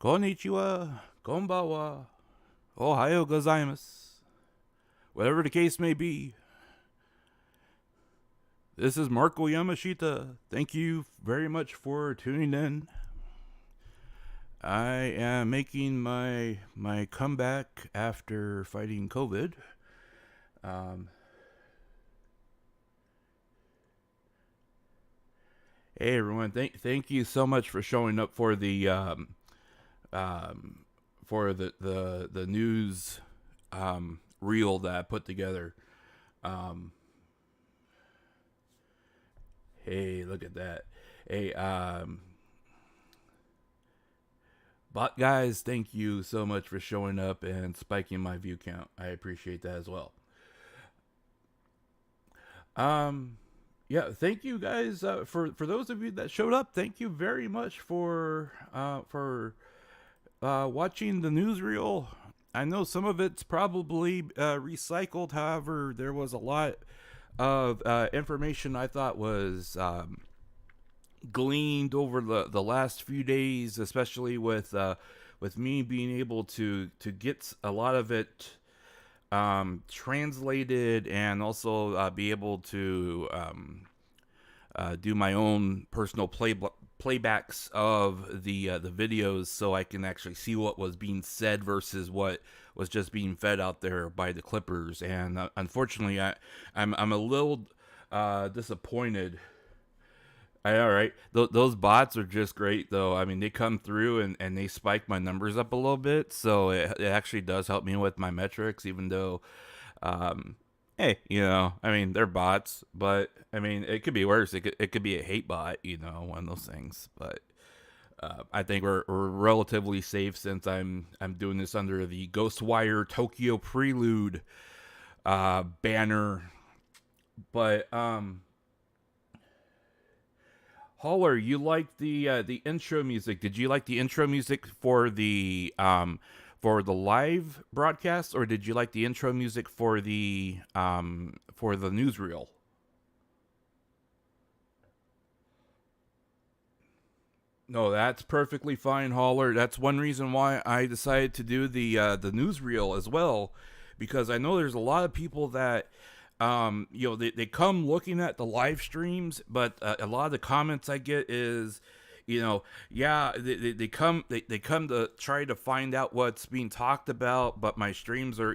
Konnichiwa, konbawa, ohayo gozaimasu. Whatever the case may be, this is Marko Yamashita. Thank you very much for tuning in. I am making my comeback after fighting COVID. Hey everyone, thank you so much for showing up for the the news reel that I put together. Hey, look at that. Hey, bot guys, thank you so much for showing up and spiking my view count. I appreciate that as well. Yeah, thank you guys for those of you that showed up. Thank you very much for watching the newsreel. I know some of it's probably recycled. However, there was a lot of information I thought was gleaned over the last few days, especially with me being able to get a lot of it translated and also be able to do my own personal playbacks of the videos, so I can actually see what was being said versus what was just being fed out there by the clippers. And unfortunately, I'm a little disappointed. I know, right? Those bots are just great, though. I mean, they come through and they spike my numbers up a little bit, so it actually does help me with my metrics, even though, hey, I mean, they're bots, but, I mean, it could be worse. It could be a hate bot, one of those things, but I think we're relatively safe since I'm doing this under the GhostWire Tokyo Prelude banner, but, Holler, you like the intro music? Did you like the intro music for the live broadcast, or did you like the intro music for the newsreel? No, that's perfectly fine, Holler. That's one reason why I decided to do the newsreel as well, because I know there's a lot of people that they come looking at the live streams, but a lot of the comments I get is, yeah, they come to try to find out what's being talked about, but my streams are,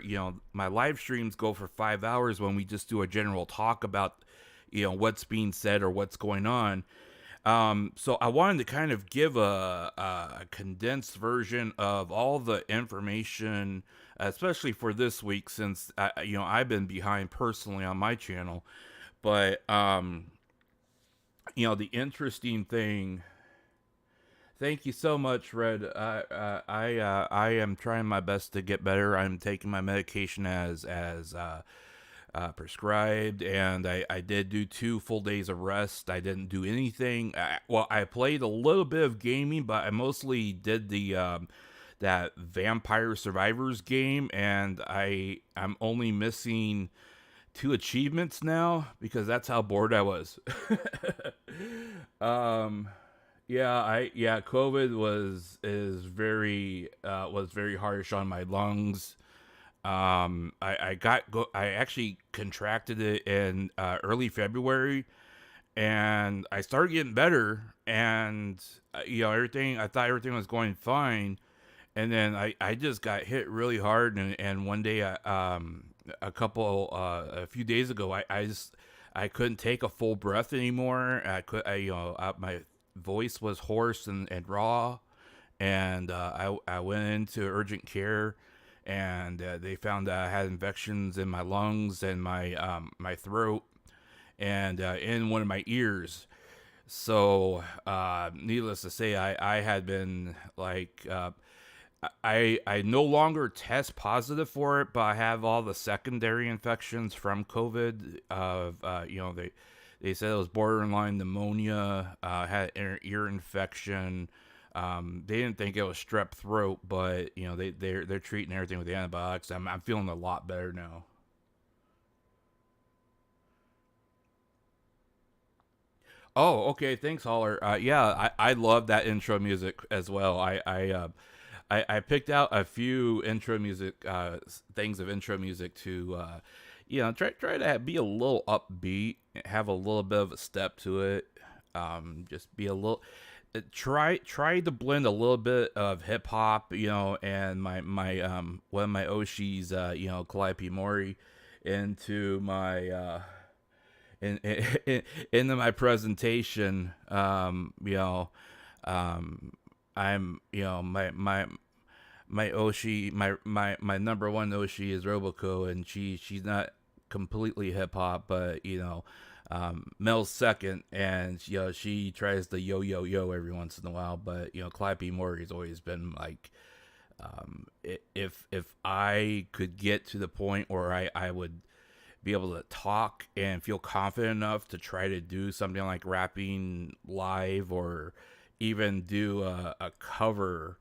my live streams go for 5 hours when we just do a general talk about, what's being said or what's going on. So I wanted to kind of give a condensed version of all the information, especially for this week, since I've been behind personally on my channel. But the interesting thing. Thank you so much, Red. I am trying my best to get better. I'm taking my medication as prescribed, and I did do 2 full days of rest. I didn't do anything. I played a little bit of gaming, but I mostly did the that Vampire Survivors game, and I'm only missing 2 achievements now because that's how bored I was. COVID was very harsh on my lungs. I actually contracted it in early February, and I started getting better, and I thought everything was going fine, and then I just got hit really hard, and one day a few days ago I couldn't take a full breath anymore. My voice was hoarse and raw, and I went into urgent care, and they found that I had infections in my lungs and my throat and in one of my ears. So needless to say, I had been like I no longer test positive for it, but I have all the secondary infections from COVID. They said it was borderline pneumonia, had an ear infection. They didn't think it was strep throat, but they're treating everything with the antibiotics. I'm feeling a lot better now. Oh, okay. Thanks, Holler. Yeah, I love that intro music as well. I picked out a few intro music things of intro music to try to be a little upbeat, have a little bit of a step to it. Just be a little try to blend a little bit of hip hop, and my one of my Oshis, Calliope Mori into my into my presentation. Um, I'm my Oshi, my number one Oshi is Roboco, and she's not completely hip hop, but Mel's second, and she tries to yo every once in a while, but Clappy Mori's always been like, if I could get to the point where I would be able to talk and feel confident enough to try to do something like rapping live or even do a cover,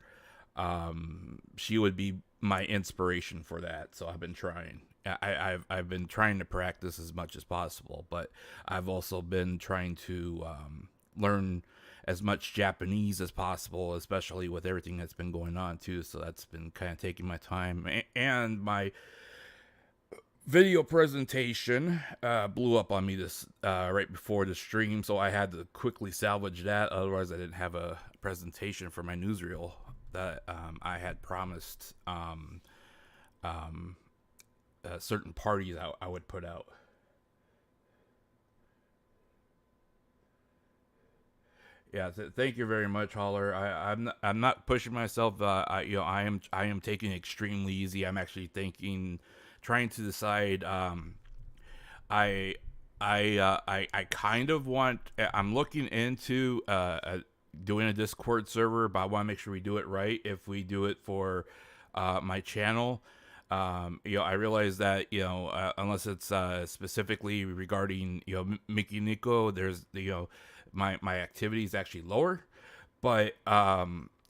she would be my inspiration for that. So I've been trying. I've been trying to practice as much as possible, but I've also been trying to learn as much Japanese as possible, especially with everything that's been going on too. So that's been kind of taking my time, and my video presentation blew up on me this right before the stream, so I had to quickly salvage that. Otherwise, I didn't have a presentation for my newsreel that I had promised certain parties I would put out. Yeah, thank you very much, Holler. I'm not pushing myself. I am taking it extremely easy. I'm actually trying to decide. I I kind of want. I'm looking into doing a Discord server, but I want to make sure we do it right. If we do it for my channel, I realize that unless it's specifically regarding Mikeneko, there's my activity is actually lower, but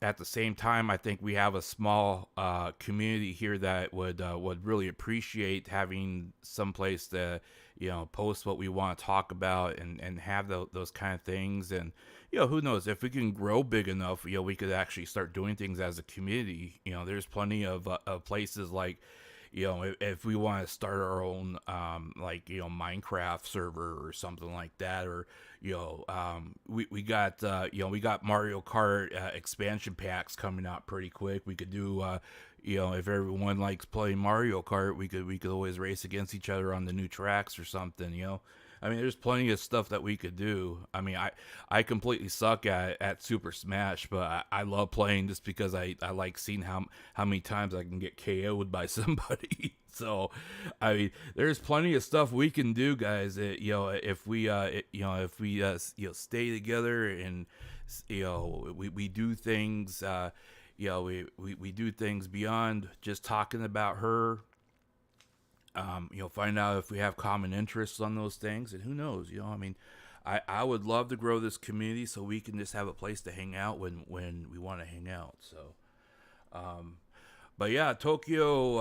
at the same time, I think we have a small community here that would really appreciate having some place to post what we want to talk about and have those kind of things. And who knows, if we can grow big enough, we could actually start doing things as a community. There's plenty of places like, if we want to start our own like Minecraft server or something like that, or we got we got Mario Kart expansion packs coming out pretty quick. We could do if everyone likes playing Mario Kart, we could always race against each other on the new tracks or something. I mean, there's plenty of stuff that we could do. I mean, I completely suck at Super Smash, but I love playing just because I like seeing how many times I can get KO'd by somebody. So, I mean, there's plenty of stuff we can do, guys. If we stay together and we do things. We do things beyond just talking about her. Find out if we have common interests on those things, and who knows, I mean, I would love to grow this community so we can just have a place to hang out when we want to hang out. So, but yeah, Tokyo,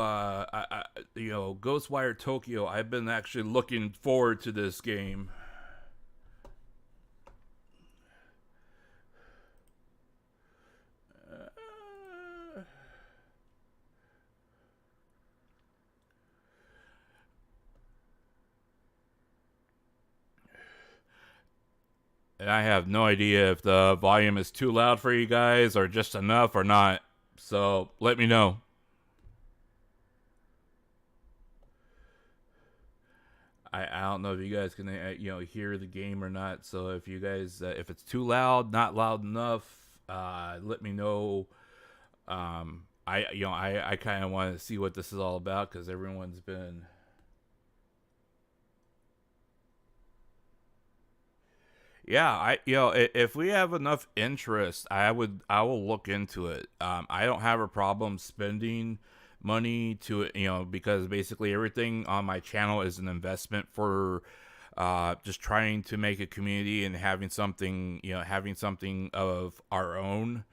GhostWire Tokyo, I've been actually looking forward to this game. And I have no idea if the volume is too loud for you guys or just enough or not. So let me know. I don't know if you guys can hear the game or not. So if you guys if it's too loud, not loud enough, let me know. I kind of want to see what this is all about because everyone's been. Yeah, if we have enough interest, I will look into it. I don't have a problem spending money to it, because basically everything on my channel is an investment for just trying to make a community and having something of our own.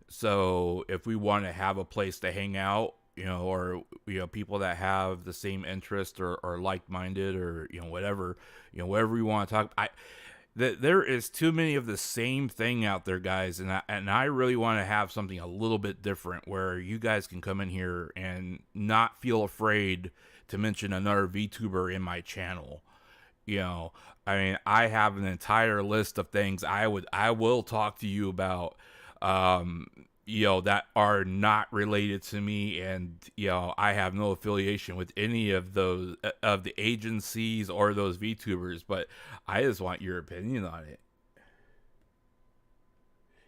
So if we want to have a place to hang out, or people that have the same interest or like minded or whatever, whatever we want to talk. that there is too many of the same thing out there, guys, and I really want to have something a little bit different where you guys can come in here and not feel afraid to mention another VTuber in my channel. You know, I mean, I have an entire list of things I will talk to you about, you know, that are not related to me, and you know, I have no affiliation with any of those of the agencies or those VTubers, but I just want your opinion on it.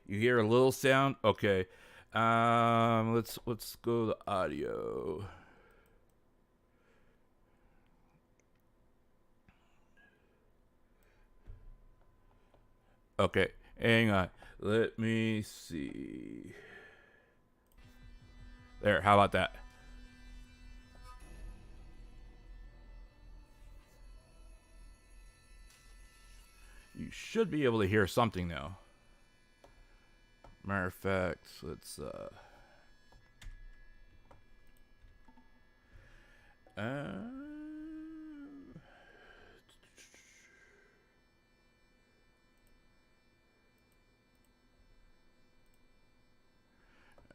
You hear a little sound? Okay. Let's go to audio. Okay, hang on. Let me see. There, how about that? You should be able to hear something now. Matter of fact, let's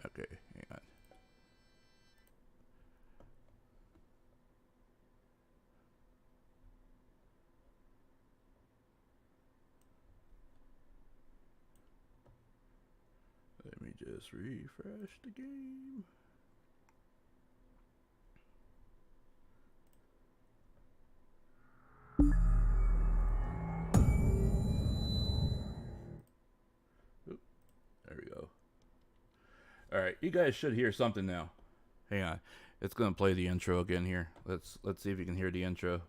okay, hang on. Let me just refresh the game. Oop, there we go. All right, you guys should hear something now. Hang on, it's gonna play the intro again here. Let's see if you can hear the intro.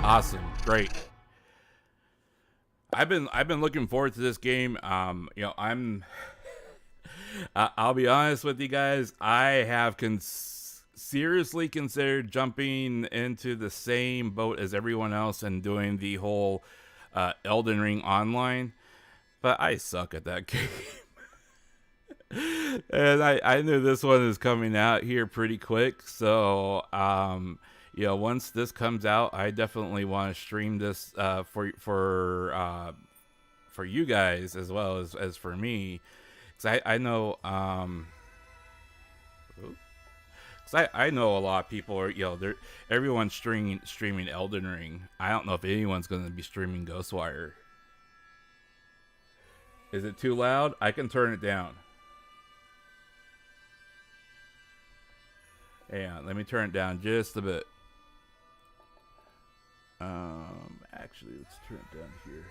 Awesome, great. I've been looking forward to this game. You know, I'll be honest with you guys. I have seriously considered jumping into the same boat as everyone else and doing the whole Elden Ring online, but I suck at that game. And I knew this one is coming out here pretty quick, so you know, once this comes out, I definitely want to stream this for you guys as well as for me, because I know because I know a lot of people are, you know, everyone's streaming Elden Ring. I don't know if anyone's going to be streaming GhostWire. Is it too loud? I can turn it down. Yeah, let me turn it down just a bit. Actually, let's turn it down here.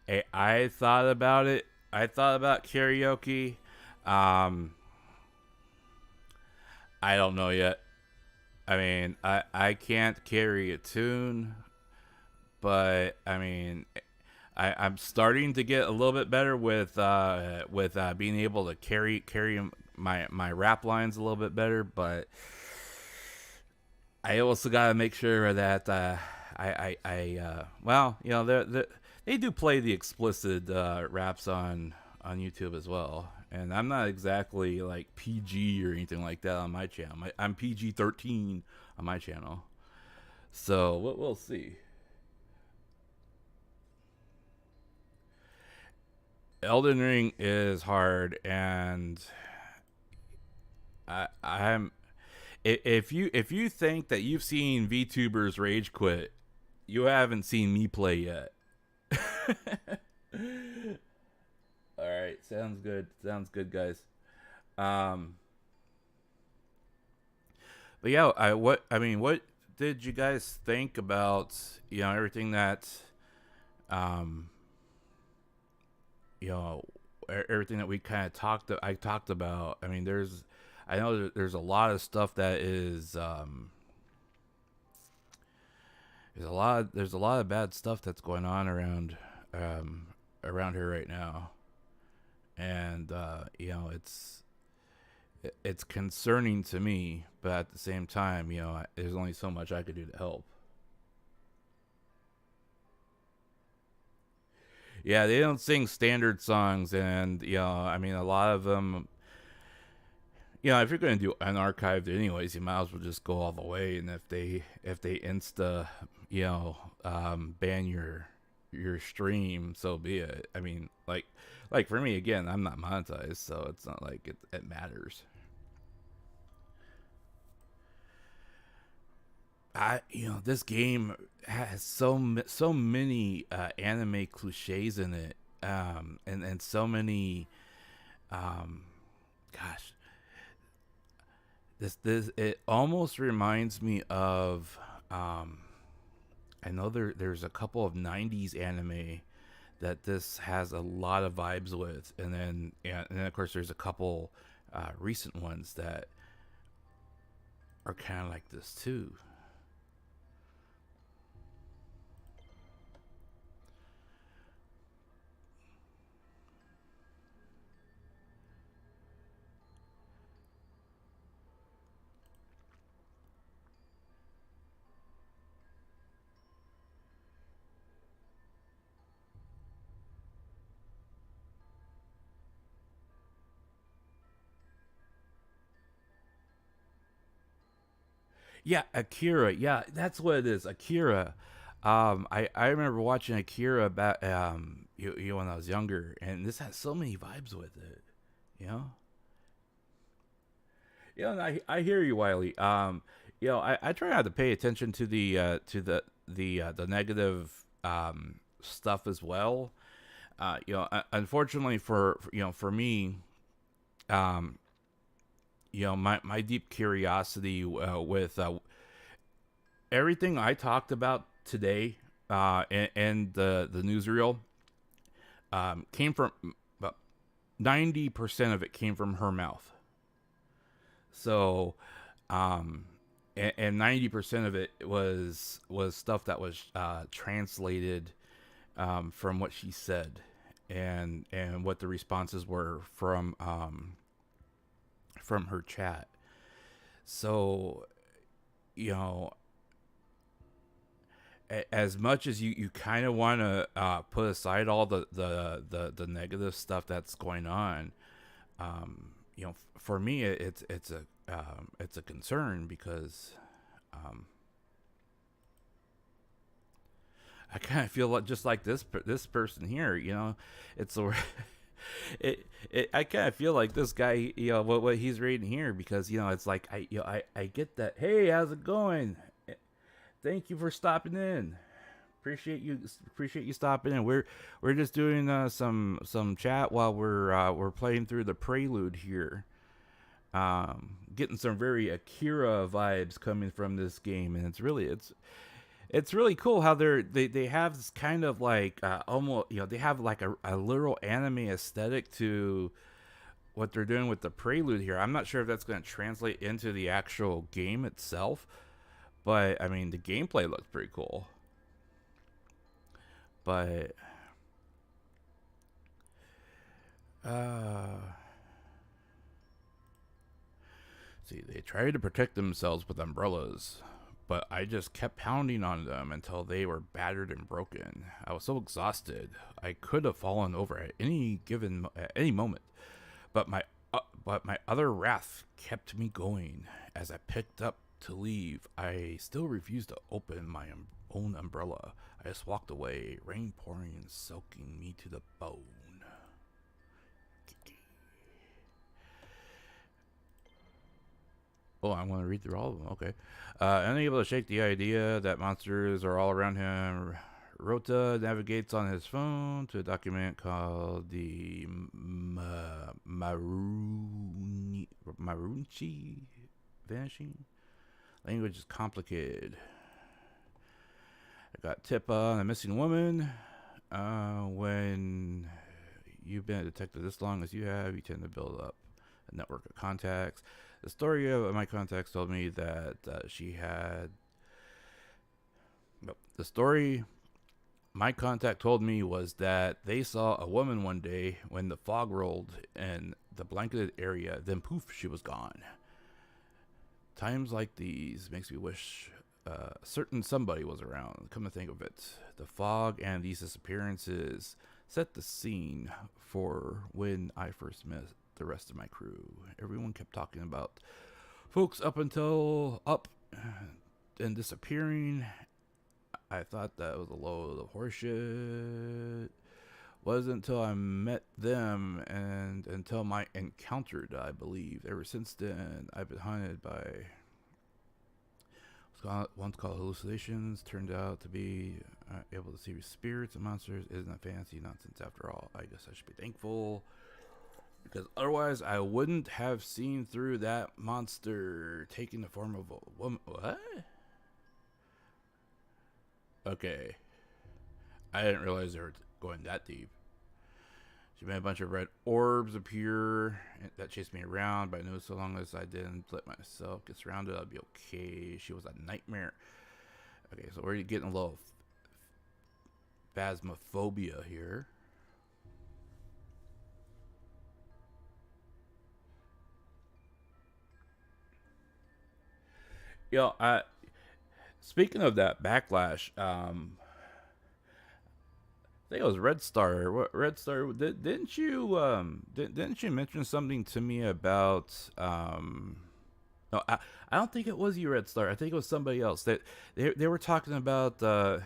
Hey, I thought about it. I thought about karaoke. I don't know yet. I mean, I can't carry a tune, but I mean, I'm starting to get a little bit better with being able to carry my rap lines a little bit better, but I also gotta make sure that well, you know, they do play the explicit raps on YouTube as well, and I'm not exactly like PG or anything like that on my channel. I'm PG-13 on my channel, so we'll see. Elden Ring is hard, and I'm if you think that you've seen VTubers rage quit, you haven't seen me play yet. All right, sounds good. Sounds good, guys. But yeah, what did you guys think about, you know, everything that you know, everything that we kind of talked about? I mean, I know there's a lot of stuff that is there's a lot of bad stuff that's going on um, around here right now, and it's concerning to me, but at the same time, there's only so much I could do to help. Yeah, they don't sing standard songs, and I mean, a lot of them. If you're going to do unarchived anyways, you might as well just go all the way. And if they insta, ban your stream, so be it. I mean, like for me again, I'm not monetized, so it's not like it matters. This game has so many anime cliches in it, and so many, um, gosh, this it almost reminds me of, um, I know there's a couple of '90s anime that this has a lot of vibes with, and then of course there's a couple recent ones that are kind of like this too. Yeah, Akira. Yeah, that's what it is. Akira. I remember watching Akira back when I was younger, and this has so many vibes with it. You know. And I hear you, Wiley. I try not to pay attention to the negative stuff as well. Unfortunately for me, um, my deep curiosity with everything I talked about today and the newsreel came from about 90% of it came from her mouth. So, um, and 90% of it was stuff that was translated from what she said, and what the responses were from her chat. So, you know, as much as you kind of want to put aside all the negative stuff that's going on, for me it's a concern because um, I kind of feel like just like this person here. It's a I kind of feel like this guy, what he's reading here, because it's like I get that. Hey, how's it going? Thank you for stopping in. Appreciate you stopping in. We're just doing some chat while we're playing through the Prelude here. Getting some very Akira vibes coming from this game, and it's really cool how they have this kind of like almost they have like a literal anime aesthetic to what they're doing with the Prelude here. I'm not sure if that's going to translate into the actual game itself, but I mean the gameplay looks pretty cool. But uh see, they tried to protect themselves with umbrellas, but I just kept pounding on them until they were battered and broken. I was so exhausted, I could have fallen over at any moment. But my other wrath kept me going. As I picked up to leave, I still refused to open my own umbrella. I just walked away, rain pouring and soaking me to the bone. Oh, I want to read through all of them. Okay. Unable to shake the idea that monsters are all around him, Rota navigates on his phone to a document called the Marunchi Vanishing. Language is complicated. I got tip on a missing woman. When you've been a detective this long as you have, you tend to build up a network of contacts. The story of my contacts told me that she had. Nope. The story my contact told me was that they saw a woman one day when the fog rolled in the blanketed area. Then poof, she was gone. Times like these makes me wish a certain somebody was around. Come to think of it, the fog and these disappearances set the scene for when I first met the rest of my crew. Everyone kept talking about folks up and disappearing. I thought that was a load of horseshit. Wasn't until I met them and until my encounter, I believe. Ever since then, I've been haunted by once called hallucinations. Turned out to be able to see spirits and monsters. Isn't that fancy nonsense after all? I guess I should be thankful, because otherwise I wouldn't have seen through that monster taking the form of a woman. What? Okay. I didn't realize they were going that deep. She made a bunch of red orbs appear that chased me around, but I knew so long as I didn't let myself get surrounded, I'd be okay. She was a nightmare. Okay, so we're getting a little phasmophobia here. Speaking of that backlash, I think it was Red Star. What Red Star? Didn't you didn't you mention something to me about No, I don't think it was you, Red Star. I think it was somebody else. That they were talking about. There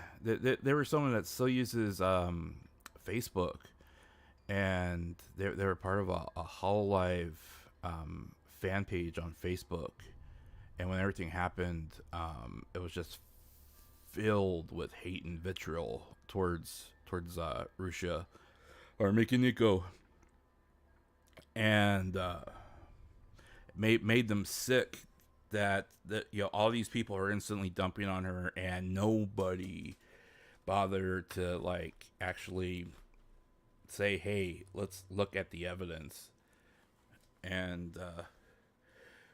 was someone that still uses Facebook, and they were part of a Hololive fan page on Facebook. And when everything happened, it was just filled with hate and vitriol towards Russia or Mikeneko, and made them sick that all these people are instantly dumping on her, and nobody bothered to like actually say, hey, let's look at the evidence. And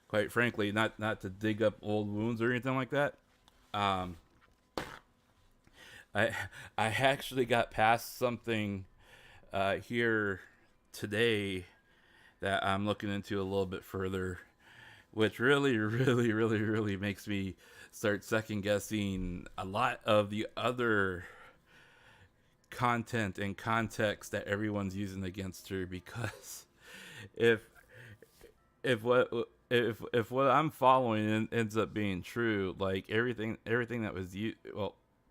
quite frankly, not to dig up old wounds or anything like that, I actually got past something here today that I'm looking into a little bit further, which really, really, really, really makes me start second guessing a lot of the other content and context that everyone's using against her. Because if what I'm following ends up being true, like everything that was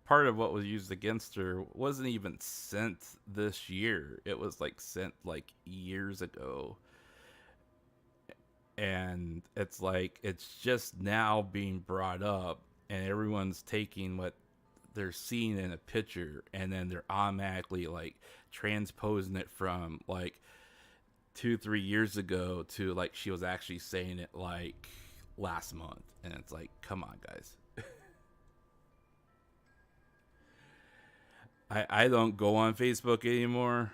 part of what was used against her wasn't even sent this year. It was like sent like years ago. And it's like it's just now being brought up, and everyone's taking what they're seeing in a picture, and then they're automatically like transposing it from like 2-3 years ago to like she was actually saying it like last month. And it's like, come on, guys. I don't go on Facebook anymore.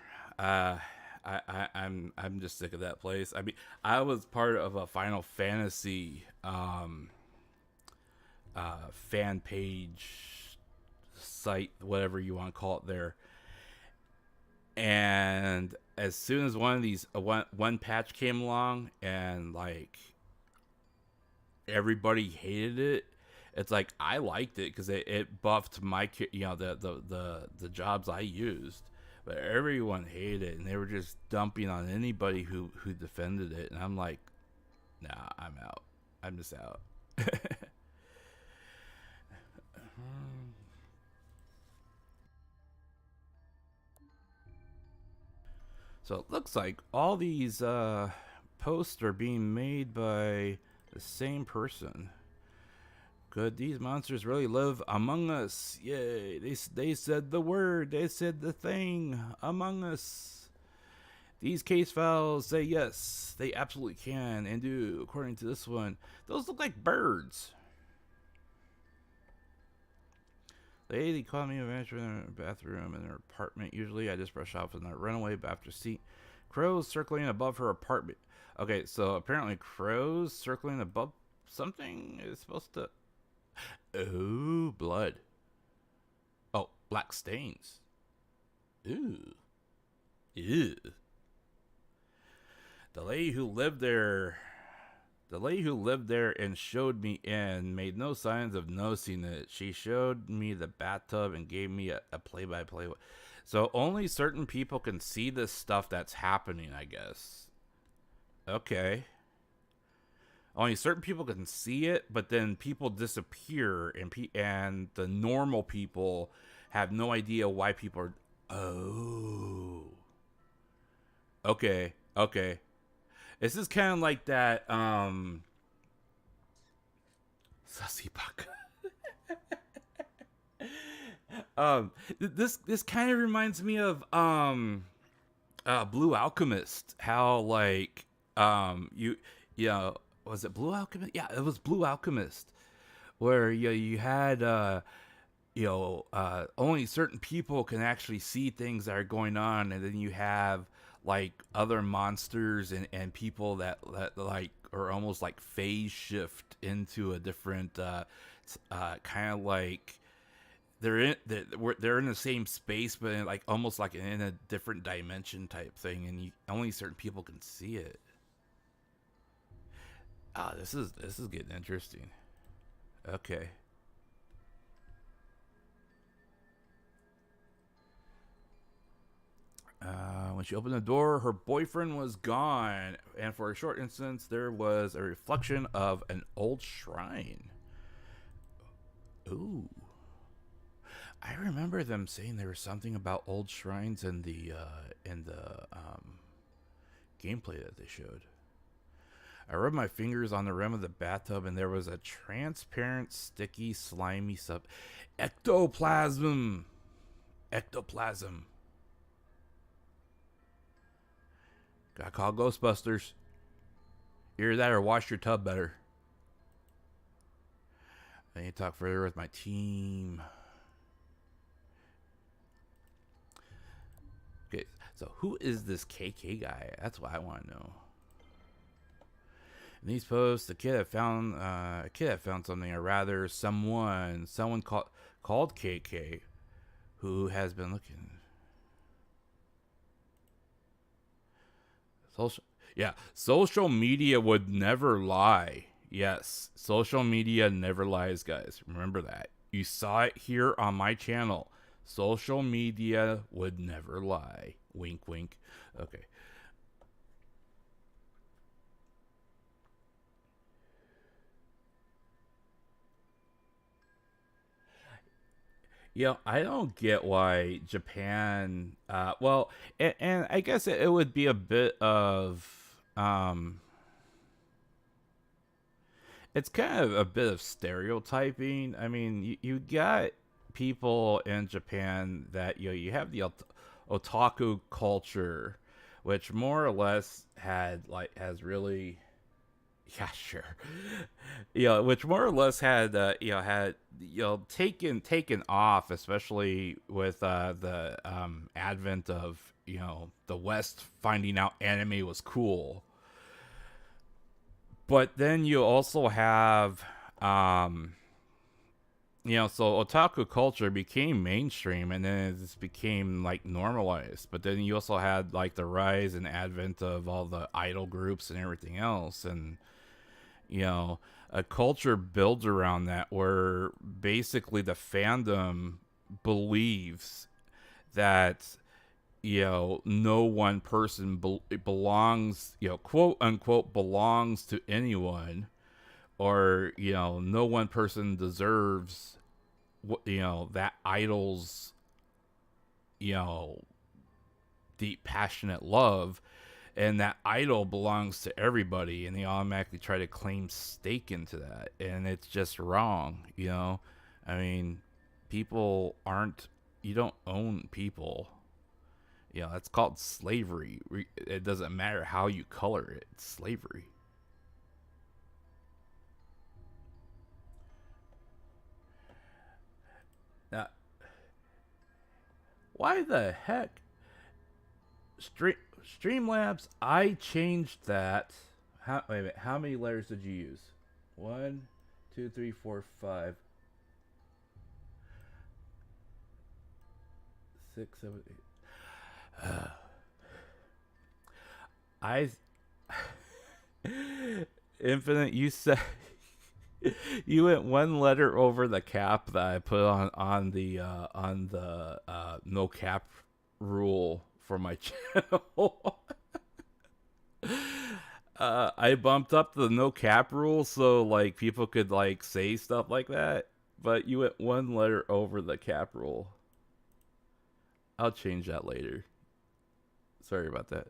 I'm just sick of that place. I mean, I was part of a Final Fantasy fan page site, whatever you want to call it there. And as soon as one of these one patch came along, and like everybody hated it, it's like I liked it because it buffed my the jobs I used. But everyone hated it, and they were just dumping on anybody who defended it. And I'm like, nah, I'm out. I'm just out. So it looks like all these posts are being made by the same person. Could these monsters really live among us? Yay, they said the word, they said the thing, among us. These case files say yes, they absolutely can and do. According to this one, those look like birds. The lady caught me eventually in her bathroom in her apartment. Usually I just brush off and I run away after see crows circling above her apartment. Okay, so apparently crows circling above something is supposed to. Oh, blood. Oh, black stains. Ooh. Ew. The lady who lived there. The lady who lived there and showed me in made no signs of noticing it. She showed me the bathtub and gave me a play-by-play. So only certain people can see this stuff that's happening, I guess. Okay. Only certain people can see it, but then people disappear, and the normal people have no idea why people are. Oh. Okay. Okay. This is kind of like that. Sasipak. This kind of reminds me of Blue Alchemist. How like you know, was it Blue Alchemist? Yeah, it was Blue Alchemist, where you had only certain people can actually see things that are going on, and then you have like other monsters and people that like are almost like phase shift into a different kind of like they're in the same space, but in like almost like in a different dimension type thing, and only certain people can see it. Ah, this is getting interesting. Okay. When she opened the door, her boyfriend was gone, and for a short instant, there was a reflection of an old shrine. Ooh. I remember them saying there was something about old shrines in the gameplay that they showed. I rubbed my fingers on the rim of the bathtub, and there was a transparent, sticky, slimy ectoplasm. Ectoplasm. Gotta call Ghostbusters. Either that or wash your tub better. I need to talk further with my team. Okay, so who is this KK guy? That's what I want to know. In these posts, a kid had found something, or rather, someone called KK, who has been looking. Social media would never lie. Yes, social media never lies, guys. Remember that. You saw it here on my channel. Social media would never lie. Wink, wink. Okay. I don't get why Japan. And I guess it would be a bit of. It's kind of a bit of stereotyping. I mean, you got people in Japan that you have the otaku culture, which more or less has really. Yeah, sure. Which more or less had taken off, especially with the advent of the West finding out anime was cool. But then you also have so otaku culture became mainstream, and then it just became like normalized. But then you also had like the rise and advent of all the idol groups and everything else, and a culture builds around that, where basically the fandom believes that no one person belongs, quote unquote, belongs to anyone, or no one person deserves that idol's deep passionate love, and that idol belongs to everybody, and they automatically try to claim stake into that, and it's just wrong. I mean, people aren't you don't own people. That's called slavery. It doesn't matter how you color it. It's slavery. Now, why the heck? Streamlabs, I changed that. wait a minute. How many letters did you use? One, two, three, four, five, six, seven, eight. I Infinite. You said you went one letter over the cap that I put on the no cap rule for my channel. I bumped up the no cap rule so like people could like say stuff like that, but you went one letter over the cap rule. I'll change that later. Sorry about that.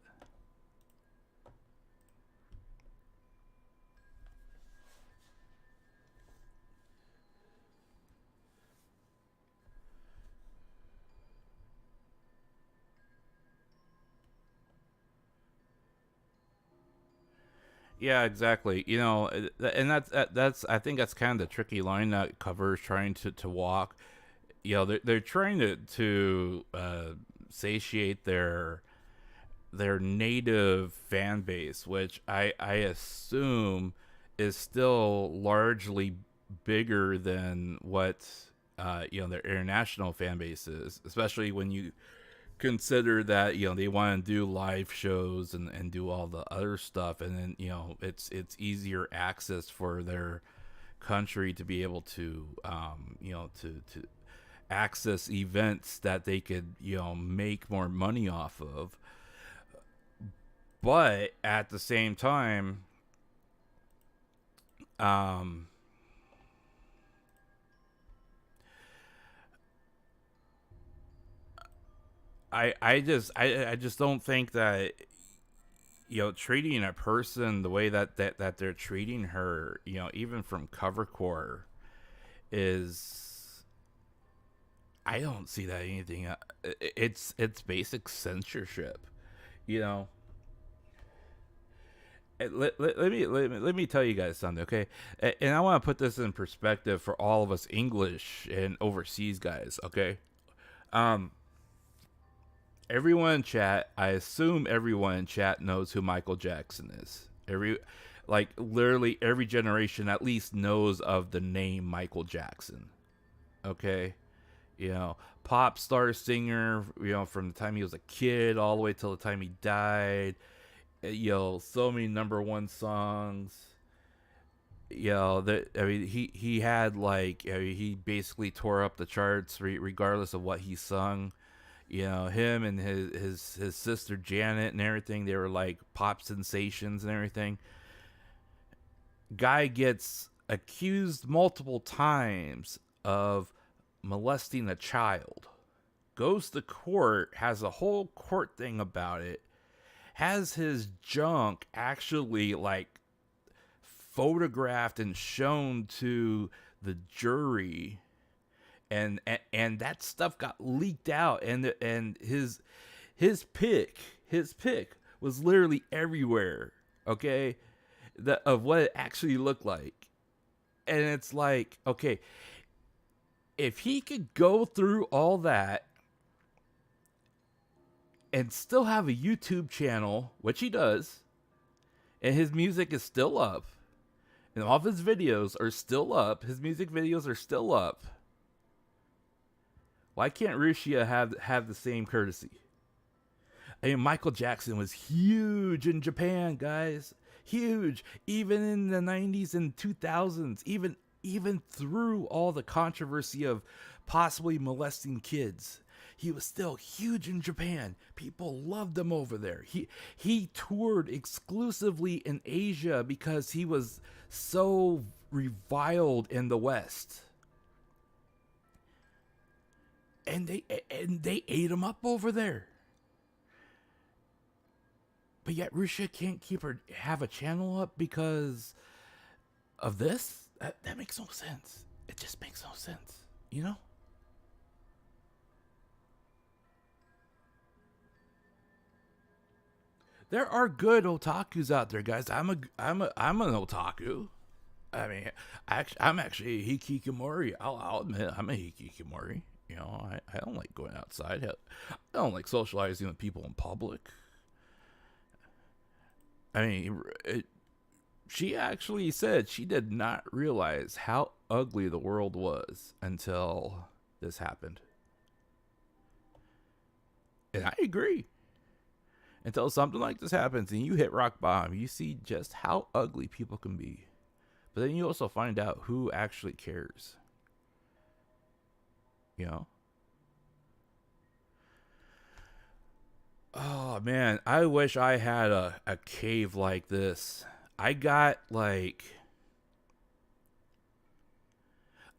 Yeah, exactly. You know, and that's I think that's kind of the tricky line that Cover is trying to walk. You know, they're trying to satiate their native fan base, which I assume is still largely bigger than what you know, their international fan base is, especially when you consider that, you know, they want to do live shows and do all the other stuff, and then, you know, it's easier access for their country to be able to you know, to access events that they could, you know, make more money off of. But at the same time, um I just don't think that, you know, treating a person the way that they're treating her, you know, even from covercore, is, I don't see that anything. It's basic censorship, you know. Let me tell you guys something, okay? And I want to put this in perspective for all of us English and overseas guys, okay? Um, everyone in chat, I assume everyone in chat knows who Michael Jackson is. Like literally every generation at least knows of the name Michael Jackson. Okay, you know, pop star singer. You know, from the time he was a kid all the way till the time he died. You know, so many number one songs. You know, that, I mean, he had like, I mean, he basically tore up the charts regardless of what he sung. You know, him and his sister Janet and everything, they were like pop sensations and everything. Guy gets accused multiple times of molesting a child, goes to court, has a whole court thing about it, has his junk actually like photographed and shown to the jury, and that stuff got leaked out, and his pic was literally everywhere, okay, of what it actually looked like. And it's like, okay, if he could go through all that and still have a YouTube channel, which he does, and his music is still up, and all of his videos are still up, his music videos are still up, why can't Russia have the same courtesy? I mean, Michael Jackson was huge in Japan, guys. Huge. Even in the 90s and 2000s. Even through all the controversy of possibly molesting kids, he was still huge in Japan. People loved him over there. He toured exclusively in Asia because he was so reviled in the West. And they ate him up over there. But yet Russia can't have a channel up because of this? That makes no sense. It just makes no sense, you know? There are good otakus out there, guys. I'm an otaku. I mean, I'm actually a hikikomori. I'll admit I'm a hikikomori. You know, I don't like going outside. I don't like socializing with people in public. I mean, She actually said she did not realize how ugly the world was until this happened. And I agree. Until something like this happens and you hit rock bottom, you see just how ugly people can be. But then you also find out who actually cares. You know? Oh man, I wish I had a cave like this. I got like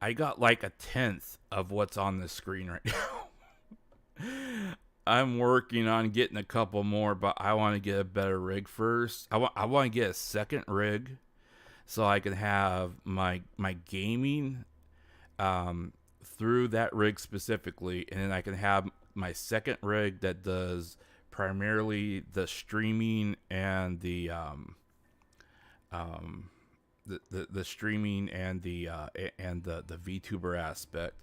I got like a tenth of what's on the screen right now. I'm working on getting a couple more, but I want to get a better rig first. I want to get a second rig so I can have my gaming through that rig specifically, and then I can have my second rig that does primarily the streaming and the streaming and the VTuber aspect,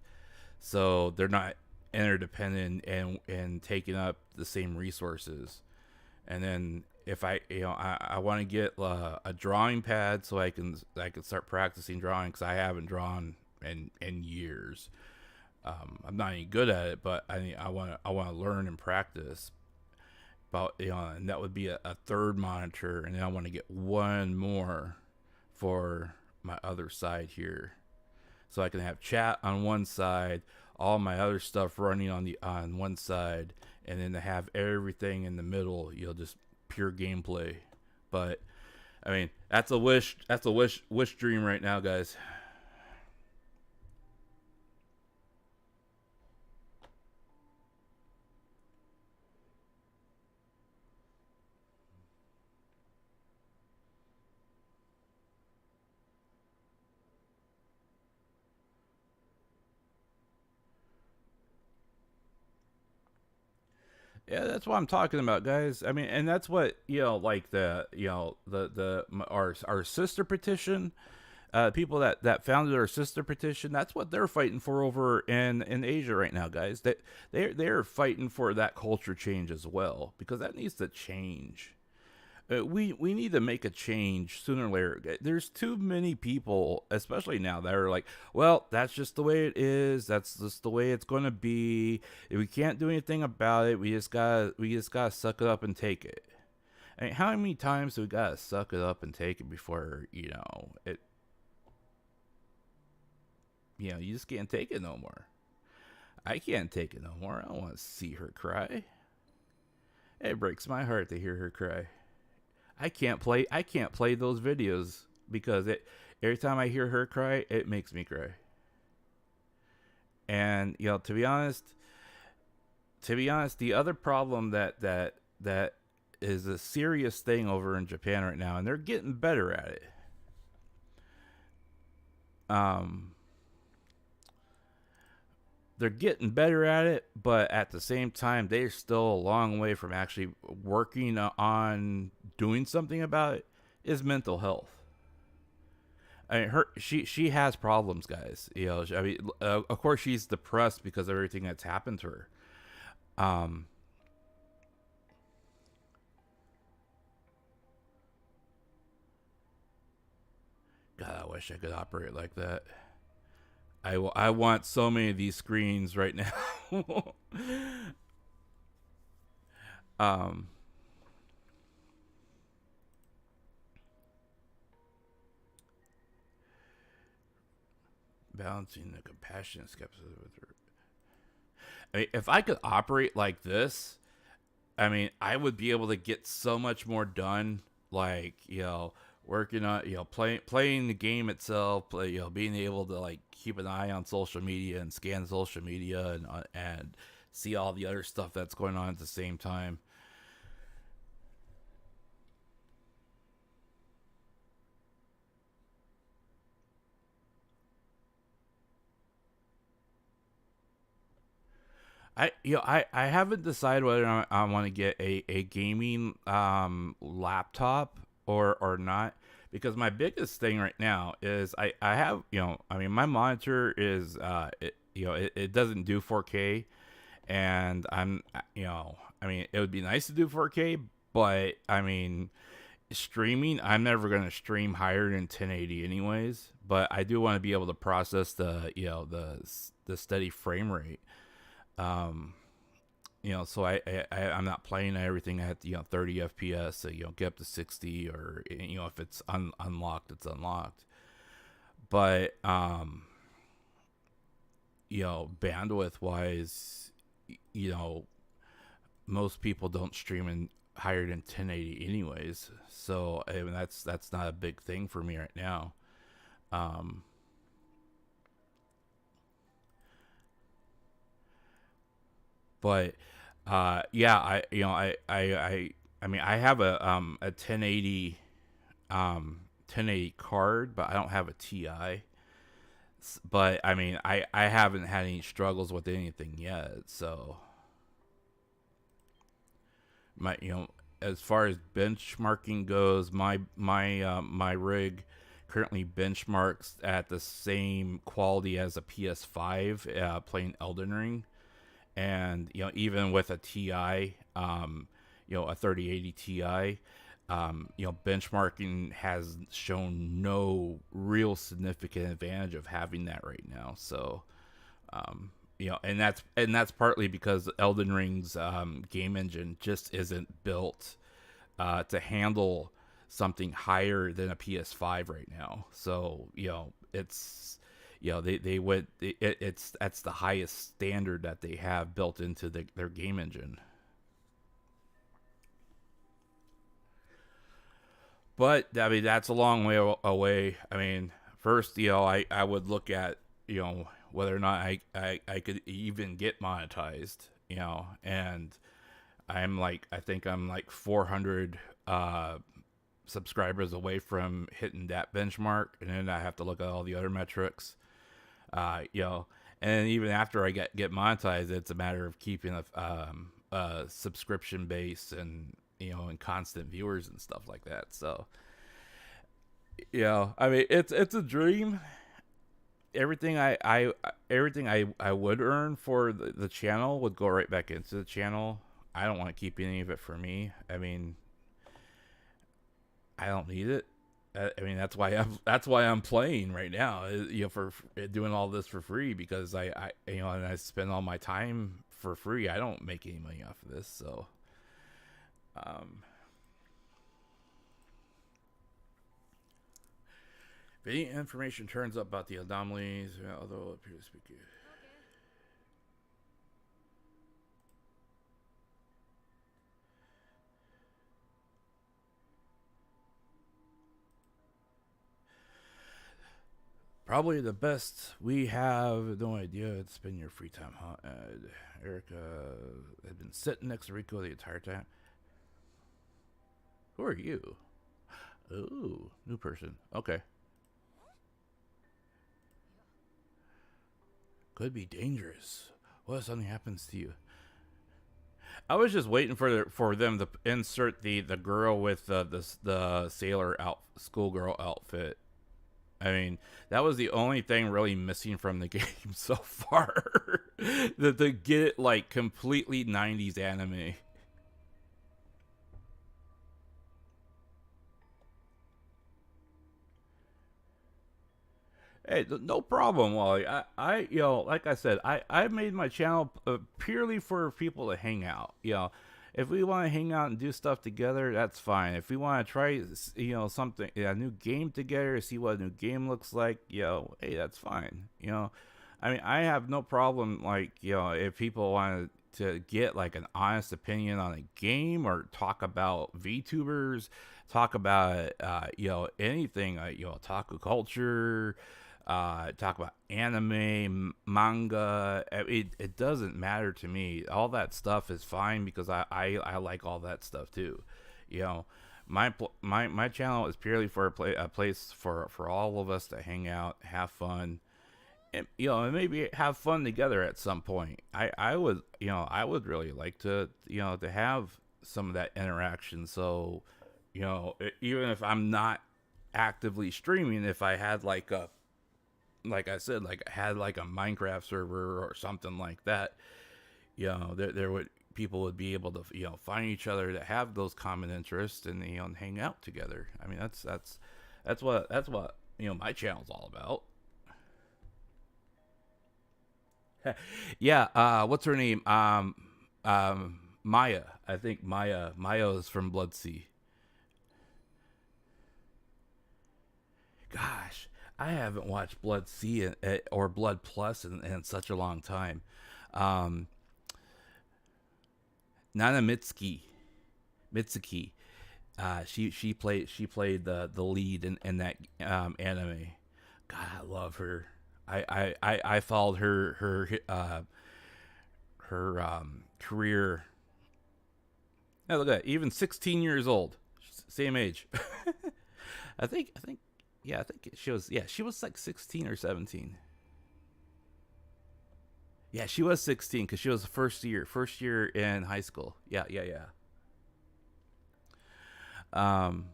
so they're not interdependent and taking up the same resources. And then if I want to get a drawing pad so I can start practicing drawing, because I haven't drawn in years. I'm not any good at it, but I want to learn and practice. But and that would be a third monitor, and then I want to get one more for my other side here, so I can have chat on one side, all my other stuff running on one side, and then to have everything in the middle, just pure gameplay. But I mean, that's a wish dream right now, guys. Yeah, that's what I'm talking about, guys. I mean, and that's what like our sister petition, people that founded our sister petition. That's what they're fighting for over in Asia right now, guys. They're fighting for that culture change as well, because that needs to change. We need to make a change sooner or later. There's too many people, especially now, that are like, well, that's just the way it is. That's just the way it's going to be. We can't do anything about it. We just gotta suck it up and take it. I mean, how many times do we gotta suck it up and take it before it? You just can't take it no more. I can't take it no more. I don't want to see her cry. It breaks my heart to hear her cry. I can't play those videos because every time I hear her cry, it makes me cry. And to be honest, the other problem that is a serious thing over in Japan right now, and they're getting better at it. Um, they're getting better at it, but at the same time, they're still a long way from actually working on doing something about it. Is mental health. I mean, she has problems, guys. I mean, of course, she's depressed because of everything that's happened to her. Um, God, I wish I could operate like that. I want so many of these screens right now. um, Balancing the compassion and skepticism with her. I mean, if I could operate like this, I mean, I would be able to get so much more done. Like, working on, playing the game itself, being able to like keep an eye on social media and scan social media and see all the other stuff that's going on at the same time. I haven't decided whether I want to get a gaming laptop or not, because my biggest thing right now is I have, I mean, my monitor is it doesn't do 4K, and I mean, it would be nice to do 4K, but I mean, streaming, I'm never going to stream higher than 1080 anyways, but I do want to be able to process the, the steady frame rate. Um, so I'm not playing everything at, 30 FPS, so, get up to 60, or, if it's unlocked, it's unlocked. But, bandwidth wise, you know, most people don't stream in higher than 1080 anyways. So I mean, that's not a big thing for me right now. Um, but yeah, I mean, I have a 1080 card, but I don't have a Ti. But I mean, I haven't had any struggles with anything yet. So my as far as benchmarking goes, my rig currently benchmarks at the same quality as a PS5 playing Elden Ring, and even with a Ti, a 3080 Ti, benchmarking has shown no real significant advantage of having that right now. So and that's partly because Elden Ring's game engine just isn't built to handle something higher than a PS5 right now. So it's they went it's that's the highest standard that they have built into their game engine. But I mean, that's a long way away. I mean, first, I would look at whether or not I could even get monetized. And I think I'm like 400 subscribers away from hitting that benchmark, and then I have to look at all the other metrics. And even after I get monetized, it's a matter of keeping a subscription base, and constant viewers and stuff like that. So I mean, it's a dream. Everything I would earn for the channel would go right back into the channel. I don't want to keep any of it for me. I mean, I don't need it. I mean, that's why I'm playing right now. For doing all this for free, because and I spend all my time for free. I don't make any money off of this. So um if any information turns up about the anomalies, although it appears to be good. Probably the best we have. No idea. It's been your free time, huh? Erica had been sitting next to Rico the entire time. Who are you? Ooh, new person. Okay. Could be dangerous. What if something happens to you? I was just waiting for them to insert the girl with the sailor schoolgirl outfit. I mean, that was the only thing really missing from the game so far. That to get it like completely 90s anime. Hey, no problem, Wally. Like I said, I made my channel purely for people to hang out. If we want to hang out and do stuff together, that's fine. If we want to try, something, a new game together, see what a new game looks like, hey, that's fine. I mean, I have no problem, like, if people want to get like an honest opinion on a game, or talk about VTubers, talk about, anything, otaku culture, talk about anime, manga. It doesn't matter to me. All that stuff is fine, because I like all that stuff too. You know, my channel is purely for a place for all of us to hang out, have fun, and and maybe have fun together at some point. I would really like to have some of that interaction. So, even if I'm not actively streaming, if I had like I said, like had like a Minecraft server or something like that, there would people would be able to find each other that have those common interests and and hang out together. I mean, that's what my channel's all about. Yeah, what's her name? Maya. I think Maya is from Bloodsea. Gosh, I haven't watched Bloodsea or Blood Plus in such a long time. Um, Nana Mitsuki. She played the lead in that anime. God, I love her. I followed her career. Oh, look at that. Even 16 years old, same age. I think yeah, I think she was like 16 or 17. Yeah, she was 16 because she was the first year in high school. Yeah, yeah, yeah. Um,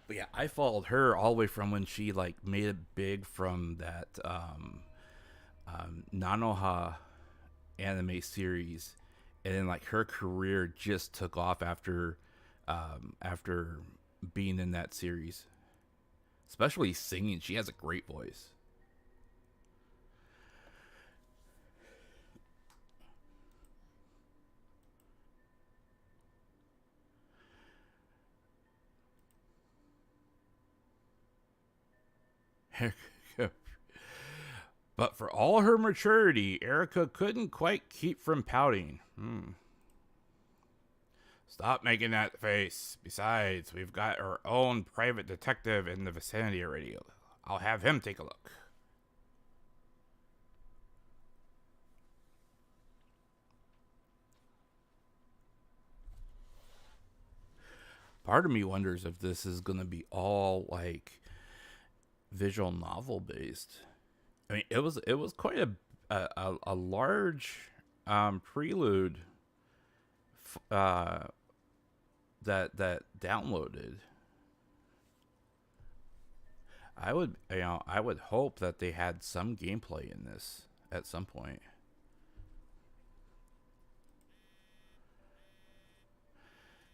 but yeah, I followed her all the way from when she like made it big from that Nanoha anime series, and then like her career just took off after being in that series, especially singing. She has a great voice. But for all her maturity, Erica couldn't quite keep from pouting. Stop making that face. Besides, we've got our own private detective in the vicinity already. I'll have him take a look. Part of me wonders if this is going to be all like visual novel based. I mean, it was quite a large prelude uh, that downloaded. I would hope that they had some gameplay in this at some point.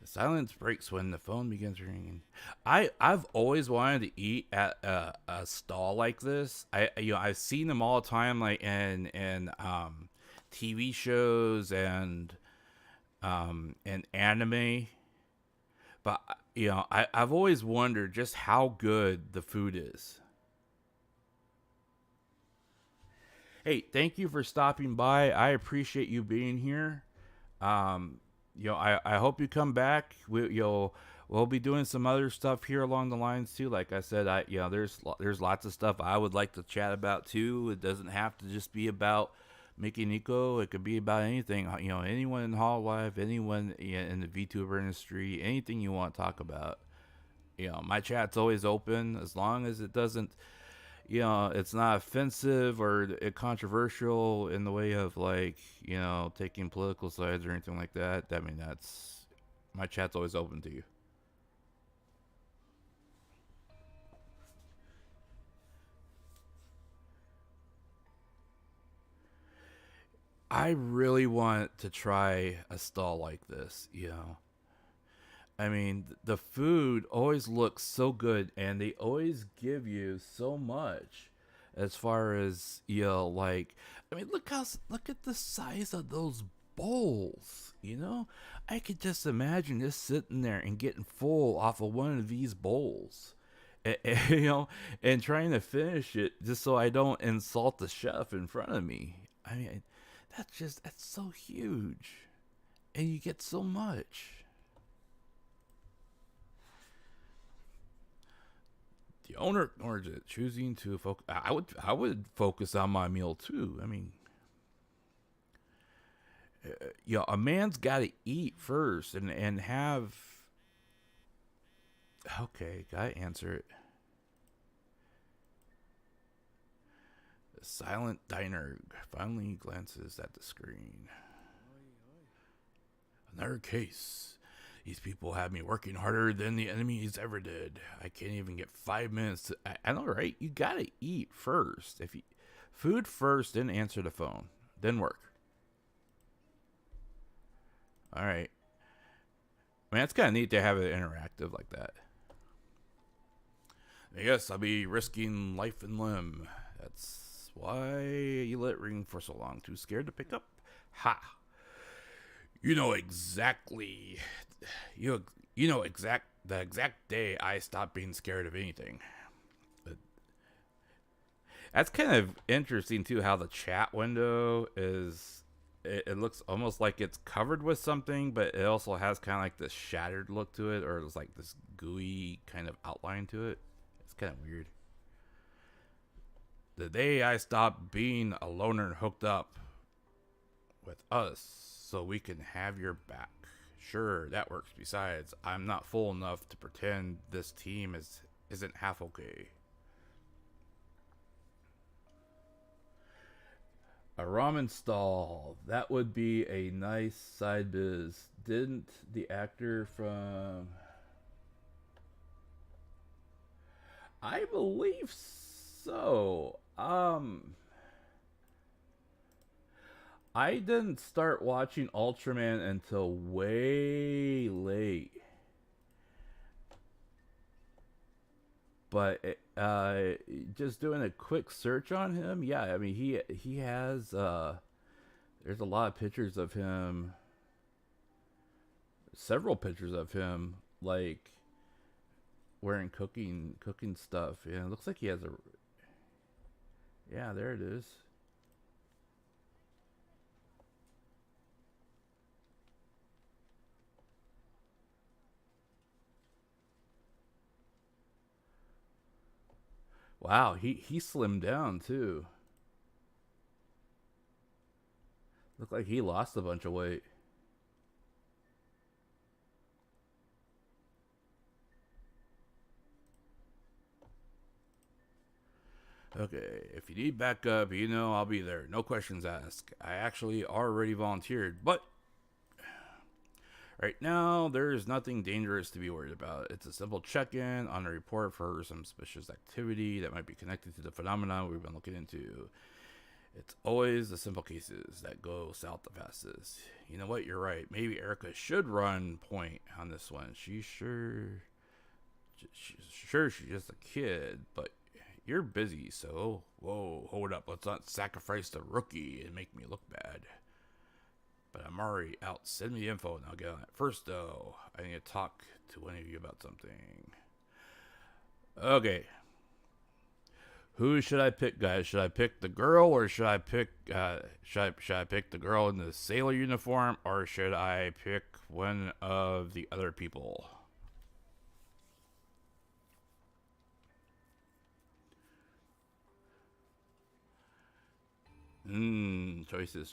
The silence breaks when the phone begins ringing. I've always wanted to eat at a stall like this. I've seen them all the time, like in TV shows and anime. But I've always wondered just how good the food is. Hey, thank you for stopping by. I appreciate you being here. Um, I hope you come back. We'll be doing some other stuff here along the lines too. Like I said, there's lots of stuff I would like to chat about too. It doesn't have to just be about Mikeneko. It could be about anything. Anyone in Hall Life, anyone in the VTuber industry, anything you want to talk about. My chat's always open as long as it doesn't it's not offensive or controversial in the way of like, taking political sides or anything like that. I mean, that's my chat's always open to you. I really want to try a stall like this. I mean, the food always looks so good, and they always give you so much. As far as like, I mean, look at the size of those bowls. I could just imagine just sitting there and getting full off of one of these bowls, and trying to finish it just so I don't insult the chef in front of me. I mean, that's so huge, and you get so much. The owner ignores it, choosing to focus. I would focus on my meal too. I mean, a man's got to eat first and have. Okay, gotta answer it. The silent diner finally glances at the screen. Another case. These people have me working harder than the enemies ever did. I can't even get 5 minutes to. I know, right? You gotta eat first. If you food first, then answer the phone, then work. All right. I mean, it's kind of neat to have it interactive like that. Yes, I'll be risking life and limb. That's why you let it ring for so long. Too scared to pick up? Ha! You know exactly. You know the exact day I stopped being scared of anything. But that's kind of interesting too. How the chat window is. It looks almost like it's covered with something, but it also has kind of like this shattered look to it, or it's like this gooey kind of outline to it. It's kind of weird. The day I stopped being a loner and hooked up with us so we can have your back. Sure, that works. Besides, I'm not full enough to pretend this team isn't half okay. A ramen stall. That would be a nice side biz. Didn't the actor from I believe so. I didn't start watching Ultraman until way late. But just doing a quick search on him, yeah, I mean he has there's a lot of pictures of him, several pictures of him like wearing cooking stuff. Yeah, it looks like he has a yeah, there it is. Wow, he slimmed down too. Looked like he lost a bunch of weight. Okay, if you need backup, you know I'll be there. No questions asked. I actually already volunteered, but right now there's nothing dangerous to be worried about. It's a simple check-in on a report for some suspicious activity that might be connected to the phenomenon we've been looking into. It's always the simple cases that go south the fastest. You know what? You're right. Maybe Erica should run point on this one. She's she's just a kid, but you're busy, so whoa, hold up. Let's not sacrifice the rookie and make me look bad. But I'm already out. Send me the info and I'll get on it. First, though, I need to talk to one of you about something. Okay. Who should I pick, guys? Should I pick the girl, or should I pick should I pick the girl in the sailor uniform, or should I pick one of the other people? Choices.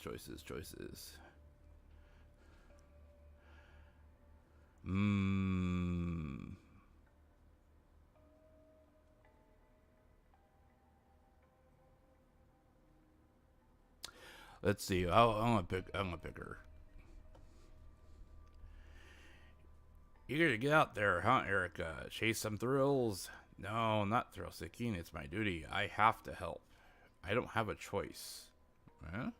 Hmm. Let's see. I'm gonna pick her. Eager to get out there, huh, Erica? Chase some thrills? No, not thrill seeking. It's my duty. I have to help. I don't have a choice. Huh?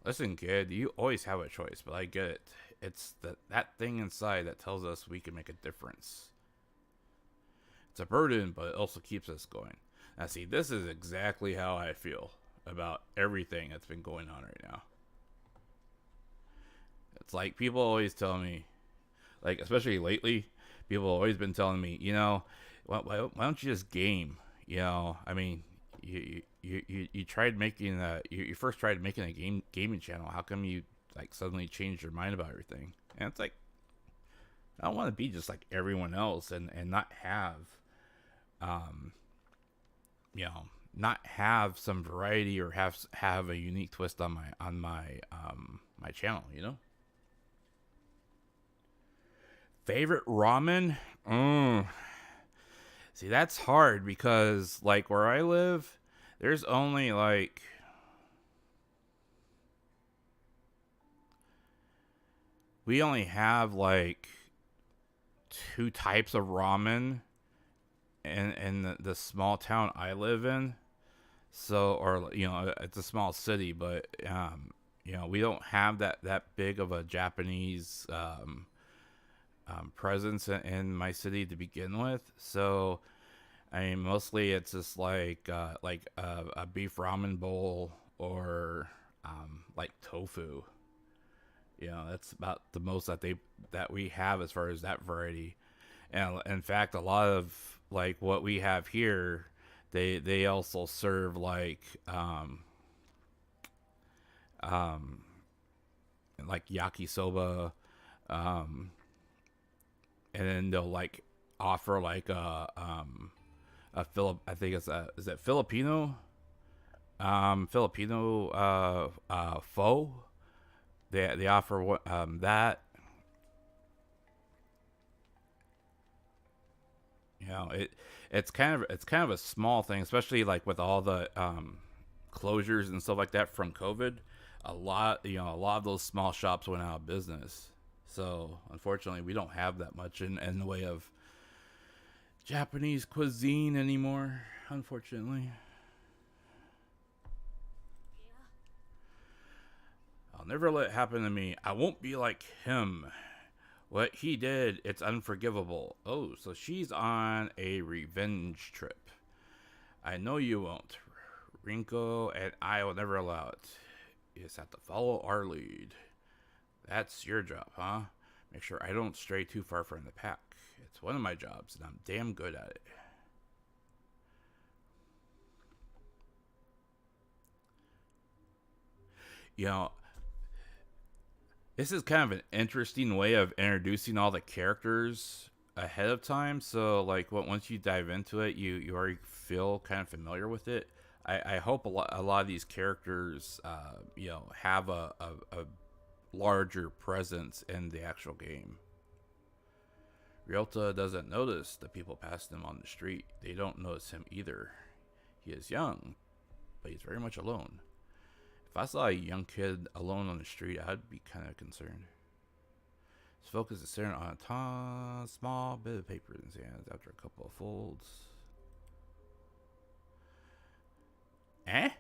Listen, kid, you always have a choice, but I get it. It's that thing inside that tells us we can make a difference. It's a burden, but it also keeps us going. Now, see, this is exactly how I feel about everything that's been going on right now. It's like people always tell me, like, especially lately, people have always been telling me, you know, why don't you just game? You know, I mean, you tried making you first tried making a gaming channel. How come you like suddenly changed your mind about everything? And it's like, I don't want to be just like everyone else and not have um you know, not have some variety or have a unique twist on my channel, you know. Favorite ramen? See, that's hard because like where I live, there's only like we only have like two types of ramen in the small town I live in. So, or you know, it's a small city, but You know, we don't have that big of a Japanese presence in my city to begin with. So I mean, mostly it's just like a beef ramen bowl or like tofu. You know, that's about the most that we have as far as that variety. And in fact, a lot of like what we have here, they also serve um like yakisoba, um, and then they'll like offer like a Philip. I think it's a is it Filipino Filipino pho. They offer what that, you know, it's kind of a small thing, especially like with all the closures and stuff like that from COVID. A lot of those small shops went out of business. So unfortunately, we don't have that much in the way of Japanese cuisine anymore. Unfortunately, I'll never let it happen to me. I won't be like him. What he did, it's unforgivable. Oh, so she's on a revenge trip. I know you won't. Rinko and I will never allow it. You just have to follow our lead. That's your job, huh? Make sure I don't stray too far from the pack. It's one of my jobs, and I'm damn good at it. You know, this is kind of an interesting way of introducing all the characters ahead of time. So, like, once you dive into it, you already feel kind of familiar with it. I hope a lot of these characters, have a larger presence in the actual game. Ryota doesn't notice the people passing him on the street. They don't notice him either. He is young, but he's very much alone. If I saw a young kid alone on the street, I'd be kind of concerned. His focus is staring on a small bit of paper in his hands after a couple of folds. Eh?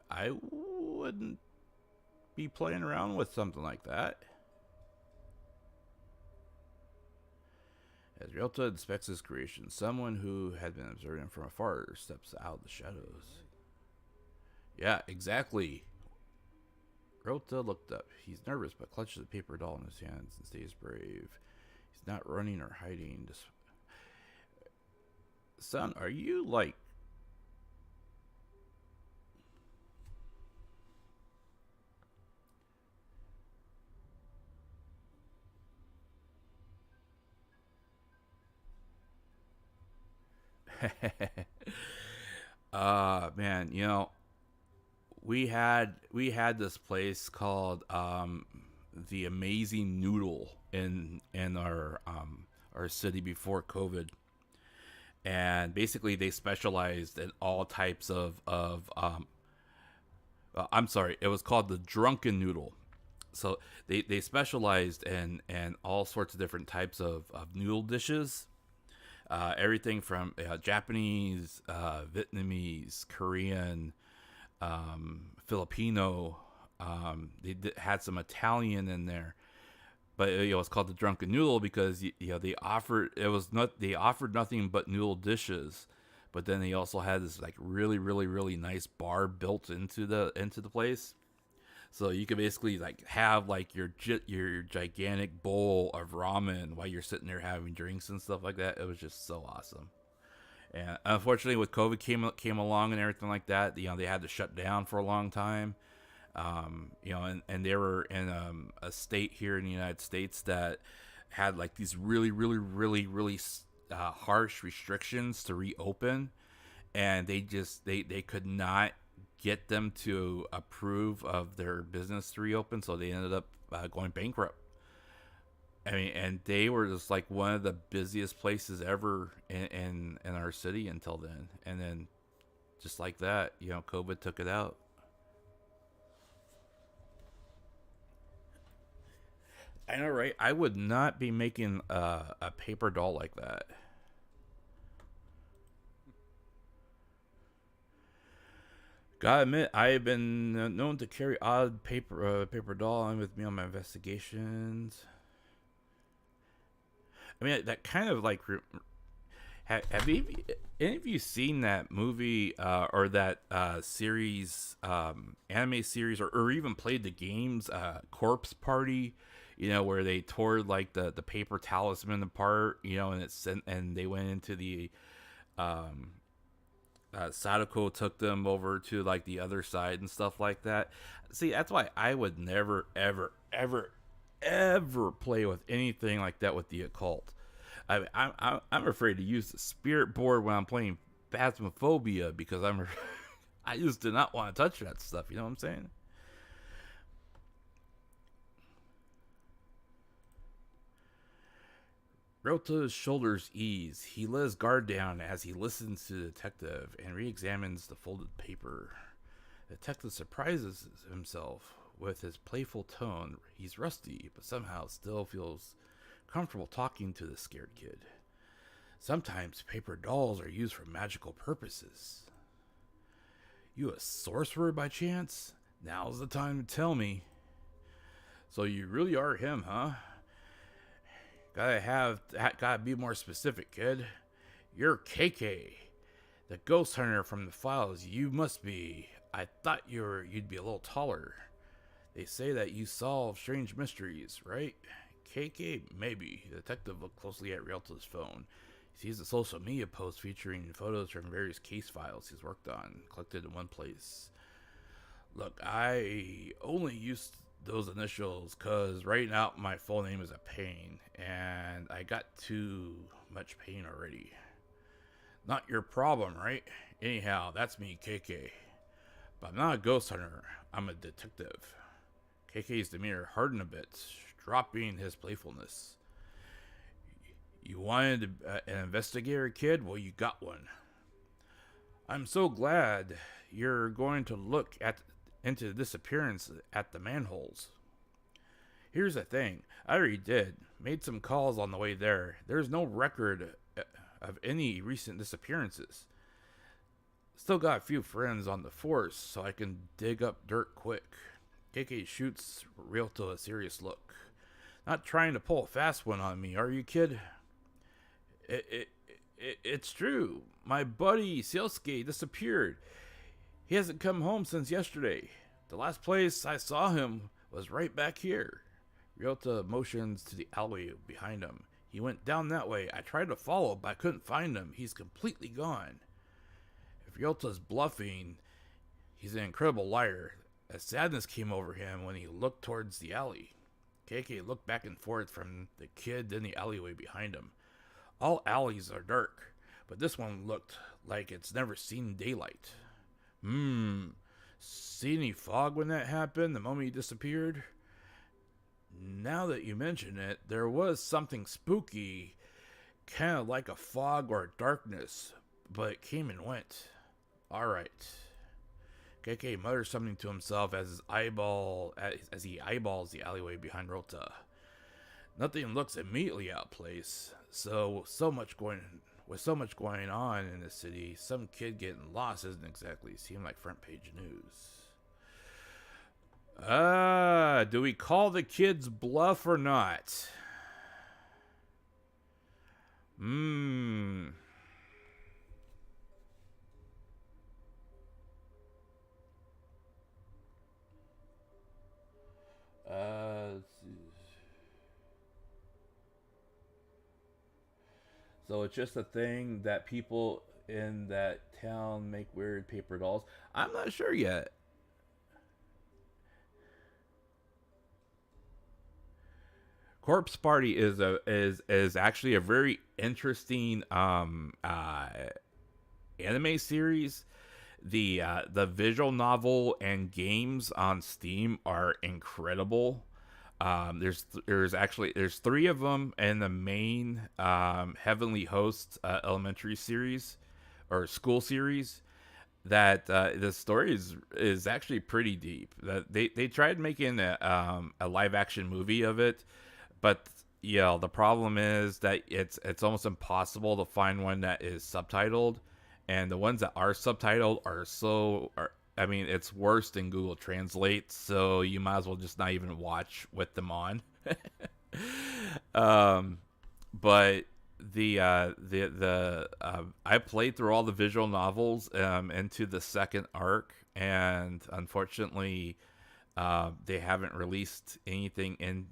I wouldn't be playing around with something like that. As Ryota inspects his creation, someone who had been observing from afar steps out of the shadows. Yeah, exactly. Ryota looked up. He's nervous but clutches the paper doll in his hands and stays brave. He's not running or hiding. Just... Son, are you like... Man, you know, we had this place called the Amazing Noodle in our city before COVID, and basically they specialized in all types of I'm sorry, it was called the Drunken Noodle. So they specialized in all sorts of different types of noodle dishes, everything from Japanese, Vietnamese, Korean, Filipino. Had some Italian in there, but it's called the Drunken Noodle because they offered nothing but noodle dishes, but then they also had this like really really really nice bar built into the place. So you could basically like have like your gigantic bowl of ramen while you're sitting there having drinks and stuff like that. It was just so awesome. And unfortunately, with COVID came along and everything like that, they had to shut down for a long time. And they were in a state here in the United States that had like these really really really really harsh restrictions to reopen, and they could not get them to approve of their business to reopen, so they ended up going bankrupt. I mean, and they were just like one of the busiest places ever in our city until then. And then, just like that, COVID took it out. I know, right? I would not be making a paper doll like that. Gotta admit, I've been known to carry odd paper doll on with me on my investigations. I mean, that kind of like have you, any of you seen that movie or that series, anime series, or even played the games Corpse Party? You know, where they tore like the paper talisman apart. You know, and and they went into the Sadako took them over to like the other side and stuff like that. See, that's why I would never, ever, ever, ever play with anything like that with the occult. I'm afraid to use the spirit board when I'm playing Phasmophobia because I just do not want to touch that stuff. You know what I'm saying? Ryota's shoulders ease. He let his guard down as he listens to the detective and re-examines the folded paper. The detective surprises himself with his playful tone. He's rusty, but somehow still feels comfortable talking to the scared kid. Sometimes paper dolls are used for magical purposes. You a sorcerer by chance? Now's the time to tell me. So you really are him, huh? Gotta be more specific, kid. You're KK, the ghost hunter from the files. You must be. I thought you'd be a little taller. They say that you solve strange mysteries, right? KK, maybe. The detective looked closely at Rialto's phone. He sees a social media post featuring photos from various case files he's worked on, collected in one place. Look, I only used those initials because right now my full name is a pain, and I got too much pain already. Not your problem, right? Anyhow, that's me, KK. But I'm not a ghost hunter, I'm a detective. KK's demeanor hardened a bit, dropping his playfulness. You wanted an investigator, kid? Well, you got one. I'm so glad you're going to look into the disappearance at the manholes. Here's the thing, I already did. Made some calls on the way there. There's no record of any recent disappearances. Still got a few friends on the force, so I can dig up dirt quick. KK shoots Rialto a serious look. Not trying to pull a fast one on me, are you, kid? It's true. My buddy Sealsuke disappeared. He hasn't come home since yesterday. The last place I saw him was right back here. Ryota motions to the alley behind him. He went down that way. I tried to follow, but I couldn't find him. He's completely gone. If Ryota's bluffing, he's an incredible liar. A sadness came over him when he looked towards the alley. KK looked back and forth from the kid in the alleyway behind him. All alleys are dark, but this one looked like it's never seen daylight. See any fog when that happened, the moment he disappeared? Now that you mention it, there was something spooky, kind of like a fog or a darkness, but it came and went. Alright. KK mutters something to himself as he eyeballs the alleyway behind Rota. Nothing looks immediately out of place. With so much going on in the city, some kid getting lost doesn't exactly seem like front page news. Do we call the kid's bluff or not? Let's see. So it's just a thing that people in that town make weird paper dolls. I'm not sure yet. Corpse Party is actually a very interesting anime series. The visual novel and games on Steam are incredible. There's three of them in the main Heavenly Host elementary series or school series. That the story is actually pretty deep. That they tried making a live action movie of it, but yeah, the problem is that it's almost impossible to find one that is subtitled, and the ones that are subtitled I mean, it's worse than Google Translate, so you might as well just not even watch with them on. um, but I played through all the visual novels into the second arc, and unfortunately, they haven't released anything in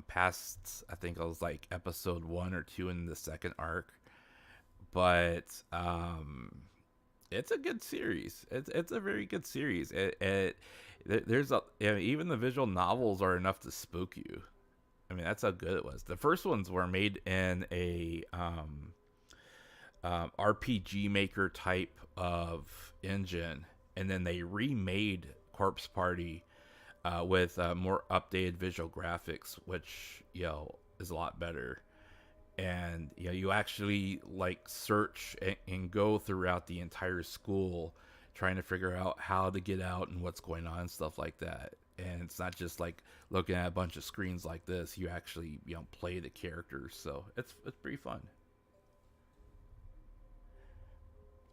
past. I think it was like episode 1 or 2 in the second arc, but it's a good series. It's a very good series. There's even the visual novels are enough to spook you. I mean, that's how good it was. The first ones were made in a RPG Maker type of engine, and then they remade Corpse Party with more updated visual graphics, which is a lot better. And you actually like search and go throughout the entire school trying to figure out how to get out and what's going on and stuff like that. And it's not just like looking at a bunch of screens like this. You actually play the characters, so it's pretty fun.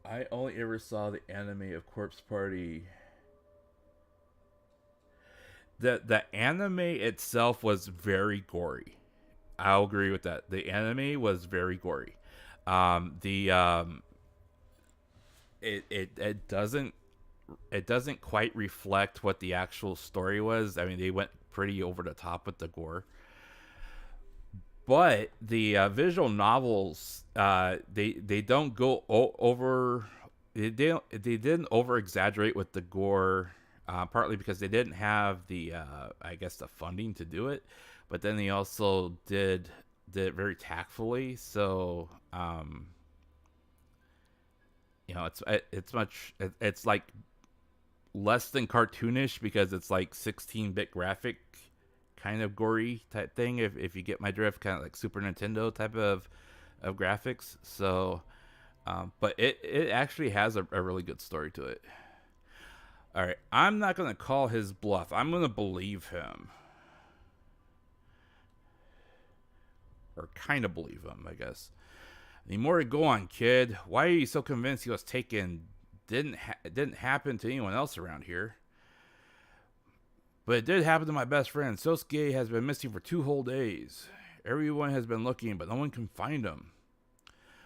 I only ever saw the anime of Corpse Party. The anime itself was very gory. I'll agree with that. The anime was very gory. The it doesn't quite reflect what the actual story was. I mean, they went pretty over the top with the gore. But the visual novels, they don't go over. They didn't over exaggerate with the gore. Partly because they didn't have the I guess the funding to do it, but then they also did it very tactfully. So it's like less than cartoonish because it's like 16-bit graphic kind of gory type thing. If you get my drift, kind of like Super Nintendo type of graphics. So, but it actually has a really good story to it. All right, I'm not going to call his bluff. I'm going to believe him. Or kind of believe him, I guess. Any more to go on, kid? Why are you so convinced he was taken? It didn't happen to anyone else around here. But it did happen to my best friend. Sosuke has been missing for 2 whole days. Everyone has been looking, but no one can find him.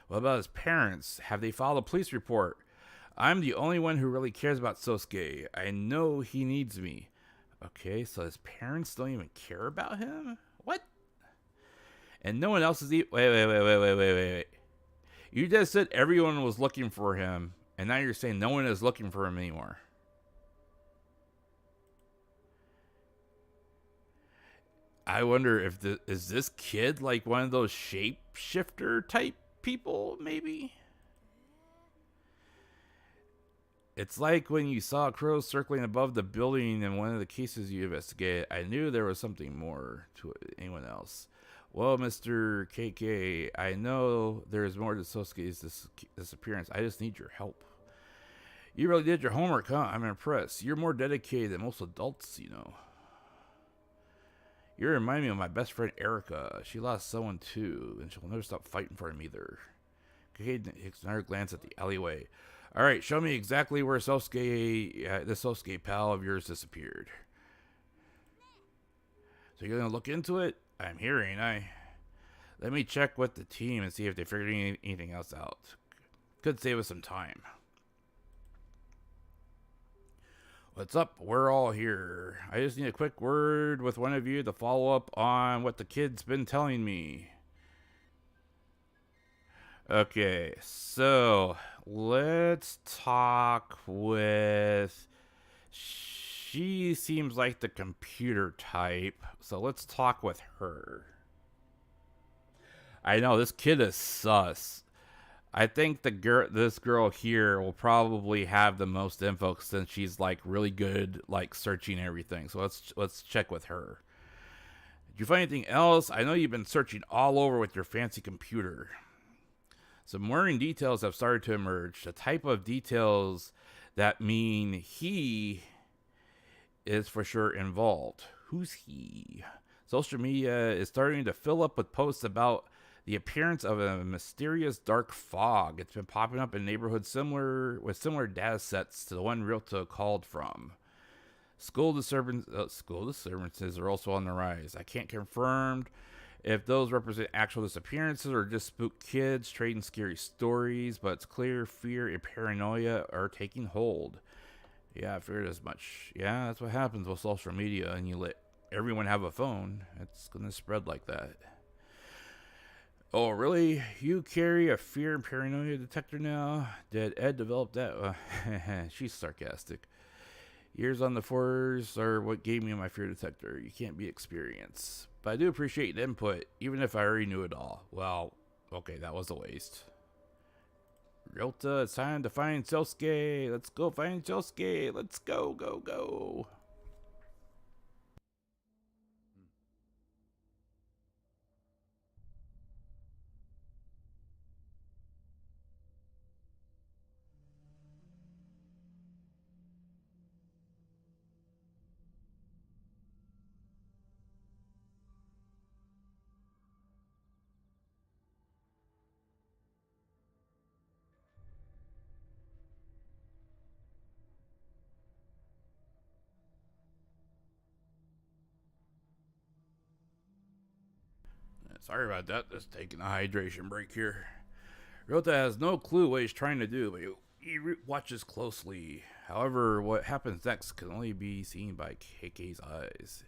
What about his parents? Have they filed a police report? I'm the only one who really cares about Sosuke. I know he needs me. Okay, so his parents don't even care about him? What? And no one else is... Wait. You just said everyone was looking for him, and now you're saying no one is looking for him anymore. I wonder if is this kid like one of those shapeshifter type people, maybe? It's like when you saw crows circling above the building in one of the cases you investigated. I knew there was something more to anyone else. Well, Mr. KK, I know there's more to Sosuke's disappearance. I just need your help. You really did your homework, huh? I'm impressed. You're more dedicated than most adults, You remind me of my best friend Erica. She lost someone too, and she'll never stop fighting for him either. KK takes another glance at the alleyway. All right, show me exactly where this Sosuke pal of yours disappeared. So you're gonna look into it? I'm here, ain't I? Let me check with the team and see if they figured anything else out. Could save us some time. What's up? We're all here. I just need a quick word with one of you to follow up on what the kid's been telling me. Okay, so let's talk with... She seems like the computer type, so let's talk with her. I know, this kid is sus. I think this girl here will probably have the most info since she's like really good like searching everything. So let's check with her. Did you find anything else? I know you've been searching all over with your fancy computer. Some worrying details have started to emerge. The type of details that mean he is for sure involved. Who's he? Social media is starting to fill up with posts about the appearance of a mysterious dark fog. It's been popping up in neighborhoods with similar data sets to the one Realta called from. School disturbances are also on the rise. I can't confirm if those represent actual disappearances or just spooked kids trading scary stories, but it's clear fear and paranoia are taking hold. Yeah, I figured as much. Yeah, that's what happens with social media, and you let everyone have a phone. It's gonna spread like that. Oh, really? You carry a fear and paranoia detector now? Did Ed develop that? She's sarcastic. Years on the force are what gave me my fear detector. You can't be experienced. But I do appreciate the input, even if I already knew it all. Well, okay, that was a waste. Ryota, it's time to find Selsuke. Let's go find Selsuke. Let's go, go, go. Sorry about that. Just taking a hydration break here. Ryota has no clue what he's trying to do, but he watches closely. However, what happens next can only be seen by Keike's eyes.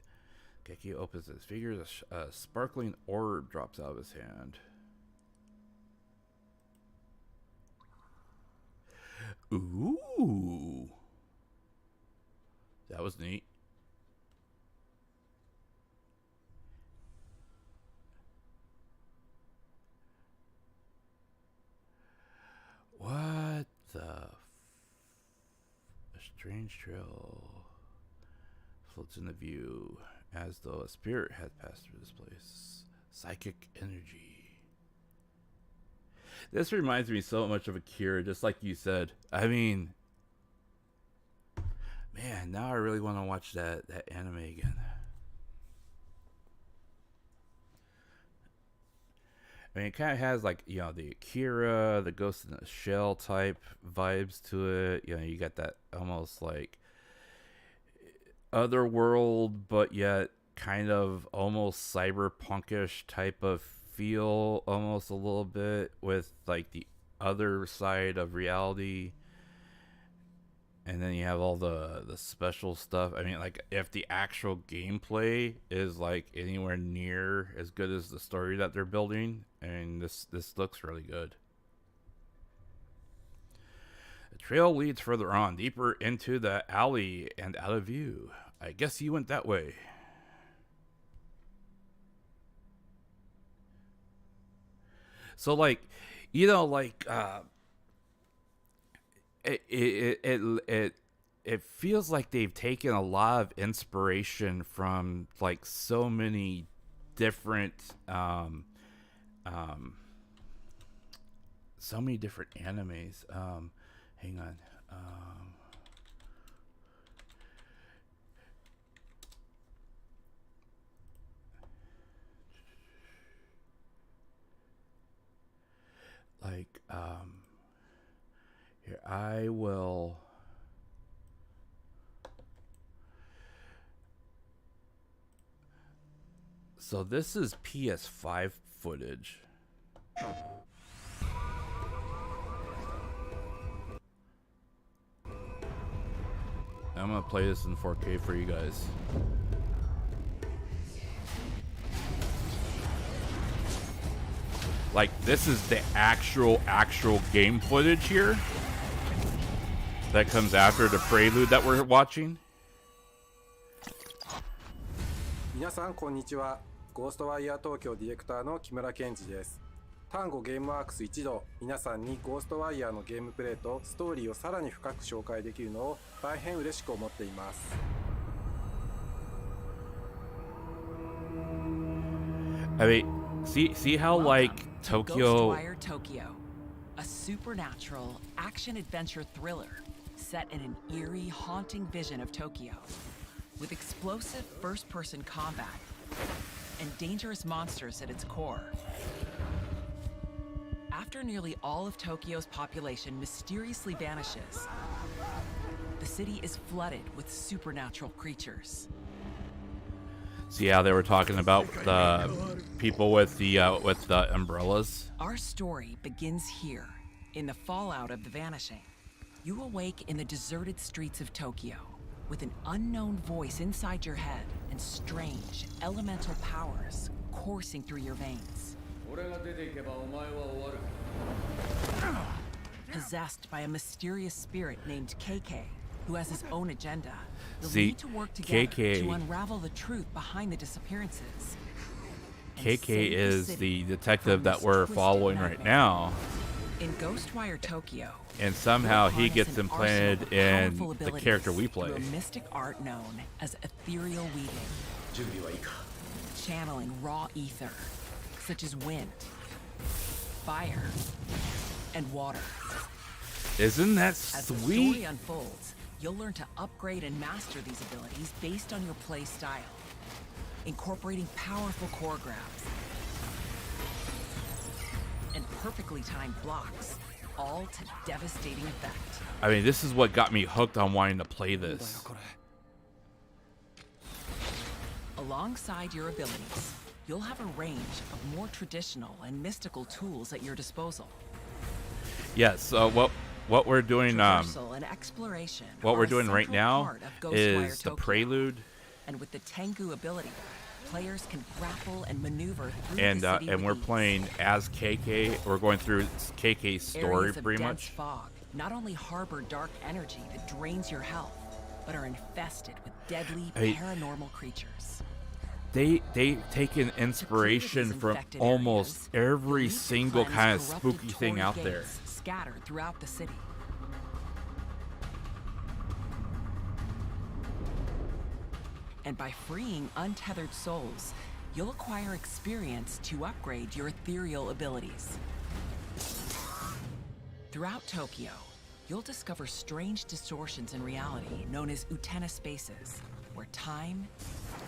Keike opens his fingers. A sparkling orb drops out of his hand. Ooh. That was neat. What the? A strange trail floats in the view, as though a spirit had passed through this place. Psychic energy. This reminds me so much of Akira, just like you said. I mean, man, now I really want to watch that anime again. I mean, it kind of has, like, you know, the Akira, the Ghost in the Shell type vibes to it. You know, you got that almost like otherworld, but yet kind of almost cyberpunkish type of feel, almost a little bit, with like the other side of reality. And then you have all the special stuff. I mean, like, if the actual gameplay is like anywhere near as good as the story that they're building, I mean, this looks really good. The trail leads further on, deeper into the alley and out of view. I guess you went that way. So, like, you know, like, it feels like they've taken a lot of inspiration from like so many different animes. Hang on. Like, here, I will. So this is PS5 footage. I'm gonna play this in 4K for you guys. Like, this is the actual game footage here that comes after the prelude that we're watching. 皆さんこんにちは。ゴーストワイヤー東京ディレクターの木村健二です。単語ゲームワークス一同、皆さんにゴーストワイヤーのゲームプレイとストーリーをさらに深く紹介できるのを大変嬉しく思っています。I mean, see how like Tokyo. GhostWire Tokyo, a supernatural action-adventure thriller set in an eerie, haunting vision of Tokyo, with explosive first-person combat and dangerous monsters at its core. After nearly all of Tokyo's population mysteriously vanishes, the city is flooded with supernatural creatures. See how they were talking about the people with the umbrellas? Our story begins here, in the fallout of the vanishing. You awake in the deserted streets of Tokyo, with an unknown voice inside your head and strange, elemental powers coursing through your veins. Possessed by a mysterious spirit named KK, who has his own agenda. You'll need to work together to unravel the truth behind the disappearances. KK is the detective that we're following right now. In GhostWire Tokyo, and somehow he gets implanted in the character we play. Through a mystic art known as ethereal weaving. Channeling raw ether, such as wind, fire, and water. Isn't that As the sweet? story unfolds, you'll learn to upgrade and master these abilities based on your play style, incorporating powerful choreographs and perfectly timed blocks, all to devastating effect. I mean, this is what got me hooked on wanting to play this. Alongside your abilities, you'll have a range of more traditional and mystical tools at your disposal. Yes, so what we're doing Traversal and exploration what are we're a doing right central now part of GhostWire is the Tokyo. Prelude, And with the Tengu ability, players can grapple and maneuver through and the city we're with ease. playing as KK. We're going through KK's story Areas of pretty dense much. fog not only harbor dark energy that drains your health, but are infested with deadly I mean, paranormal creatures. They've taken inspiration from infected almost areas, every you'll need to single cleanse kind of corrupted spooky thing Torii out there. gates scattered throughout the city. And by freeing untethered souls, you'll acquire experience to upgrade your ethereal abilities. Throughout Tokyo, you'll discover strange distortions in reality known as Utena spaces, where time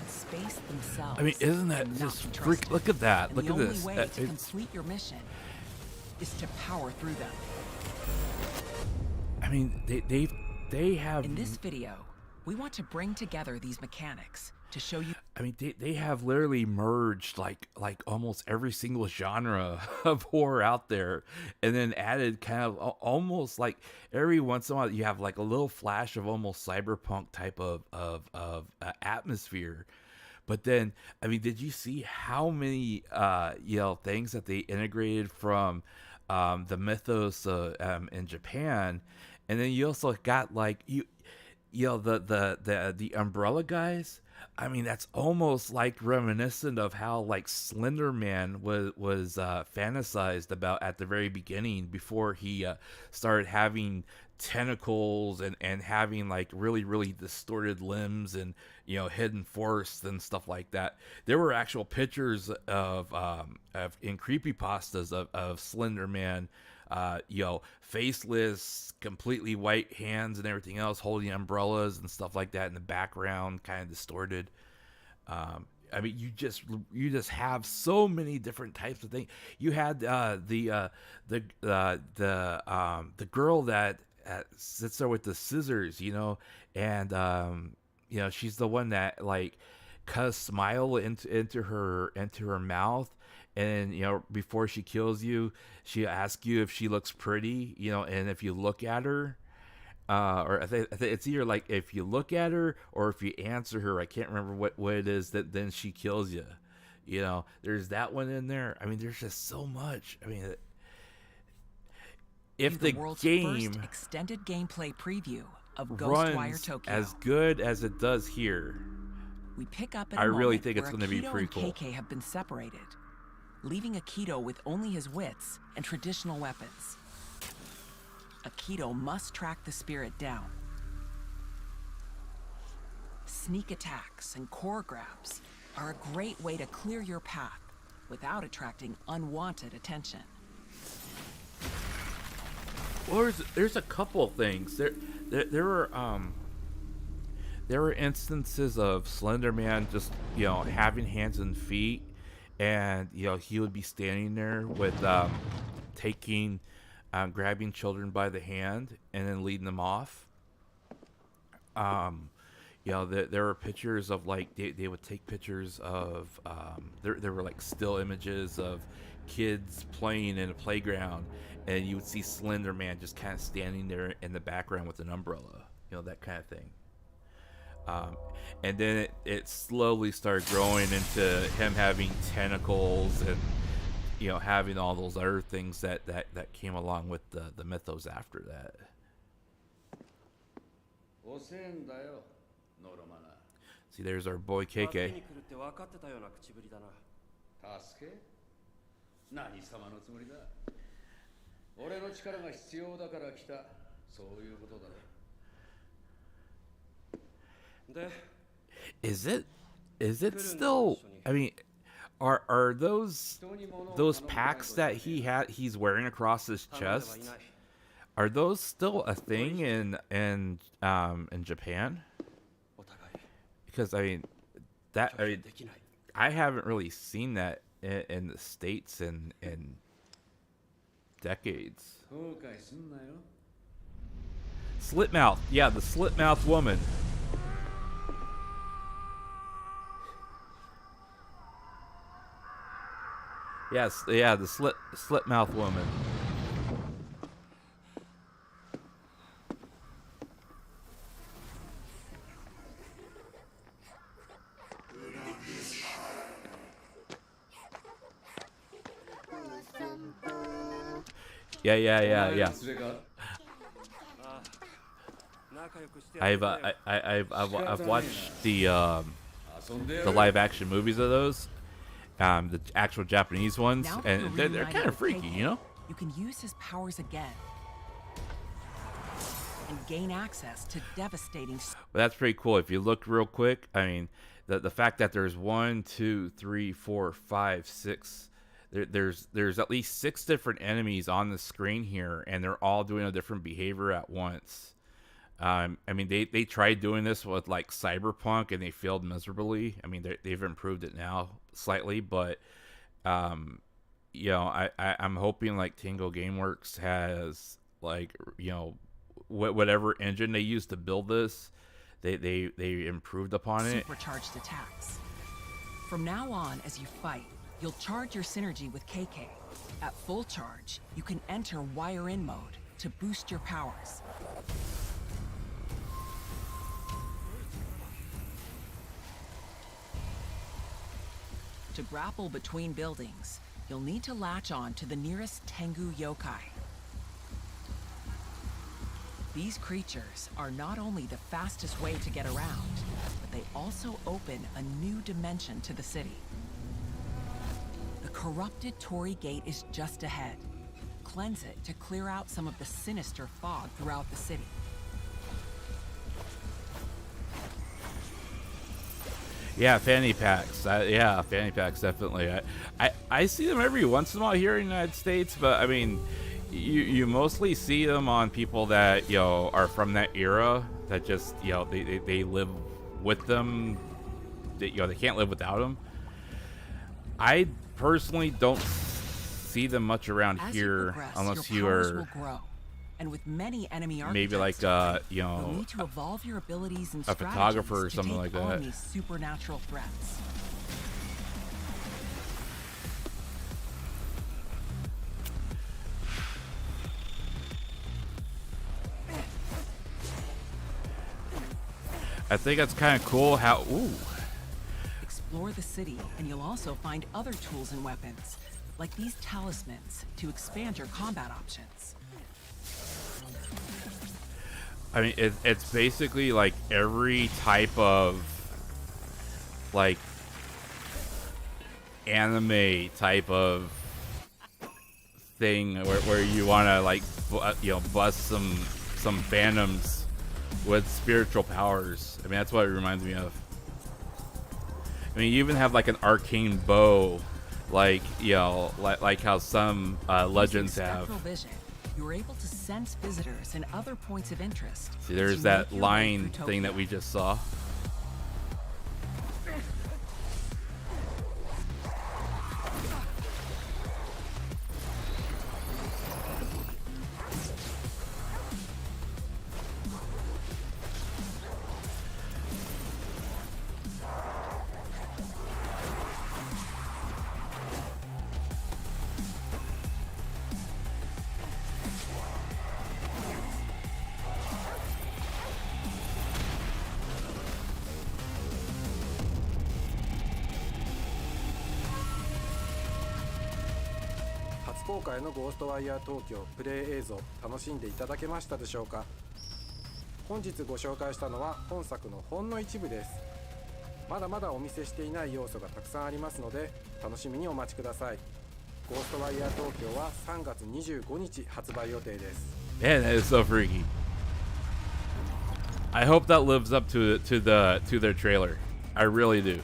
and space themselves. I mean, isn't that cannot just be freak? trusted. Look at that! And Look the at only this! way It's to complete your mission is to power through them. I mean, they have. In this video, we want to bring together these mechanics to show you. I mean, they have literally merged like almost every single genre of horror out there, and then added kind of almost like every once in a while you have like a little flash of almost cyberpunk type of atmosphere. But then, I mean, did you see how many things that they integrated from the mythos in Japan, and then you also got like the umbrella guys. I mean, that's almost like reminiscent of how like Slender Man was fantasized about at the very beginning before he started having tentacles and having like really distorted limbs and hidden forests and stuff like that. There were actual pictures of in creepypastas of Slender Man, faceless, completely white hands and everything else, holding umbrellas and stuff like that in the background, kind of distorted. I mean, you just have so many different types of things. You had the girl that sits there with the scissors, and she's the one that like cuts smile into her mouth. And before she kills you, she asks you if she looks pretty, and if you look at her, or I think it's either like if you look at her or if you answer her. I can't remember what it is that then she kills you. There's that one in there. I mean, there's just so much. I mean, if the world's game first extended gameplay preview of GhostWire runs Tokyo, as good as it does here, we pick up at I a really moment think it's where going to be Akito pretty and cool. KK have been separated, leaving Akito with only his wits and traditional weapons. Akito must track the spirit down. Sneak attacks and core grabs are a great way to clear your path without attracting unwanted attention. Well, there's a couple of things. There were instances of Slender Man just having hands and feet, and he would be standing there with taking, grabbing children by the hand and then leading them off. There were pictures of like they would take pictures of there were like still images of kids playing in a playground, and you would see Slender Man just kind of standing there in the background with an umbrella, that kind of thing. And then it slowly started growing into him having tentacles and having all those other things that came along with the mythos after that. See, there's our boy KK. 俺の力が必要だから来た。そういうことだろ。Is it still? I mean, are those packs that he's wearing across his chest? Are those still a thing in Japan? Because I haven't really seen that in the States in decades. Slit mouth, yeah, the slit mouth woman. Yes, yeah, the slit mouth woman. Yeah. I've watched the live action movies of those, the actual Japanese ones, and they're kind of freaky, You can use his powers again and gain access to devastating. But that's pretty cool. If you look real quick, I mean, the fact that there's 1, 2, 3, 4, 5, 6. There's at least 6 different enemies on the screen here, and they're all doing a different behavior at once. I mean, they tried doing this with like Cyberpunk, and they failed miserably. I mean, they've improved it now slightly, but I'm hoping like Tango Gameworks has like whatever engine they used to build this, they improved upon it. Supercharged attacks. From now on, as you fight, you'll charge your synergy with KK. At full charge, you can enter wire in mode to boost your powers. To grapple between buildings, you'll need to latch on to the nearest Tengu yokai. These creatures are not only the fastest way to get around, but they also open a new dimension to the city. The corrupted Torii Gate is just ahead. Cleanse it to clear out some of the sinister fog throughout the city. Yeah, fanny packs. Fanny packs, definitely. I see them every once in a while here in the United States, but I mean, you mostly see them on people that are from that era, that just they live with them. They can't live without them. I personally don't see them much around here unless you are and with many enemy maybe like you'll need to evolve your abilities and a photographer or something like that. These supernatural threats. I think that's kind of cool how Explore the city, and you'll also find other tools and weapons, like these talismans, to expand your combat options. I mean, it's basically like every type of like anime type of thing where you want to like bust some phantoms with spiritual powers. I mean, that's what it reminds me of. I mean, you even have like an arcane bow, like like how some legends have. Vision, you're able to sense visitors and other points of interest. See, there's that line thing that we just saw. 公開のゴーストワイヤー東京プレイ映像楽しんでいただけましたでしょうか。本日ご紹介したのは本作のほんの一部です。まだまだお見せしていない要素がたくさんありますので楽しみにお待ちください。ゴーストワイヤー東京は3月25日発売予定です。 Man, that is so freaky. I hope that lives up to their trailer. I really do.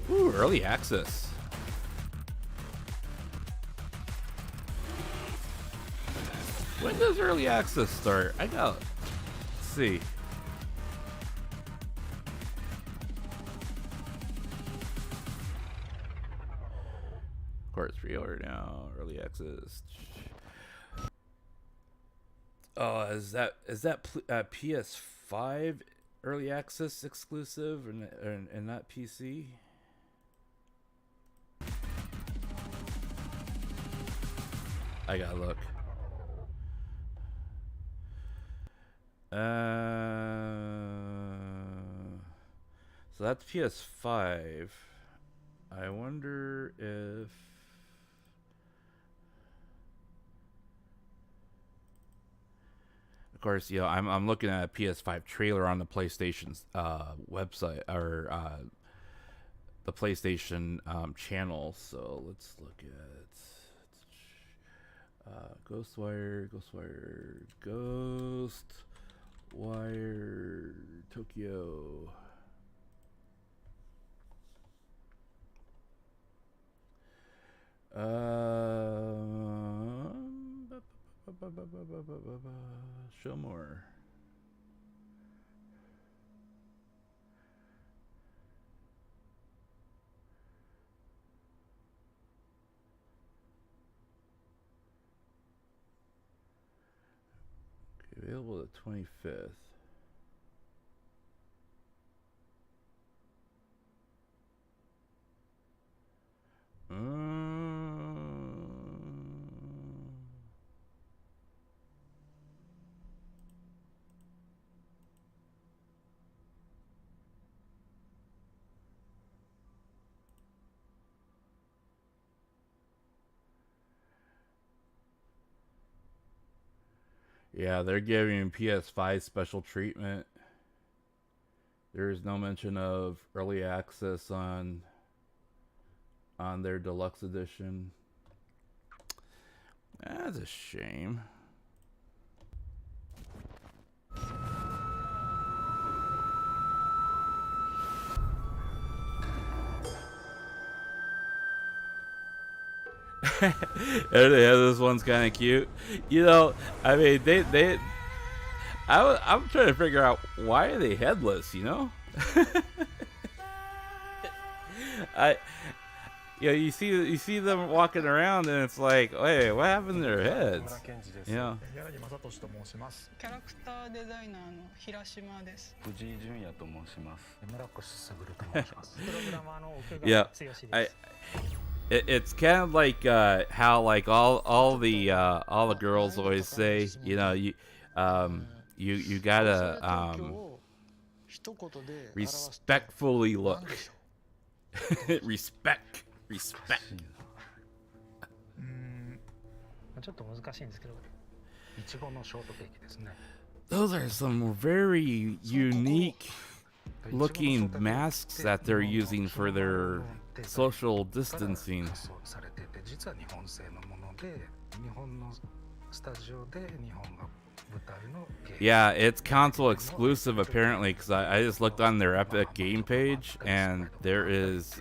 Ooh, early access. When does early access start? Let's see. Of course, pre-order now. Early access. Oh, is that PS5 early access exclusive and not PC? I gotta look. So that's PS5. I wonder if of course, you know, I'm looking at a PS5 trailer on the PlayStation's website or the PlayStation channel. So let's look at GhostWire Tokyo. Show more. Okay, available the 25th. Yeah, they're giving PS5 special treatment. There is no mention of early access on their deluxe edition. That's a shame. Yeah, this one's kind of cute. You know, I mean, I'm trying to figure out why are they headless. You know, you see them walking around, and it's like, hey, what happened to their heads? You know. キャラクターデザイナーの平島です。藤井純也と申します。村越卓と申します。 Yeah, it's kind of like how like all the girls always say, you know, you gotta respectfully look. respect. ちょっと難しいんですけど、いちごのショートケーキですね。 Those are some very unique looking masks that they're using for their social distancing. Yeah, it's console exclusive apparently, because I just looked on their Epic Game page, and there is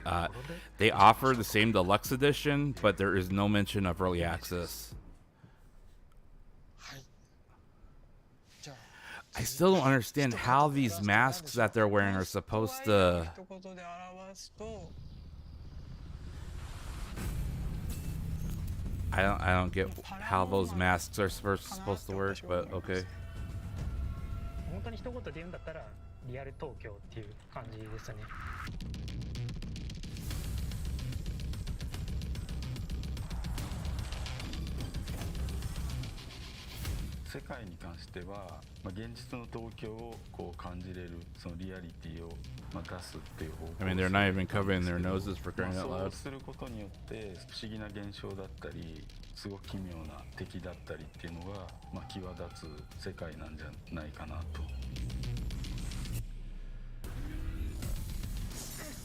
they offer the same deluxe edition, but there is no mention of early access. I still don't understand how these masks that they're wearing are supposed to. I don't get how those masks are supposed to work, but okay. 本当に一言で言うんだったらリアル東京っていう感じですね。世界に関しては、現実の東京をこう感じれるそのリアリティを出すっていう方向 I mean, they're not even covering their noses for crying out そう loud. することによって不思議な現象だったりすごく奇妙な敵だったりっていうのが、際立つ世界なんじゃないかなと。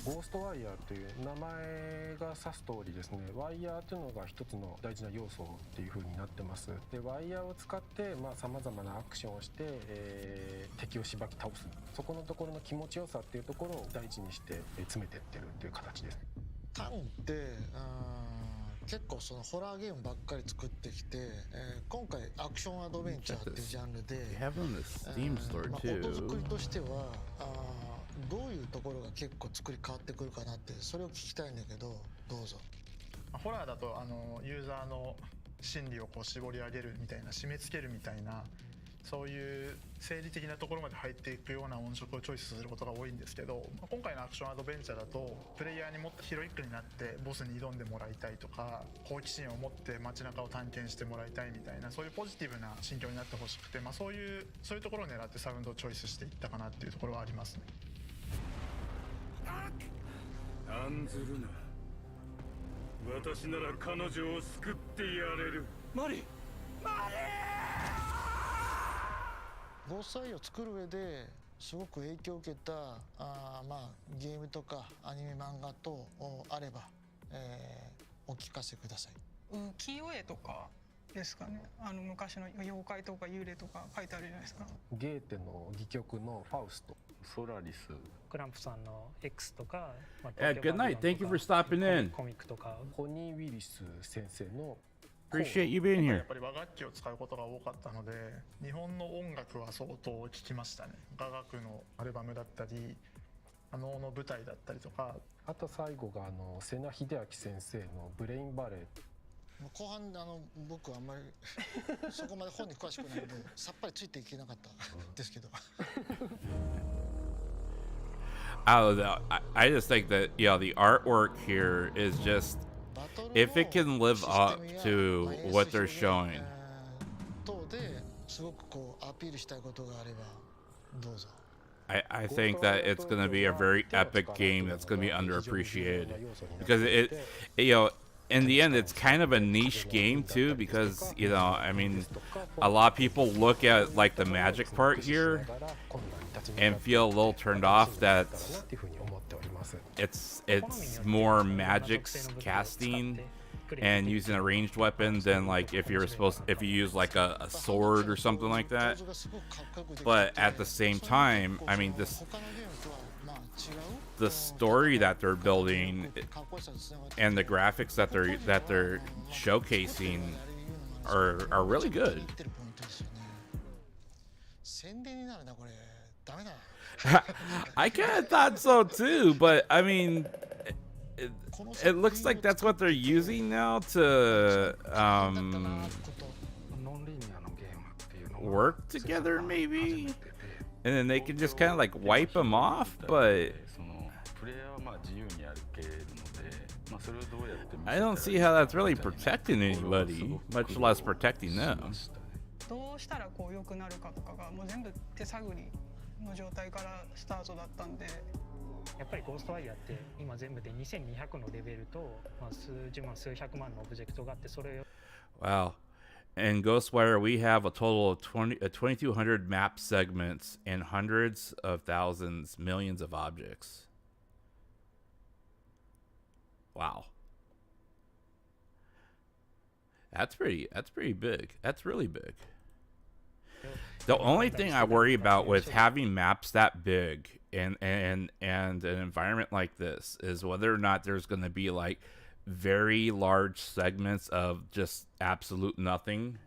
ゴーストワイヤーという名前が指す通りですね、ワイヤーというのが一つの大事な要素っていう風になってます。でワイヤーを使ってさまざまなアクションをして、敵をしばき倒す、そこのところの気持ちよさっていうところを大事にして詰めてってるっていう形です。タンって結構そのホラーゲームばっかり作ってきて、今回アクションアドベンチャーっていうジャンルで They have them in the Steam store 音作 too. りとしてはどういうところが結構作り変わってくるかなって、それを聞きたいんだけど、どうぞ。ホラーだとユーザーの心理をこう絞り上げるみたいな、締め付けるみたいな、そういう生理的なところまで入っていくような音色をチョイスすることが多いんですけど、今回のアクションアドベンチャーだとプレイヤーにもっとヒロイックになってボスに挑んでもらいたいとか、好奇心を持って街中を探検してもらいたいみたいな、そういうポジティブな心境になってほしくて、そういうところを狙ってサウンドをチョイスしていったかなっていうところはありますね。案ずるな、私なら彼女を救ってやれる。マリゴーストアイを作る上ですごく影響を受けたゲームとかアニメ漫画とあれば、お聞かせください。浮世絵とかですかね。昔の妖怪とか幽霊とか書いてあるじゃないですか。ゲーテの戯曲のファウスト、ソラリス、クランプさんの X とか、Yeah, good night. Thank you for stopping in. コミックとか、ホニー・ウィリス先生の Appreciate you being や here. っぱり和楽器を使うことが多かったので、日本の音楽は相当聴きましたね。雅楽のアルバムだったり、の舞台だったりとか。あと最後が瀬名秀明先生のブレインバレー。後半僕はあんまりそこまで本に詳しくないのでさっぱりついていけなかったですけど。I just think that the artwork here is just, if it can live up to what they're showing. 等ですごくこうアピールしたいことがあればどうぞ。I think that it's going to be a very epic game that's going to be underappreciated, because in the end, it's kind of a niche game too, because I mean, a lot of people look at like the magic part here and feel a little turned off that it's more magic casting and using a ranged weapon than like if you use like a sword or something like that. But at the same time, I mean, the story that they're building and the graphics that they're showcasing are really good. I kind of thought so too, but I mean, it looks like that's what they're using now to work together maybe, and then they can just kind of like wipe them off, but I don't see how that's really protecting anybody, much less protecting them. どうしたらこう良くなるかとかがもう全部手探りの状態からスタートだったんで。やっぱりゴーストワイヤーって今全部で2200のレベルと、数十万数百万のオブジェクトがあって、それを Wow. In GhostWire, we have a total of 2,200 map segments and hundreds of thousands, millions of objects. Wow. That's pretty big. That's really big. The only thing I worry about with having maps that big and an environment like this is whether or not there's going to be like very large segments of just absolute nothing.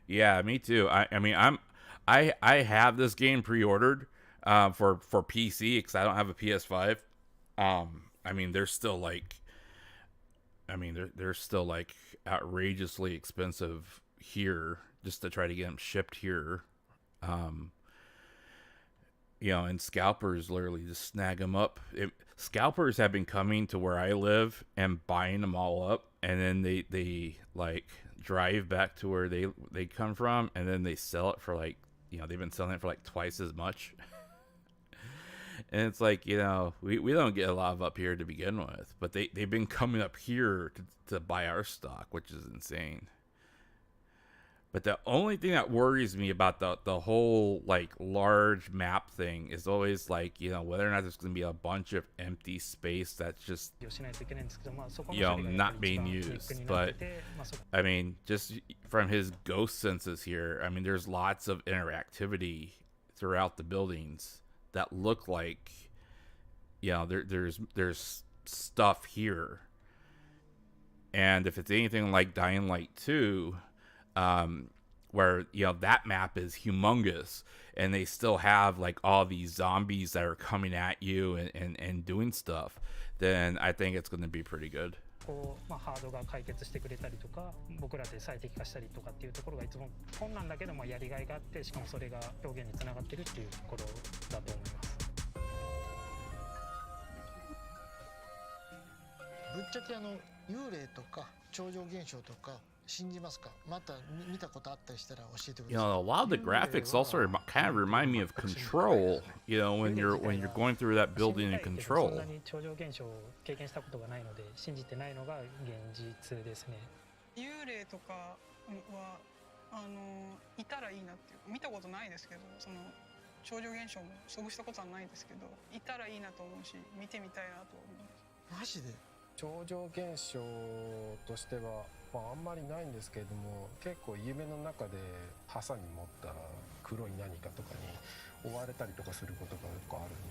Yeah, me too. I mean, I have this game pre-ordered for PC because I don't have a PS5. I mean, they're still like outrageously expensive here just to try to get them shipped here. And scalpers literally just snag them up. Scalpers have been coming to where I live and buying them all up and then they like drive back to where they come from, and then they sell it for like, they've been selling it for like twice as much. And it's like, we don't get a lot of up here to begin with, but they've been coming up here to buy our stock, which is insane. But the only thing that worries me about the whole like large map thing is always like, whether or not there's going to be a bunch of empty space that's just, not being used. But I mean, just from his ghost senses here, I mean, there's lots of interactivity throughout the buildings that look like, there's stuff here. And if it's anything like Dying Light 2, where that map is humongous, and they still have like all these zombies that are coming at you and doing stuff, then I think it's going to be pretty good. ハードが解決してくれたりとか、僕らで最適化したりとかっていうところがいつも困難だけどもやりがいがあって、しかもそれが表現につながってるっていうところだと思います。ぶっちゃけ幽霊とか超常現象とか信じますか？また見たことあったりしたら教えてください。A lot of the graphics also kind of remind me of Control. When you're going through that building in Control. そんなに超常現象を経験したことがないので信じてないのが現実ですね。幽霊とかはいたらいいなっていう、見たことないですけど、その超常現象も遭遇したことはないですけど、いたらいいなと思うし、見てみたいなと思います。マジで？超常現象としては、あんまりないんですけれども、結構夢の中でハサミ持った黒い何かとかに追われたりとかすることが結構あるん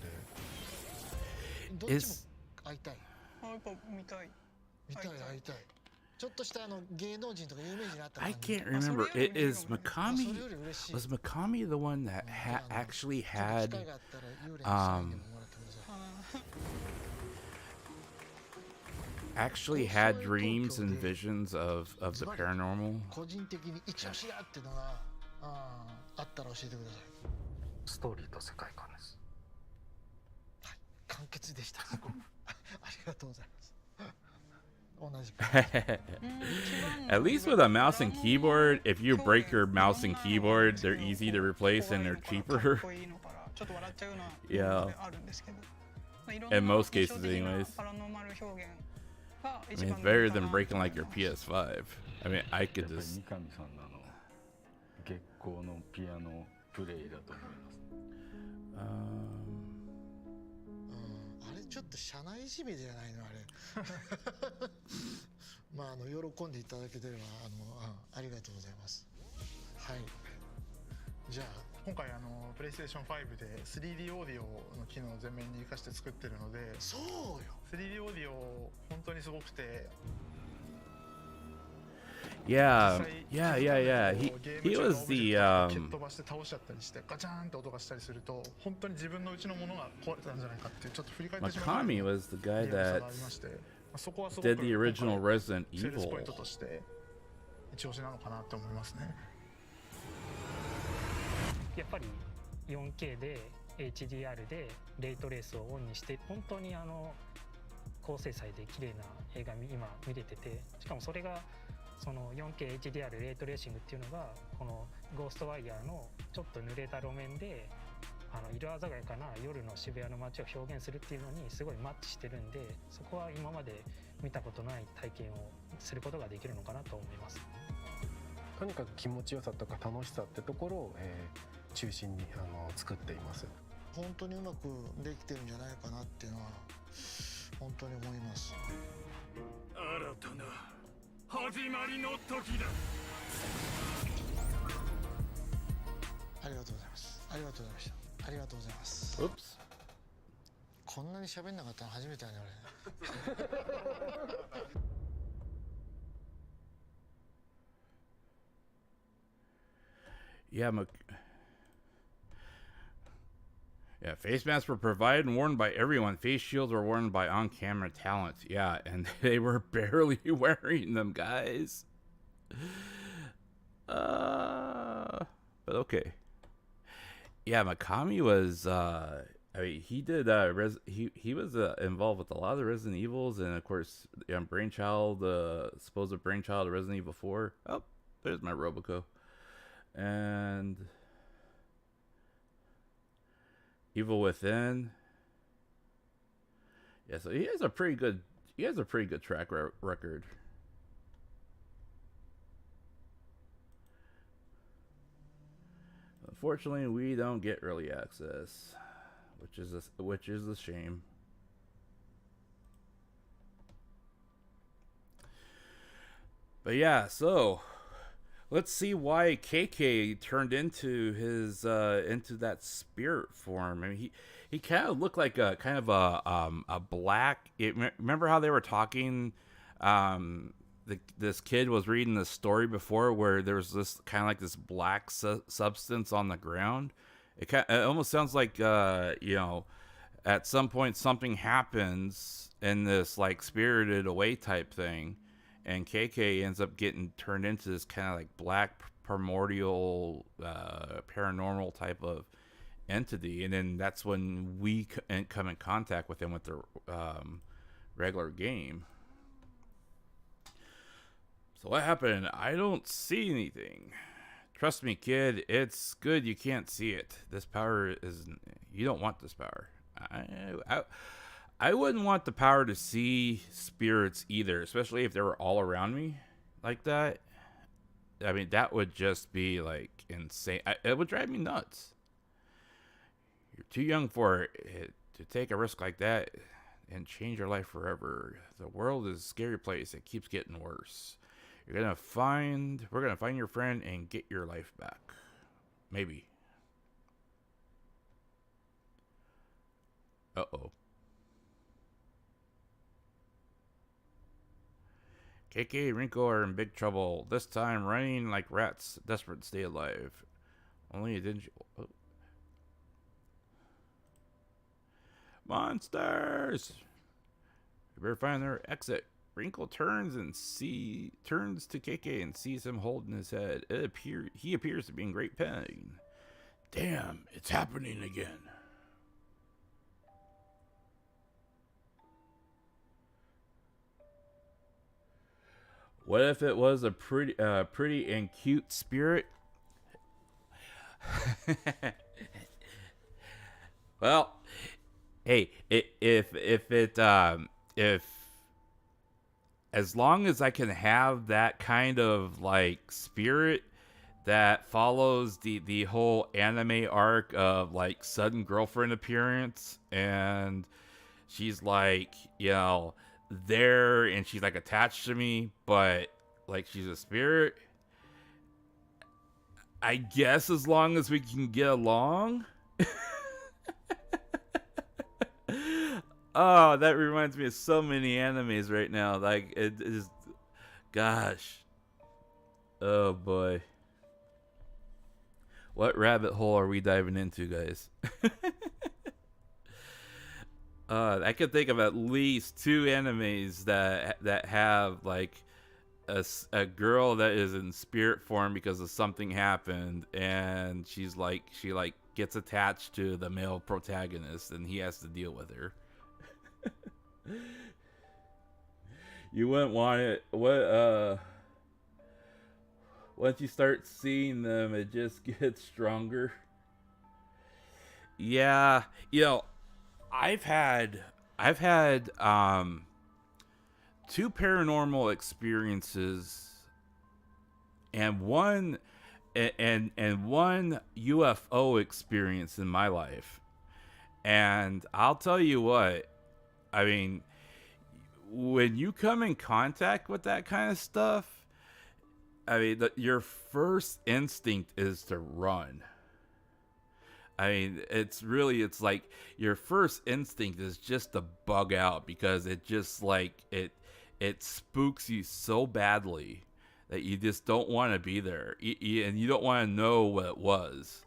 で。どっちも会いたい。やっぱ見たい。会いたい。ちょっとした芸能人とか有名人になったら。I can't remember. Was Mikami the one that actually had actually had dreams and visions of the paranormal? 個人的に一押しだってのがあったら教えてください。ストーリーと世界観です。はい、簡潔でした。ありがとうございます。At least with a mouse and keyboard, if you break your mouse and keyboard, they're easy to replace and they're cheaper. Yeah. In most cases, anyways. I mean, it's better than breaking like your PS5. I mean, I could just. 三上さんの月光のピアノプレイだと思います。あれちょっと社内いじめじゃないのあれ。まあ喜んでいただけてればありがとうございます。はい。じゃあ今回プレイステーション5で 3D オーディオの機能を全面に活かして作ってるので、そうよ。3D オーディオ本当にすごくて。Yeah. He was the 蹴っ飛ばして倒しちゃったりしてガチャーンって音がしたりすると本当に自分のうちのものが壊れたんじゃないかってちょっと振り返ってしまう。Mikami was the guy that そこはすごく did the original Resident セールス Evil. ポイントとして一押しなのかなって思いますね。やっぱり 4K で HDR でレイトレースをオンにして本当に高精細で綺麗な映画今見れてて、しかもそれがその 4K HDR レイトレーシングっていうのがこのゴーストワイヤーのちょっと濡れた路面で色鮮やかな夜の渋谷の街を表現するっていうのにすごいマッチしてるんで、そこは今まで見たことない体験をすることができるのかなと思います。とにかく気持ちよさとか楽しさってところを、中心に作っています。本当にうまくできてるんじゃないかなっていうのは本当に思います。新たな始まりの時だ。ありがとうございます。ありがとうございました。ありがとうございます。Oops. こんなに喋んなかったの初めてだね俺。Yeah, face masks were provided and worn by everyone. Face shields were worn by on-camera talent. Yeah, and they were barely wearing them, guys. But okay. Yeah, Mikami was I mean, he did. He was involved with a lot of the Resident Evils, and of course, Brainchild, supposed brainchild of Resident Evil 4. Oh, there's my Roboco, and Evil Within. Yeah, so he has a pretty good track record. Unfortunately, we don't get early access, which is a shame. But yeah, so let's see why KK turned into his into that spirit form. I mean, he kind of looked like a black. Remember how they were talking? This kid was reading the story before where there was this kind of like this black substance on the ground. It almost sounds like at some point something happens in this like Spirited Away type thing, and KK ends up getting turned into this kind of like black primordial paranormal type of entity, and then that's when we come in contact with him with the regular game. So what happened? I don't see anything. Trust me, kid, it's good you can't see it. This power is... You don't want this power. I wouldn't want the power to see spirits either, especially if they were all around me like that. I mean, that would just be, like, insane. It would drive me nuts. You're too young for it to take a risk like that and change your life forever. The world is a scary place. It keeps getting worse. We're gonna find your friend and get your life back. Maybe. Uh-oh. KK and Rinko are in big trouble. This time running like rats, desperate to stay alive. Only didn't you... Oh. Monsters! You better find their exit. Wrinkle turns to KK and sees him holding his head. He appears to be in great pain. Damn, it's happening again. What if it was a pretty and cute spirit? Well, hey, if as long as I can have that kind of like spirit that follows the whole anime arc of like sudden girlfriend appearance, and she's like, there, and she's like attached to me, but like she's a spirit, I guess as long as we can get along. Oh, that reminds me of so many animes right now. Like, it is... Gosh. Oh, boy. What rabbit hole are we diving into, guys? I could think of at least 2 animes that have, like, a girl that is in spirit form because of something happened, and she gets attached to the male protagonist, and he has to deal with her. You wouldn't want it. Once you start seeing them, it just gets stronger. Yeah, I've had 2 paranormal experiences and one UFO experience in my life. And I'll tell you what, I mean, when you come in contact with that kind of stuff, I mean, your first instinct is to run. I mean, it's like your first instinct is just to bug out, because it just like it spooks you so badly that you just don't want to be there, and you don't want to know what it was.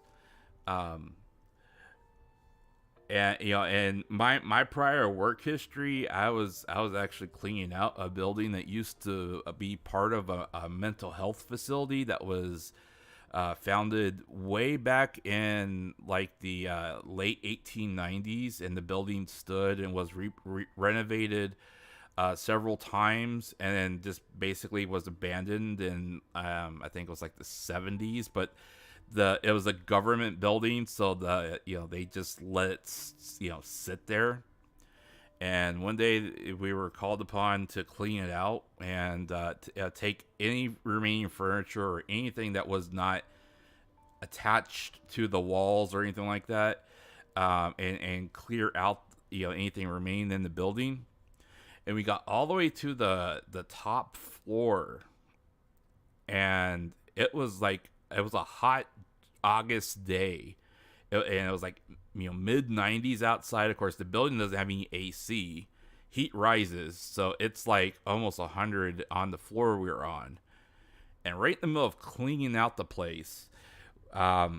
And my prior work history, I was actually cleaning out a building that used to be part of a mental health facility that was founded way back in like the late 1890s, and the building stood and was renovated several times, and then just basically was abandoned in I think it was like the 70s. But it was a government building, so they just let it sit there. And one day we were called upon to clean it out and take any remaining furniture or anything that was not attached to the walls or anything like that, and clear out anything remaining in the building. And we got all the way to the top floor, and it was a hot August day, and it was like mid 90s outside. Of course, the building doesn't have any AC. Heat rises, so it's like almost 100 on the floor we were on. And right in the middle of cleaning out the place, I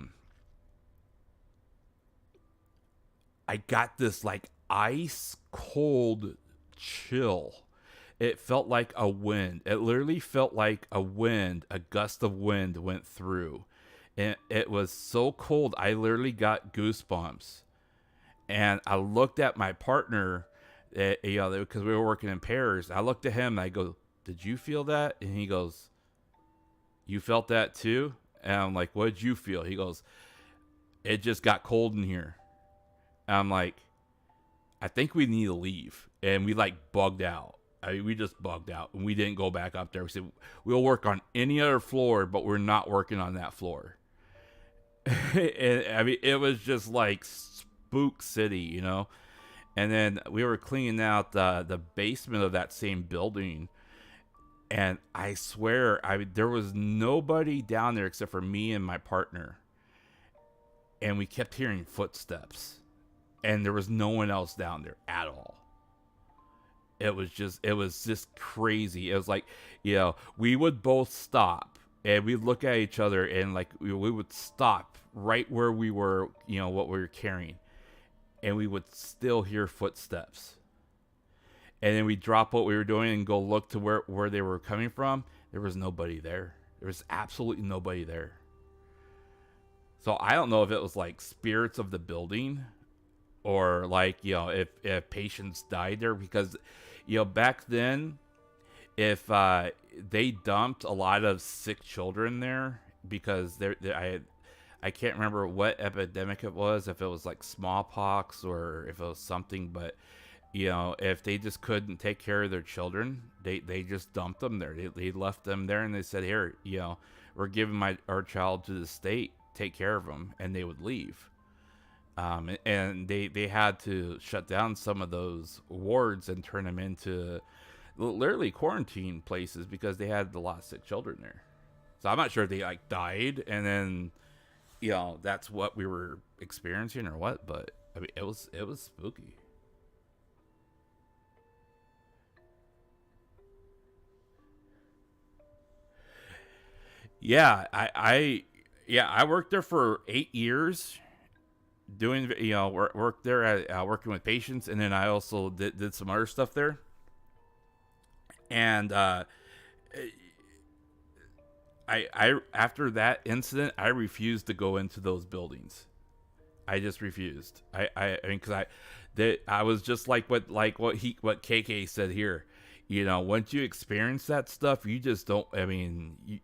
got this like ice cold chill. It felt like a wind. It literally felt like a gust of wind went through. And it was so cold, I literally got goosebumps. And I looked at my partner, because we were working in pairs. I looked at him and I go, "Did you feel that?" And he goes, "You felt that too?" And I'm like, "What did you feel?" He goes, "It just got cold in here." And I'm like, "I think we need to leave." And we like bugged out. We just bugged out, and we didn't go back up there. We said, "We'll work on any other floor, but we're not working on that floor." And it was just like Spook City, And then we were cleaning out the basement of that same building, and I swear, there was nobody down there except for me and my partner, and we kept hearing footsteps, and there was no one else down there at all. It was just crazy. It was like, we would both stop and we'd look at each other, and like we would stop right where we were, what we were carrying, and we would still hear footsteps. And then we'd drop what we were doing and go look to where they were coming from. There was nobody there. There was absolutely nobody there. So I don't know if it was like spirits of the building, or like, if patients died there, because back then, if they dumped a lot of sick children there, because I can't remember what epidemic it was, if it was like smallpox or if it was something, but if they just couldn't take care of their children, they just dumped them there. They left them there, and they said, "Here, we're giving our child to the state, take care of them," and they would leave. And they had to shut down some of those wards and turn them into literally quarantine places, because they had a lot of sick children there. So I'm not sure if they like died and then, that's what we were experiencing or what, but it was spooky. Yeah, I worked there for 8 years. Doing work there at working with patients, and then I also did some other stuff there. And I after that incident, I refused to go into those buildings. I just refused. I mean, because I was just like what KK said here. Once you experience that stuff, you just don't. I mean,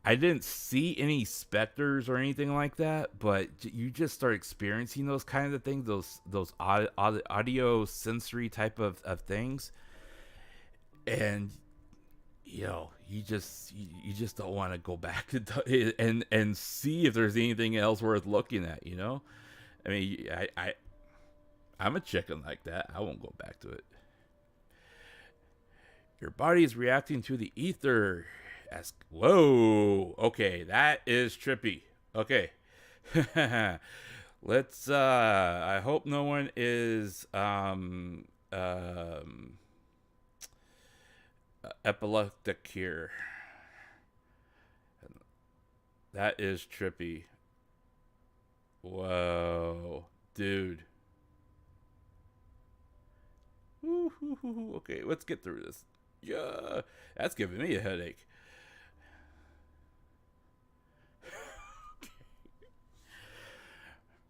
I didn't see any specters or anything like that, but you just start experiencing those kinds of things, those audio sensory type of things, and you just don't want to go back and see if there's anything else worth looking at. I mean, I'm a chicken like that. I won't go back to it. Your body is reacting to the ether. Whoa, okay, that is trippy. Okay. Let's I hope no one is epileptic here. That is trippy. Whoa, dude. Okay, let's get through this. Yeah, that's giving me a headache.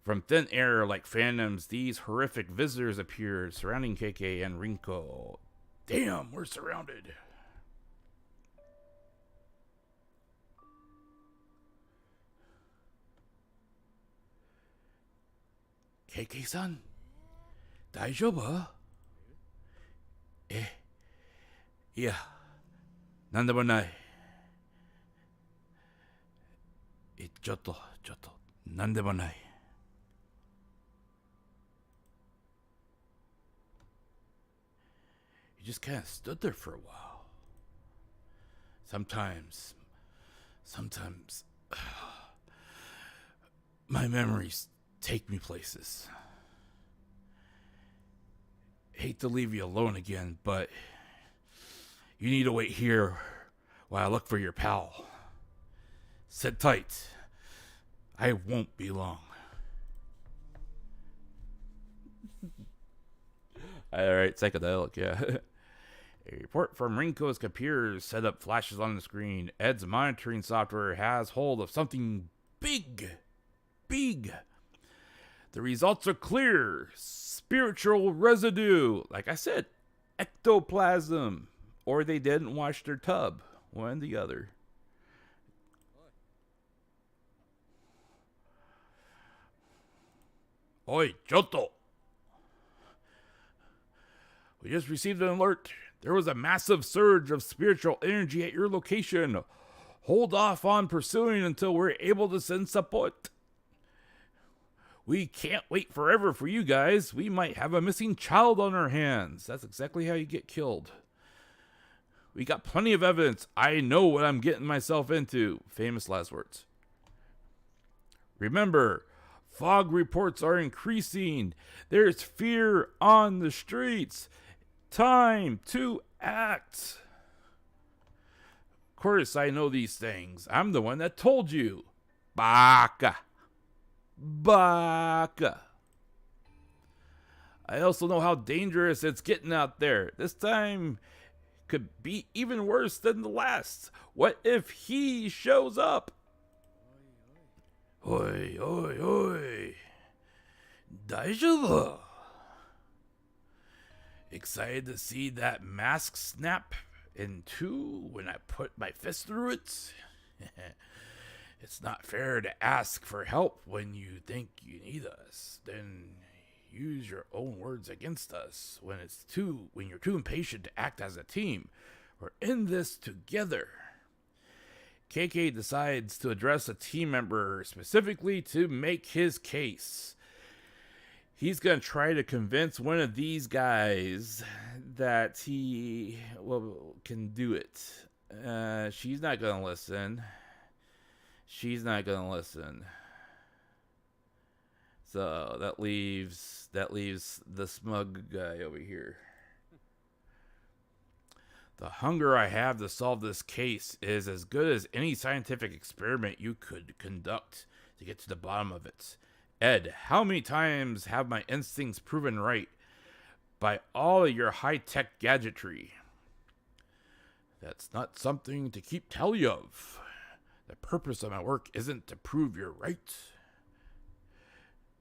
From thin air like phantoms, these horrific visitors appeared, surrounding KK and Rinko. Damn, we're surrounded. KK-san, 大丈夫? いや、なんでもない。ちょっと、なんでもない。You just kind of stood there for a while. Sometimes, my memories take me places. Hate to leave you alone again, but you need to wait here while I look for your pal. Sit tight. I won't be long. Alright, psychedelic, yeah. A report from Rinko's computer's setup flashes on the screen. Ed's monitoring software has hold of something big. The results are clear. Spiritual residue. Like I said, ectoplasm. Or they didn't wash their tub. One and the other. Oi, Choto. We just received an alert. There was a massive surge of spiritual energy at your location. Hold off on pursuing until we're able to send support. We can't wait forever for you guys. We might have a missing child on our hands. That's exactly how you get killed. We got plenty of evidence. I know what I'm getting myself into. Famous last words. Remember, fog reports are increasing. There's fear on the streets. Time to act. Of course, I know these things. I'm the one that told you. Baka. I also know how dangerous it's getting out there. This time could be even worse than the last. What if he shows up? Oi. 大丈夫? Excited to see that mask snap in two when I put my fist through it? It's not fair to ask for help when you think you need us. Then use your own words against us when you're too impatient to act as a team. We're in this together. KK decides to address a team member specifically to make his case. He's going to try to convince one of these guys that he can do it. She's not going to listen. So that leaves the smug guy over here. The hunger I have to solve this case is as good as any scientific experiment you could conduct to get to the bottom of it. Ed, how many times have my instincts proven right by all of your high-tech gadgetry? That's not something to keep tally of. The purpose of my work isn't to prove you're right,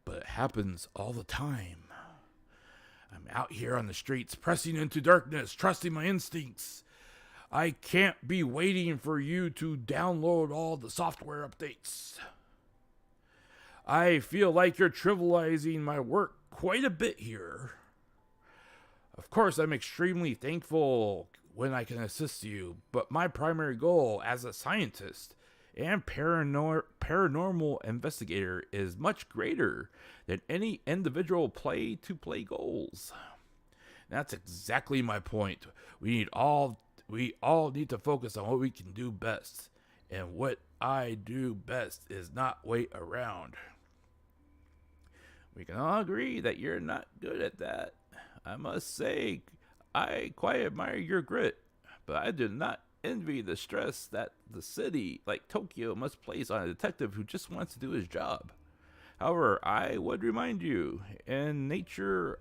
but it happens all the time. I'm out here on the streets, pressing into darkness, trusting my instincts. I can't be waiting for you to download all the software updates. I feel like you're trivializing my work quite a bit here. Of course, I'm extremely thankful when I can assist you, but my primary goal as a scientist and paranormal investigator is much greater than any individual play-to-play goals. That's exactly my point. We all need to focus on what we can do best. And what I do best is not wait around. We can all agree that you're not good at that. I must say, I quite admire your grit, but I do not envy the stress that the city like Tokyo must place on a detective who just wants to do his job. However, I would remind you, in nature,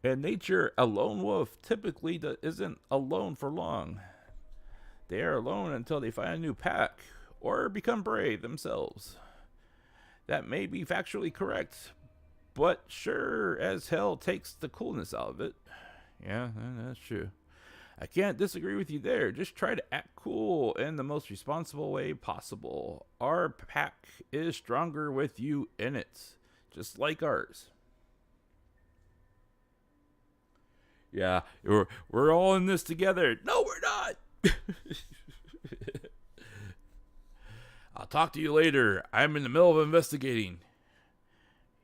a lone wolf typically isn't alone for long. They are alone until they find a new pack or become brave themselves. That may be factually correct, but sure as hell takes the coolness out of it. Yeah, that's true. I can't disagree with you there. Just try to act cool in the most responsible way possible. Our pack is stronger with you in it, just like ours. Yeah, we're all in this together. No, we're not. I'll talk to you later. I'm in the middle of investigating.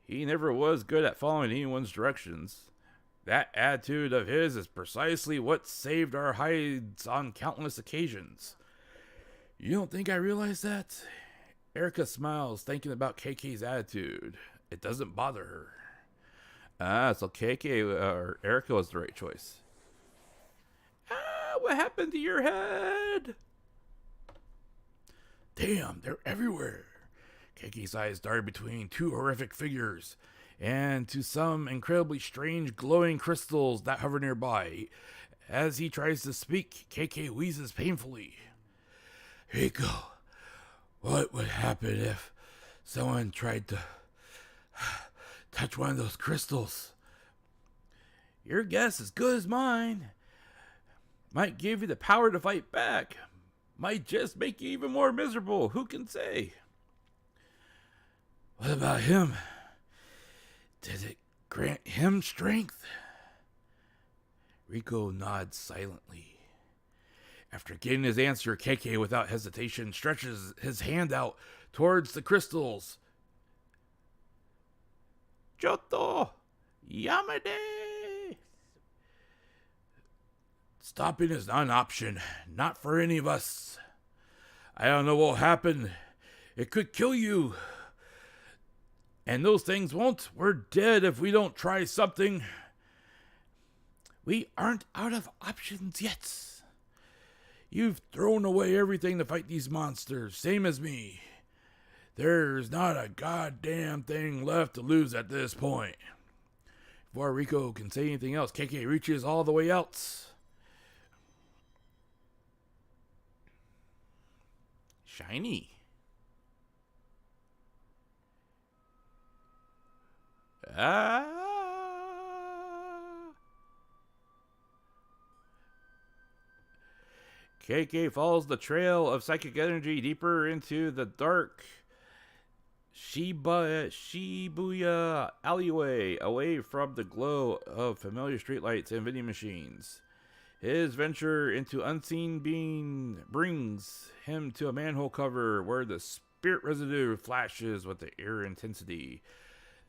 He never was good at following anyone's directions. That attitude of his is precisely what saved our hides on countless occasions. You don't think I realize that? Erica smiles, thinking about KK's attitude. It doesn't bother her. So KK or Erica was the right choice. What happened to your head? Damn, they're everywhere. KK's eyes darted between two horrific figures and to some incredibly strange glowing crystals that hover nearby. As he tries to speak, KK wheezes painfully. Rico, what would happen if someone tried to touch one of those crystals? Your guess is good as mine. Might give you the power to fight back. Might just make you even more miserable. Who can say? What about him? Did it grant him strength? Rico nods silently. After getting his answer, KK, without hesitation, stretches his hand out towards the crystals. Choto! Yamade! Stopping is not an option. Not for any of us. I don't know what will happen. It could kill you. And those things won't. We're dead if we don't try something. We aren't out of options yet. You've thrown away everything to fight these monsters, same as me. There's not a goddamn thing left to lose at this point. Before Rico can say anything else, KK reaches all the way out. Shiny. KK follows the trail of psychic energy deeper into the dark Shibuya alleyway, away from the glow of familiar streetlights and vending machines. His venture into unseen being brings him to a manhole cover where the spirit residue flashes with the eerie intensity.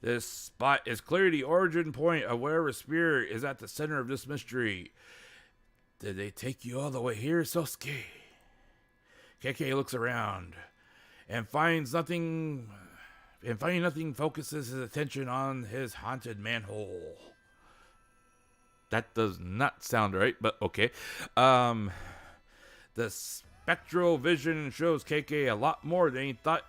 This spot is clearly the origin point of whatever spirit is at the center of this mystery. Did they take you all the way here, Sosuke? KK looks around and finds nothing. And finding nothing, focuses his attention on his haunted manhole. That does not sound right, but okay. The spectral vision shows KK a lot more than he thought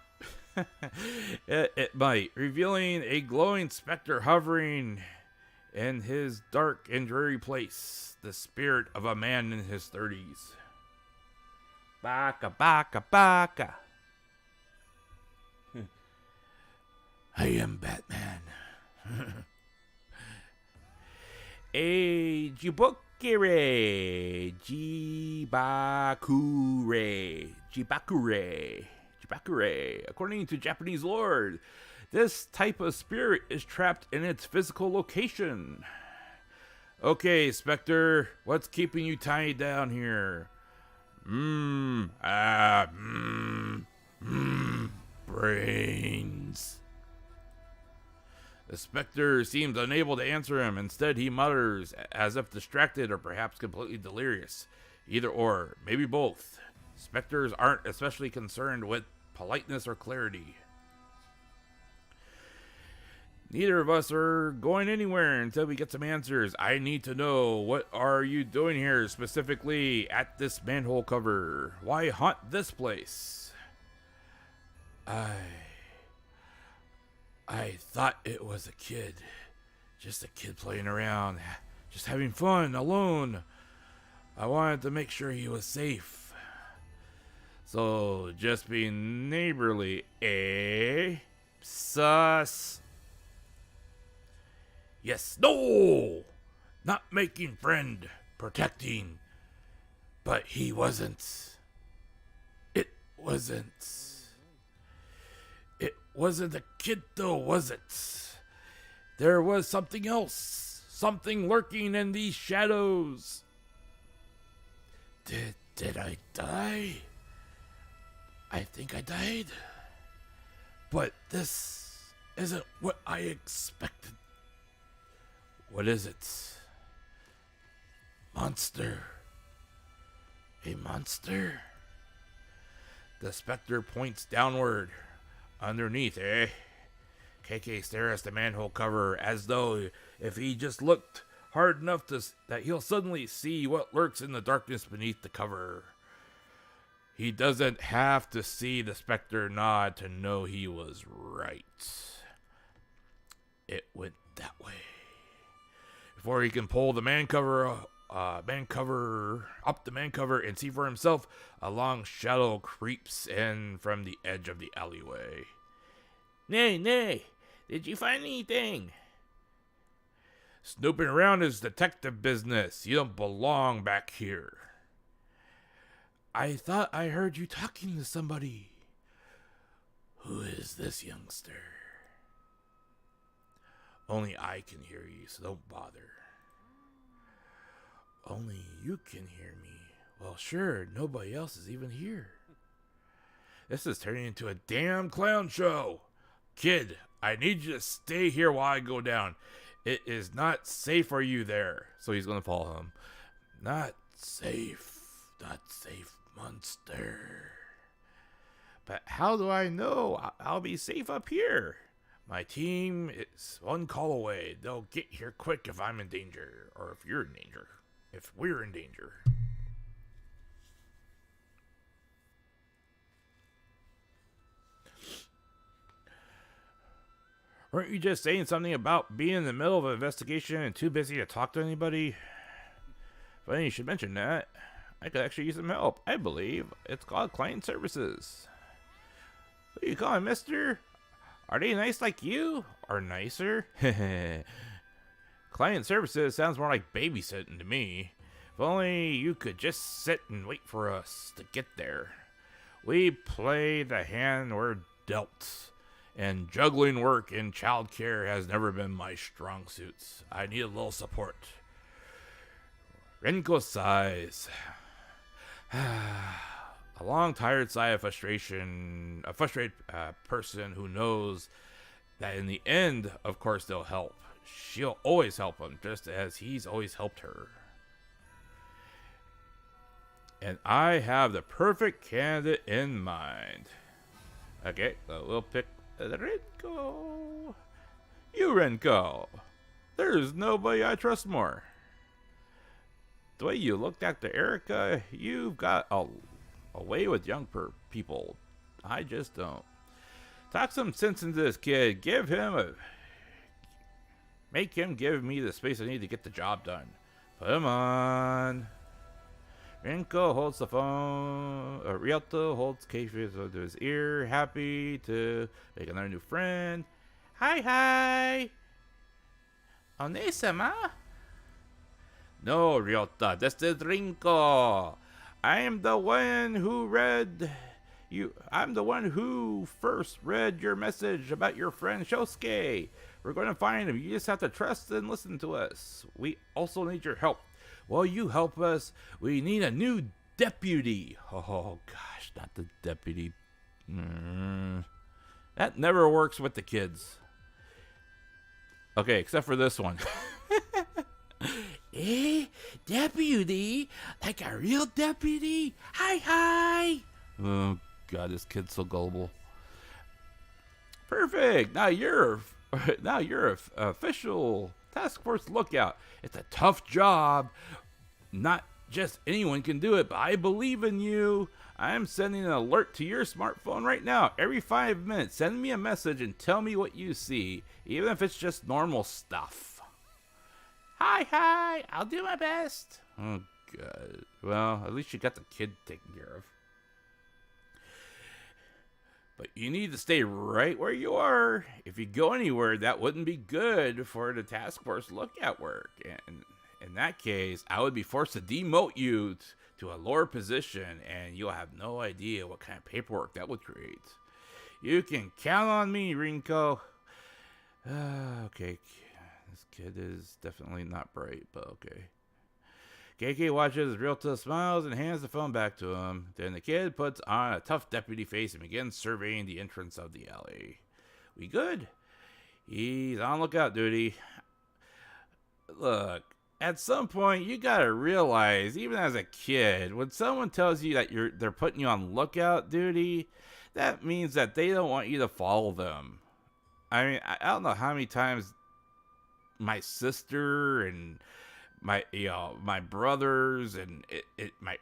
it might, revealing a glowing specter hovering in his dark and dreary place, the spirit of a man in his 30s. Baka, baka, baka. I am Batman. A Jibokure, Jibakure. According to Japanese lore, this type of spirit is trapped in its physical location. Okay, Spectre, what's keeping you tied down here? Brains. The Spectre seems unable to answer him. Instead, he mutters, as if distracted or perhaps completely delirious. Either or, maybe both. Spectres aren't especially concerned with politeness or clarity. Neither of us are going anywhere until we get some answers. I need to know, what are you doing here, specifically at this manhole cover? Why haunt this place? I thought it was a kid. Just a kid playing around. Just having fun, alone. I wanted to make sure he was safe. So, just being neighborly, eh? Sus. Yes, no! Not making friend, protecting. But he wasn't. It wasn't. It wasn't a kid though, was it? There was something else. Something lurking in these shadows. Did I die? I think I died. But this isn't what I expected. What is it? Monster. A monster? The specter points downward. Underneath, eh? KK stares at the manhole cover as though if he just looked hard enough that he'll suddenly see what lurks in the darkness beneath the cover. He doesn't have to see the specter nod to know he was right. It went that way. Before he can pull the man cover up the man cover and see for himself, a long shadow creeps in from the edge of the alleyway. Nay, did you find anything? Snooping around is detective business. You don't belong back here. I thought I heard you talking to somebody. Who is this youngster? Only I can hear you, so don't bother. Only you can hear me. Well, sure, nobody else is even here. This is turning into a damn clown show. Kid, I need you to stay here while I go down. It is not safe for you there. So he's going to follow him. Not safe, monster. But how do I know I'll be safe up here? My team is one call away. They'll get here quick if I'm in danger. Or if you're in danger. If we're in danger. Weren't you just saying something about being in the middle of an investigation and too busy to talk to anybody? Funny you should mention that. I could actually use some help. I believe it's called client services. What do you call it, mister? Are they nice like you? Or nicer? Client services sounds more like babysitting to me. If only you could just sit and wait for us to get there. We play the hand we're dealt. And juggling work and childcare has never been my strong suits. I need a little support. Renko sighs. A long, tired sigh of frustration. A frustrated person who knows that in the end, of course, they'll help. She'll always help him, just as he's always helped her. And I have the perfect candidate in mind. Okay, so we'll pick Renko. You, Renko. There's nobody I trust more. The way you looked after Erica, you've got a way with young people. I just don't. Talk some sense into this kid. Make him give me the space I need to get the job done. Put him on. Renko holds the phone. Ryota holds Keifi's to his ear, happy to make another new friend. Hi. One-sama? No, Ryota, this is Renko. I am the one who I'm the one who first read your message about your friend Shosuke. We're going to find him. You just have to trust and listen to us. We also need your help. While you help us, we need a new deputy. Oh, gosh, not the deputy. That never works with the kids. Okay, except for this one. Deputy? Like a real deputy? Hi. Oh, God, this kid's so gullible. Perfect. Now you're official task force lookout. It's a tough job. Not just anyone can do it, but I believe in you. I'm sending an alert to your smartphone right now. Every 5 minutes, send me a message and tell me what you see, even if it's just normal stuff. Hi. I'll do my best. Oh, God. Well, at least you got the kid taken care of. But you need to stay right where you are. If you go anywhere, that wouldn't be good for the task force lookout work. And in that case, I would be forced to demote you to a lower position, and you'll have no idea what kind of paperwork that would create. You can count on me, Rinko. Okay, this kid is definitely not bright, but okay. KK watches, Realta smiles, and hands the phone back to him. Then the kid puts on a tough deputy face and begins surveying the entrance of the alley. We good? He's on lookout duty. Look, at some point, you gotta realize, even as a kid, when someone tells you that they're putting you on lookout duty, that means that they don't want you to follow them. I mean, I don't know how many times my sister and my brothers and my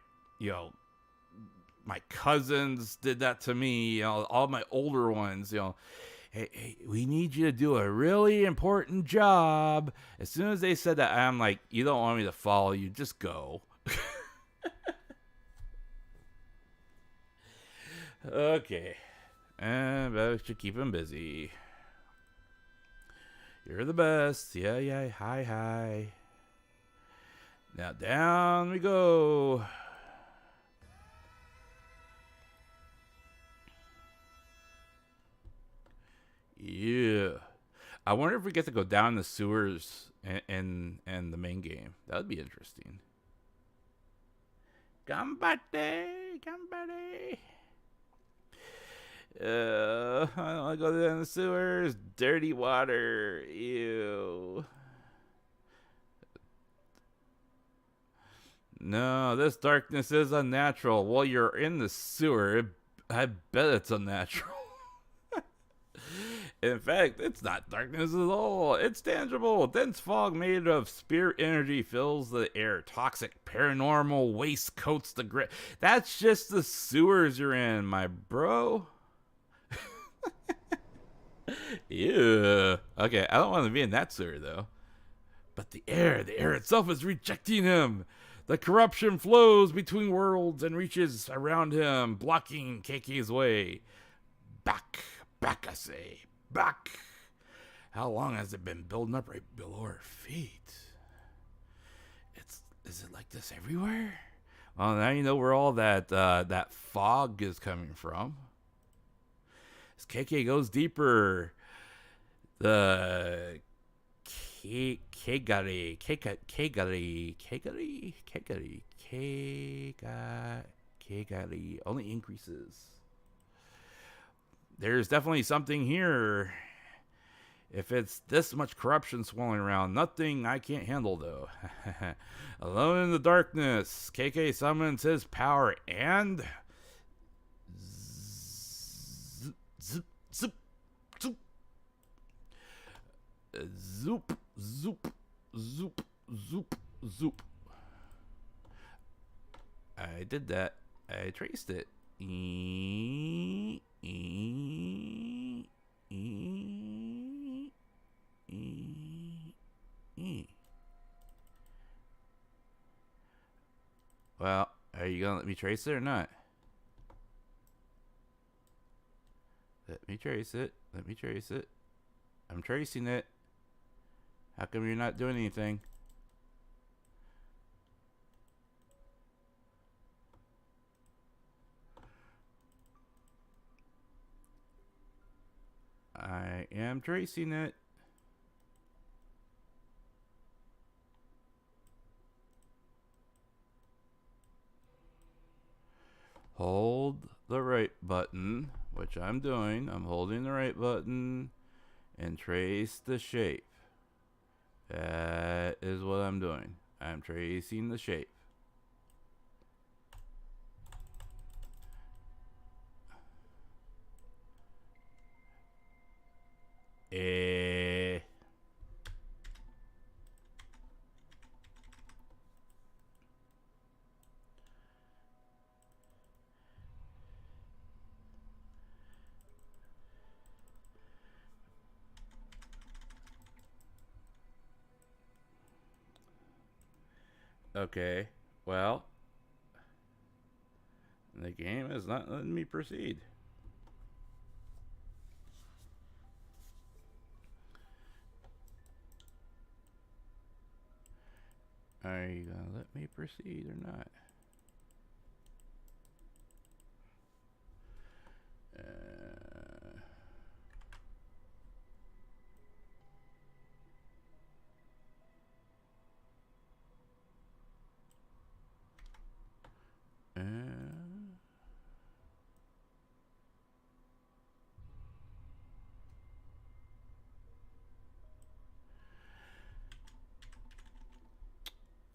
cousins did that to me, all my older ones, hey, we need you to do a really important job. As soon as they said that, I'm like, you don't want me to follow you, just go. Okay. But I should keep him busy. You're the best. Yeah. Hi. Now down we go. Yeah. I wonder if we get to go down the sewers in the main game. That would be interesting. Gambate. I don't want to go down the sewers. Dirty water. Ew. No, this darkness is unnatural. Well, you're in the sewer. I bet it's unnatural. In fact, it's not darkness at all. It's tangible. Dense fog made of spirit energy fills the air. Toxic paranormal waste coats the grid. That's just the sewers you're in, my bro. Ew. Okay, I don't want to be in that sewer, though. But the air itself is rejecting him. The corruption flows between worlds and reaches around him, blocking KK's way. Back, I say. Back. How long has it been building up right below our feet? Is it like this everywhere? Well, now you know where all that fog is coming from. As KK goes deeper, the Kegari only increases. There's definitely something here. If it's this much corruption swirling around, nothing I can't handle, though. Alone in the darkness, KK summons his power and... Zoop. I did that. I traced it. Well, are you gonna let me trace it or not? Let me trace it. I'm tracing it. How come you're not doing anything? I am tracing it. Hold the right button, which I'm doing. I'm holding the right button and trace the shape. That is what I'm doing. I'm tracing the shape. Okay, well, the game is not letting me proceed. you gonna let me proceed or not?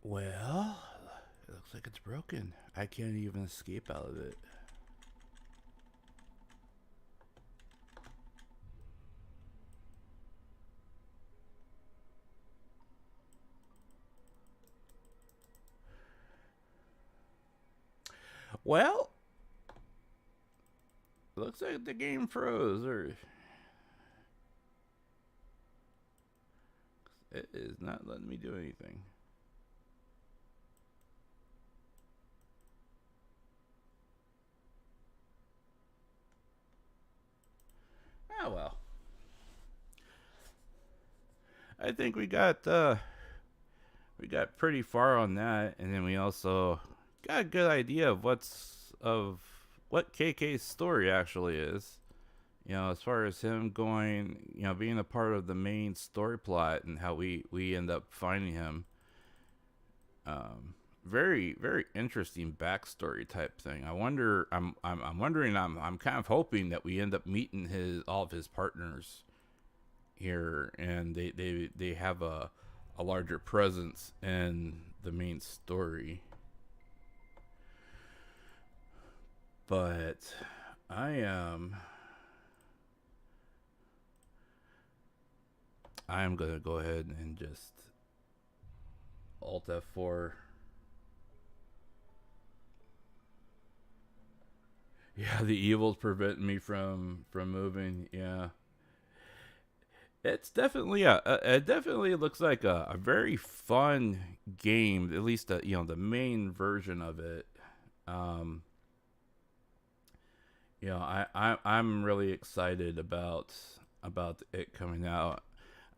Well, it looks like it's broken. I can't even escape out of it. Well, looks like the game froze, or it is not letting me do anything. Oh well. I think we got pretty far on that, and then we also got a good idea of what KK's story actually is. You know, as far as him going, you know, being a part of the main story plot and how we end up finding him. Very interesting backstory type thing. I'm wondering. I'm kind of hoping that we end up meeting all of his partners here, and they have a larger presence in the main story. But I am gonna go ahead and just Alt F4. Yeah, the evil's preventing me from moving. Yeah, it's definitely it definitely looks like a very fun game. At least you know, the main version of it. You know, I'm really excited about it coming out.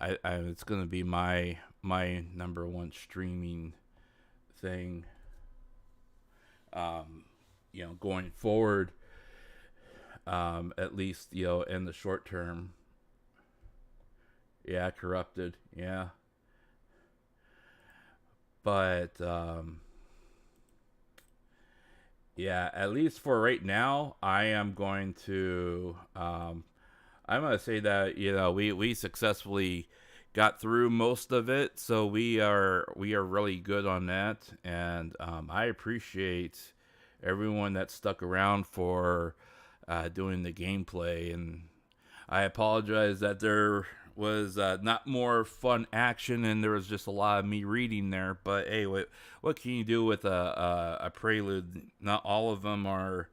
It's gonna be my number one streaming thing. You know, going forward. At least, you know, in the short term. Yeah, corrupted. Yeah. But, yeah, at least for right now, I am going to, I'm going to say that, you know, we successfully got through most of it. So we are really good on that. And, I appreciate everyone that stuck around for, doing the gameplay, and I apologize that there was not more fun action and there was just a lot of me reading there. But hey, what can you do with a Prelude? Not all of them are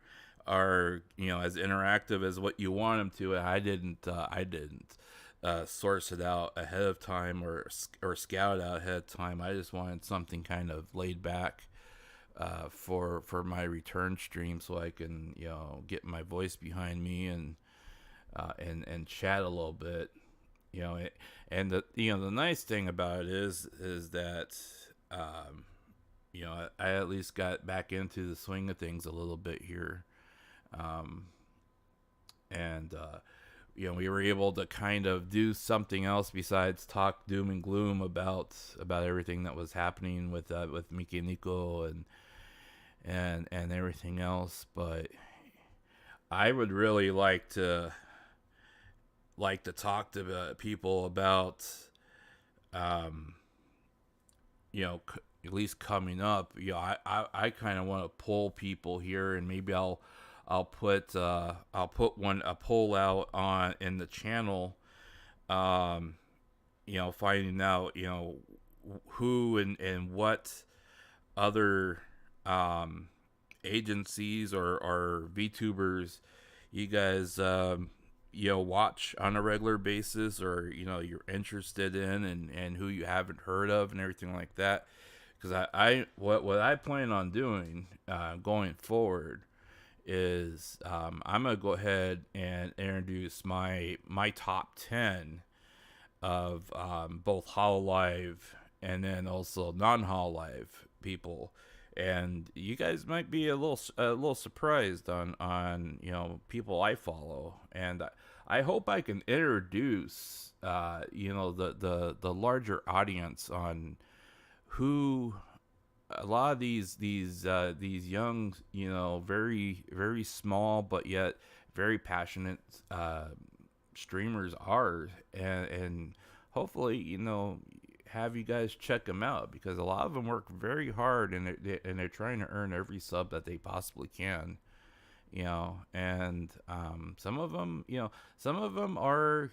you know, as interactive as what you want them to. I didn't source it out ahead of time or scout it out ahead of time. I just wanted something kind of laid back for my return stream, so I can, you know, get my voice behind me and chat a little bit, you know. And the nice thing about it is that you know, I at least got back into the swing of things a little bit here, and you know, we were able to kind of do something else besides talk doom and gloom about everything that was happening with Mikeneko and everything else. But I would really like to talk to people about, you know, at least coming up. You know, I kind of want to pull people here, and maybe I'll put a poll out on in the channel, you know, finding out, you know, who and what other agencies or VTubers you guys you know, watch on a regular basis, or, you know, you're interested in, and who you haven't heard of and everything like that. Because what I plan on doing going forward is I'm gonna go ahead and introduce my top 10 of both Hololive and then also non-Hololive people. And you guys might be a little surprised on people I follow, and I hope I can introduce the larger audience on who a lot of these young, very very small but yet very passionate streamers are, and hopefully have you guys check them out, because a lot of them work very hard, and they're trying to earn every sub that they possibly can, and some of them are,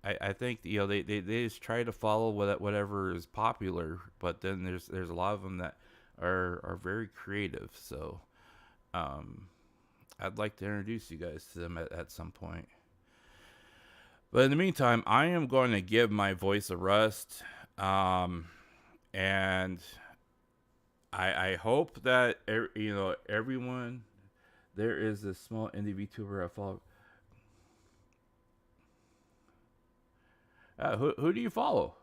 I think they just try to follow whatever is popular, but then there's a lot of them that are very creative. So I'd like to introduce you guys to them at some point. But in the meantime, I am going to give my voice a rest, and I hope that everyone, there is this small indie VTuber I follow. Who do you follow?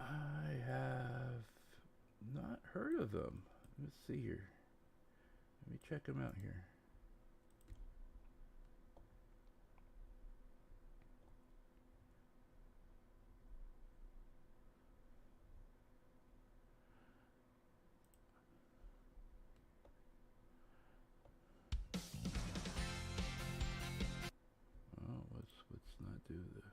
I have not heard of them. Let's see here. Let me check them out here. Oh, let's not do that.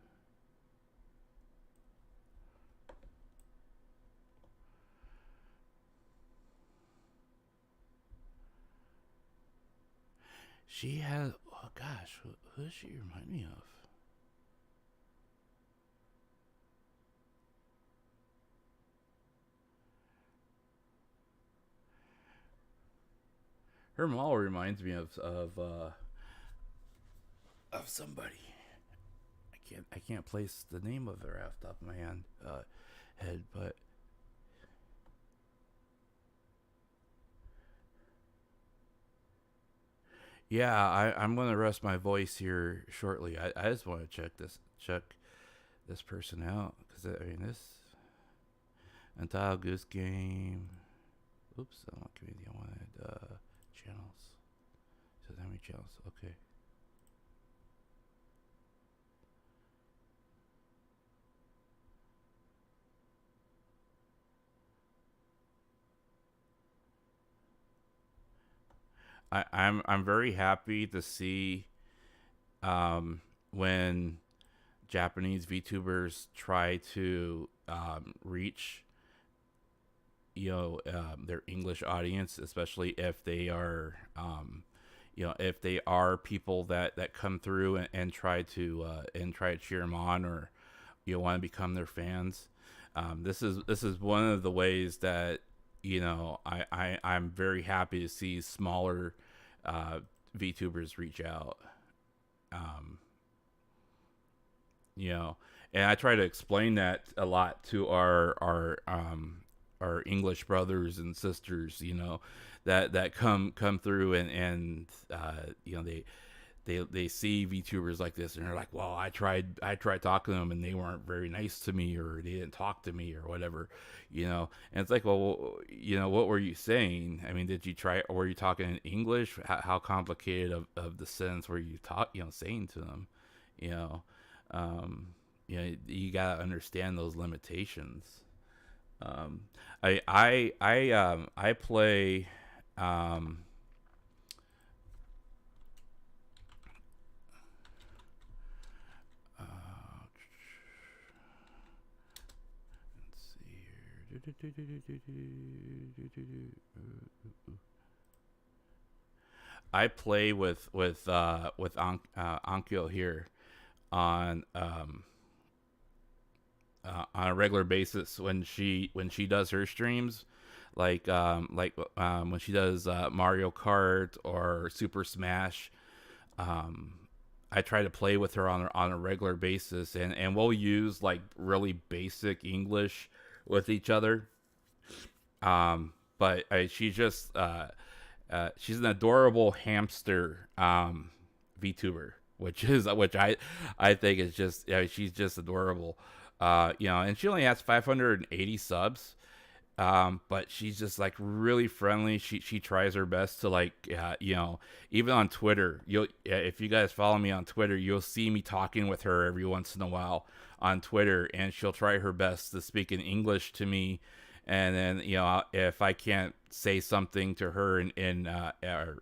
She has, oh gosh, who does she remind me of? Her model reminds me of somebody. I can't place the name of her off the top of my head, but yeah, I'm gonna rest my voice here shortly. I just want to check this person out, because I mean, this entire goose game. Oops, I'm not giving you. I wanted channels. So how many channels? Okay. I'm very happy to see when Japanese VTubers try to reach their English audience, especially if they are if they are people that come through and try to cheer them on, or want to become their fans. This is one of the ways that I'm very happy to see smaller VTubers reach out. And I try to explain that a lot to our English brothers and sisters, that come through, and they see VTubers like this, and they're like, well, I tried talking to them, and they weren't very nice to me, or they didn't talk to me, or whatever, and it's like, well, what were you saying? I mean, did you try, or were you talking in English? How complicated of the sentence were you saying to them? You gotta understand those limitations. I play I play with Ankyo here on a regular basis when she does her streams, like when she does Mario Kart or Super Smash. I try to play with her on a regular basis, and we'll use like really basic English with each other. But she's just she's an adorable hamster VTuber, which I think is just, she's just adorable. And she only has 580 subs. But she's just like really friendly. She tries her best to like, even on Twitter, if you guys follow me on Twitter, you'll see me talking with her every once in a while on Twitter, and she'll try her best to speak in English to me. And then, if I can't say something to her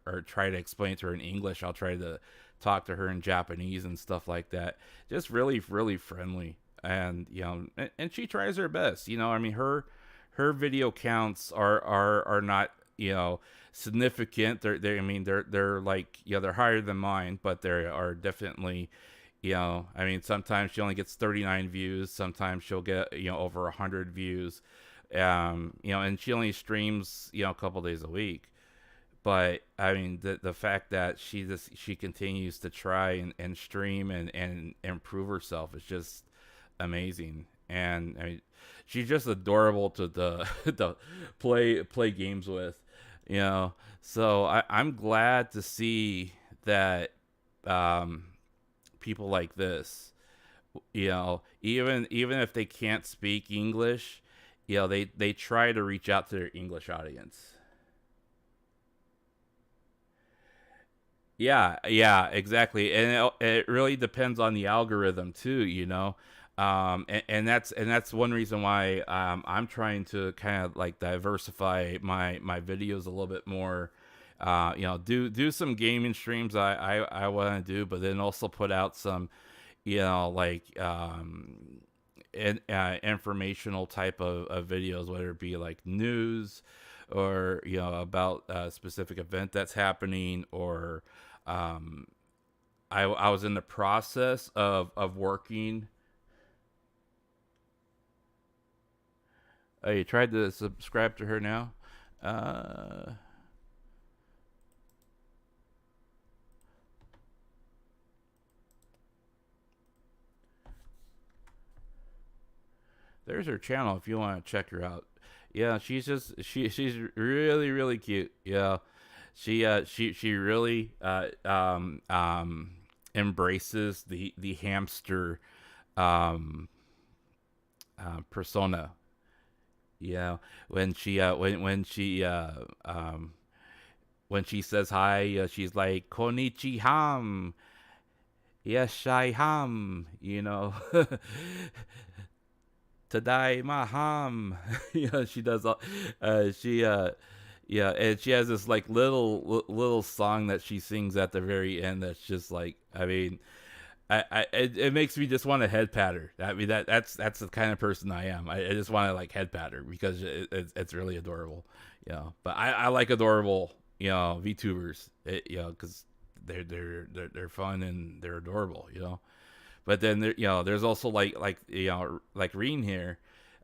or try to explain to her in English, I'll try to talk to her in Japanese and stuff like that. Just really, really friendly. And, and she tries her best, I mean, her video counts are not, significant. They're like, they're higher than mine, but they are definitely, sometimes she only gets 39 views. Sometimes she'll get, over 100 views. And she only streams, a couple days a week. But I mean, the fact that she continues to try and stream and improve herself is just amazing. And I mean, she's just adorable to play games with, So I'm glad to see that people like this, even if they can't speak English, they try to reach out to their English audience. Yeah, exactly. And it really depends on the algorithm too, and that's one reason why I'm trying to kind of like diversify my videos a little bit more. Do some gaming streams I want to do, but then also put out some, informational type of videos, whether it be like news or about a specific event that's happening, or I was in the process of working. Oh, you tried to subscribe to her now? There's her channel if you want to check her out. Yeah, she's really, really cute. Yeah. She really embraces the hamster persona. Yeah, when she says hi, she's like "Konichi ham, yes I ham," "Tadaima ham." She does all. Yeah, and she has this like little song that she sings at the very end. That's just like, I mean, it makes me just want to head pat her. I mean, that's the kind of person I am. I just want to like head pat her because it's really adorable, But I like adorable, VTubers, because they're fun and they're adorable, But then there's also like Reen here.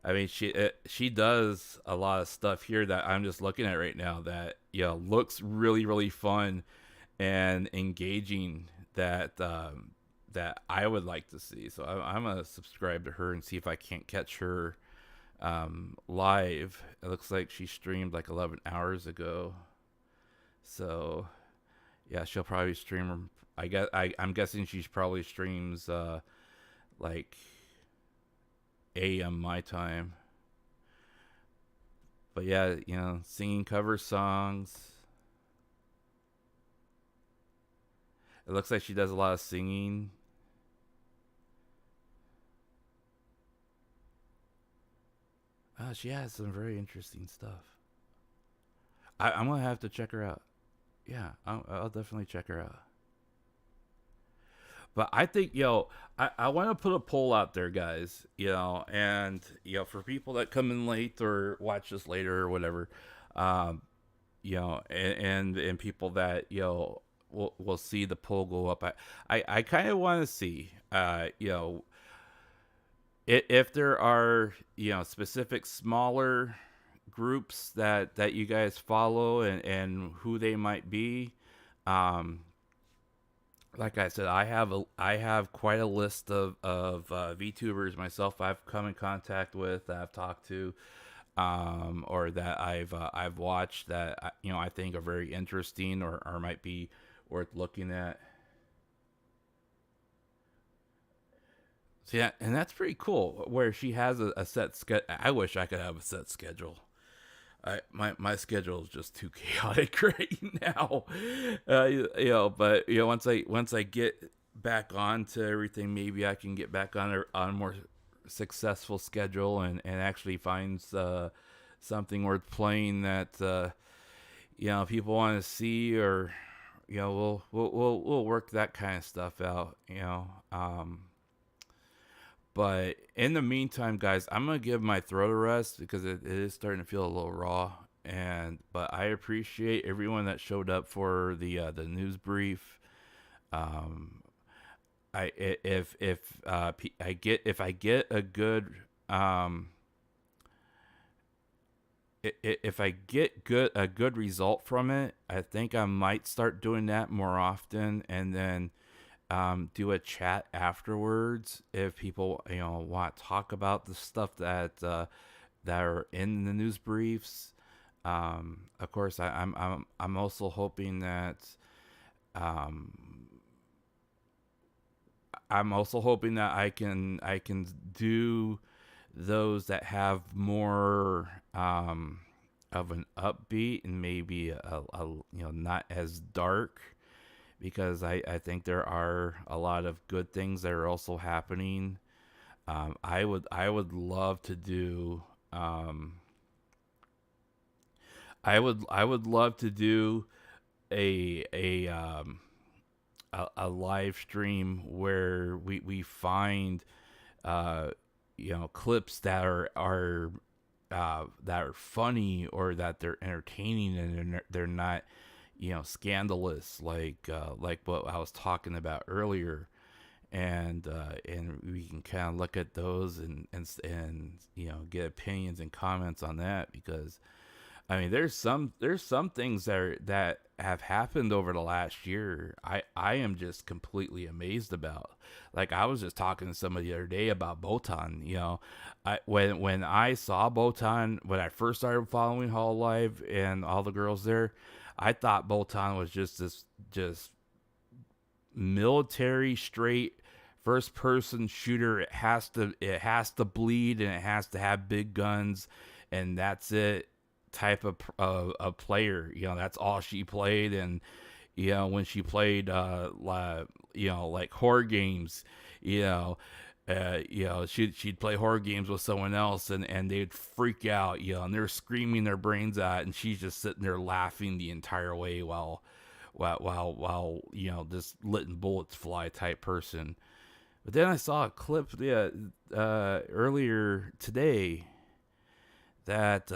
I mean, she does a lot of stuff here that I'm just looking at right now that looks really, really fun and engaging, that that I would like to see. So I'm gonna subscribe to her and see if I can't catch her live. It looks like she streamed like 11 hours ago. So yeah, she'll probably stream. I'm guessing she probably streams like AM my time. But yeah, singing cover songs. It looks like she does a lot of singing. She has some very interesting stuff. I'm gonna have to check her out. Yeah, I'll definitely check her out. But I think, I want to put a poll out there, guys, and, for people that come in late or watch this later or whatever, and people that, will see the poll go up. I kind of want to see, if there are, specific smaller groups that you guys follow and who they might be. Like I said, I have quite a list of VTubers myself I've come in contact with, that I've talked to, or that I've watched that I think are very interesting or might be worth looking at. So yeah, and that's pretty cool. Where she has a set schedule. I wish I could have a set schedule. My schedule is just too chaotic right now. But once I get back onto everything, maybe I can get back on a more successful schedule and actually find something worth playing that people want to see, or we'll work that kind of stuff out. But in the meantime, guys, I'm gonna give my throat a rest because it is starting to feel a little raw. But I appreciate everyone that showed up for the news brief. I if I get a good if I get a good result from it, I think I might start doing that more often, and then do a chat afterwards if people want to talk about the stuff that are in the news briefs. Of course, I'm also hoping that I can do those that have more of an upbeat and maybe a not as dark, because I think there are a lot of good things that are also happening. I would love to do I would love to do a live stream where we find clips that are funny, or that they're entertaining, and they're not scandalous, like what I was talking about earlier, and we can kind of look at those and get opinions and comments on that, because I mean there's some things that have happened over the last year I am just completely amazed about. Like, I was just talking to somebody the other day about Botan. When I saw Botan, when I first started following Hall Live and all the girls there, I thought Botan was just this military straight first person shooter. It has to bleed, and it has to have big guns, and that's it type of player. That's all she played. And when she played like horror games, she'd play horror games with someone else, and they'd freak out, and they're screaming their brains out, and she's just sitting there laughing the entire way while just letting bullets fly type person. But then I saw a clip earlier today that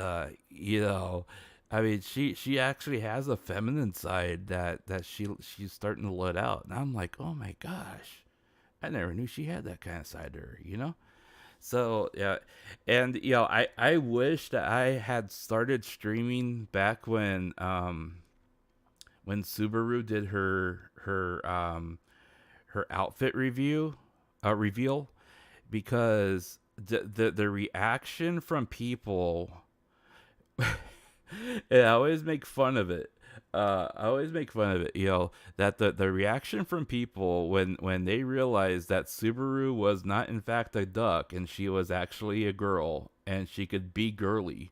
I mean, she actually has a feminine side that she's starting to let out, and I'm like, oh my gosh, I never knew she had that kind of side to her, So yeah, and I wish that I had started streaming back when Subaru did her outfit reveal, because the reaction from people, and I always make fun of it. That the reaction from people when they realized that Subaru was not in fact a duck, and she was actually a girl, and she could be girly.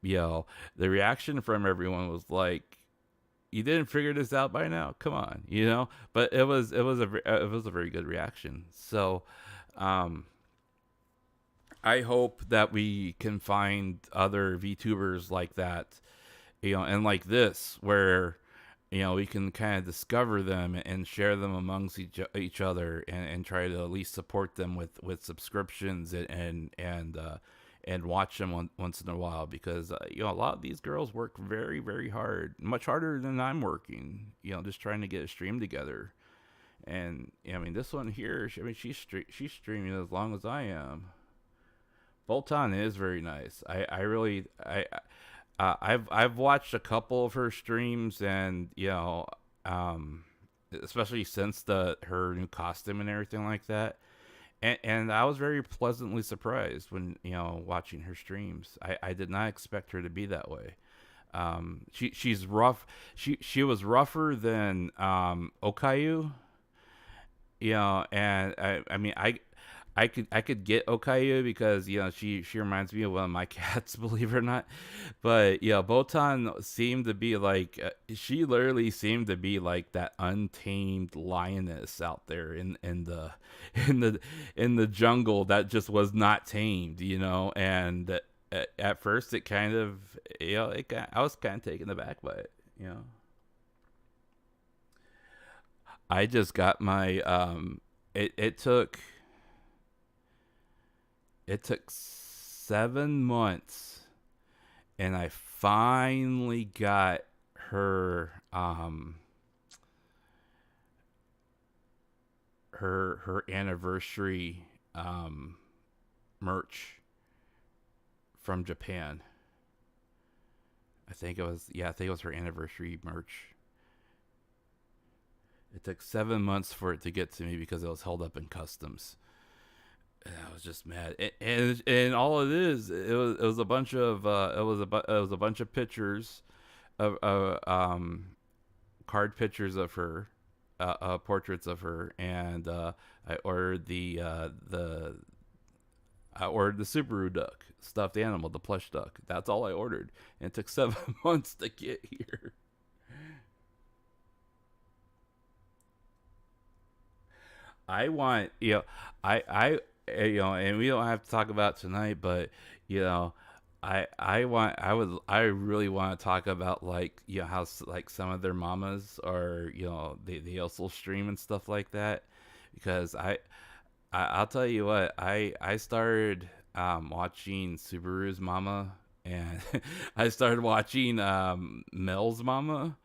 The reaction from everyone was like, "You didn't figure this out by now? Come on," But it was a very good reaction. So, I hope that we can find other VTubers like that, and like this, where, we can kind of discover them and share them amongst each other, and try to at least support them with subscriptions, and watch them once in a while, because, a lot of these girls work very, very hard, much harder than I'm working, just trying to get a stream together. And, I mean, this one here, she's streaming as long as I am. Bolton is very nice. I've watched a couple of her streams, and especially since her new costume and everything like that, and I was very pleasantly surprised when watching her streams. I did not expect her to be that way. She's rough. She was rougher than Okayu. And I mean I could get Okayu because she reminds me of one of my cats, believe it or not. But Botan seemed to be like she literally seemed to be like that untamed lioness out there in the in the jungle that just was not tamed, and at first it kind of I was kind of taken aback by it. I just got my it took 7 months, and I finally got her her anniversary merch from Japan. I think it was her anniversary merch. It took 7 months for it to get to me because it was held up in customs. And I was just mad. And all it is, it was a bunch of pictures of card pictures of her, portraits of her, and I ordered the Subaru duck, stuffed animal, the plush duck. That's all I ordered, and it took 7 months to get here. I want, I and we don't have to talk about tonight, but I really want to talk about like how like some of their mamas are they also stream and stuff like that, because I'll tell you what, I started watching Subaru's mama, and I started watching Mel's mama.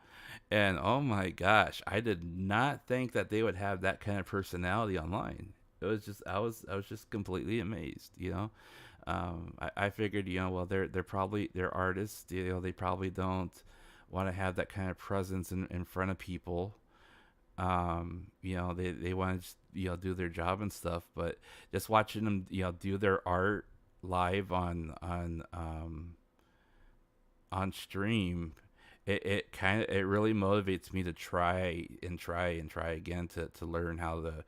And oh my gosh, I did not think that they would have that kind of personality online. It was just I was just completely amazed. I figured well they're artists. They probably don't want to have that kind of presence in front of people. They want to do their job and stuff. But just watching them do their art live on stream. It really motivates me to try again to learn how to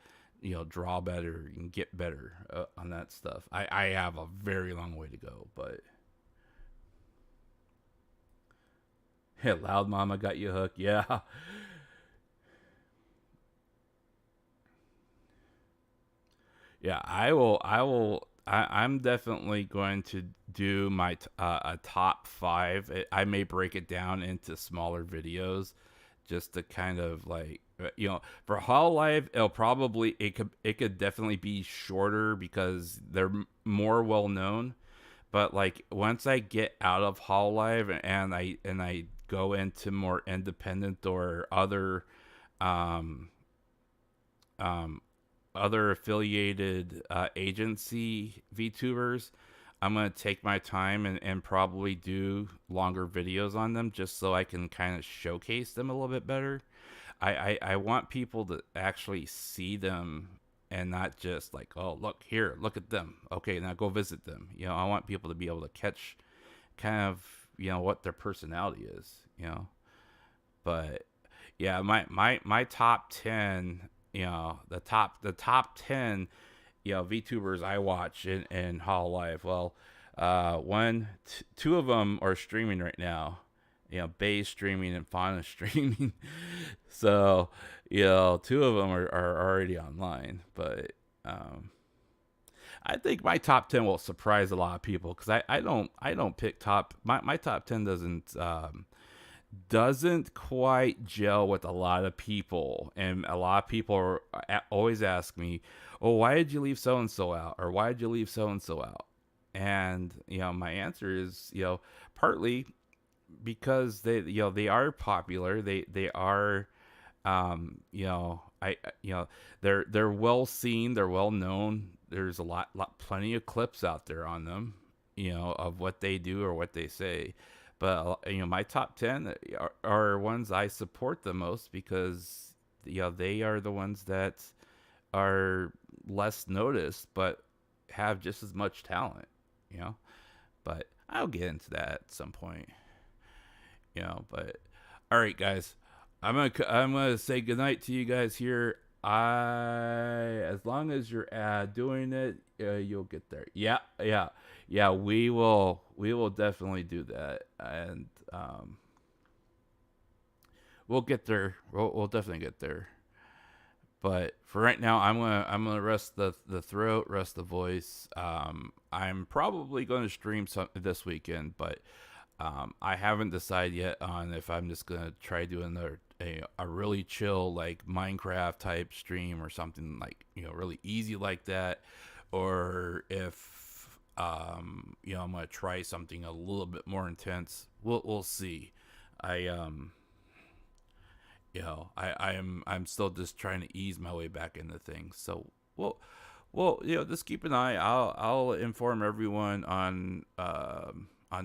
draw better and get better on that stuff. I have a very long way to go, but yeah, Loud Mama got you hooked. Yeah. Yeah, I'm definitely going to do my a top 5. I may break it down into smaller videos, just to kind of like for Hololive, it could definitely be shorter because they're more well known. But like once I get out of Hololive and I go into more independent or other other affiliated agency VTubers, I'm going to take my time and probably do longer videos on them just so I can kind of showcase them a little bit better. I want people to actually see them and not just like, oh, look at them. Okay, now go visit them. I want people to be able to catch kind of, what their personality is, But yeah, my top 10, the top 10, VTubers I watch in Hololive. Well, two of them are streaming right now. Bay's streaming and Fauna's streaming. So, two of them are already online. But I think my top 10 will surprise a lot of people because I don't pick my top 10 doesn't quite gel with a lot of people, and a lot of people always ask me, oh, why did you leave so and so out, or why did you leave so and so out? And my answer is partly because they are popular, they are they're well seen, they're well known, there's plenty of clips out there on them of what they do or what they say. But my top 10 are ones I support the most because they are the ones that are less noticed but have just as much talent. But I'll get into that at some point. But all right, guys, I'm gonna say goodnight to you guys here As long as you're doing it, you'll get there. Yeah. We will definitely do that, and we'll get there. We'll definitely get there. But for right now, I'm gonna rest the throat, rest the voice. I'm probably gonna stream some this weekend, but I haven't decided yet on if I'm just gonna try doing a really chill like Minecraft type stream or something like really easy like that, or if I'm gonna try something a little bit more intense. We'll see. I I'm still just trying to ease my way back into things. So just keep an eye. I'll inform everyone on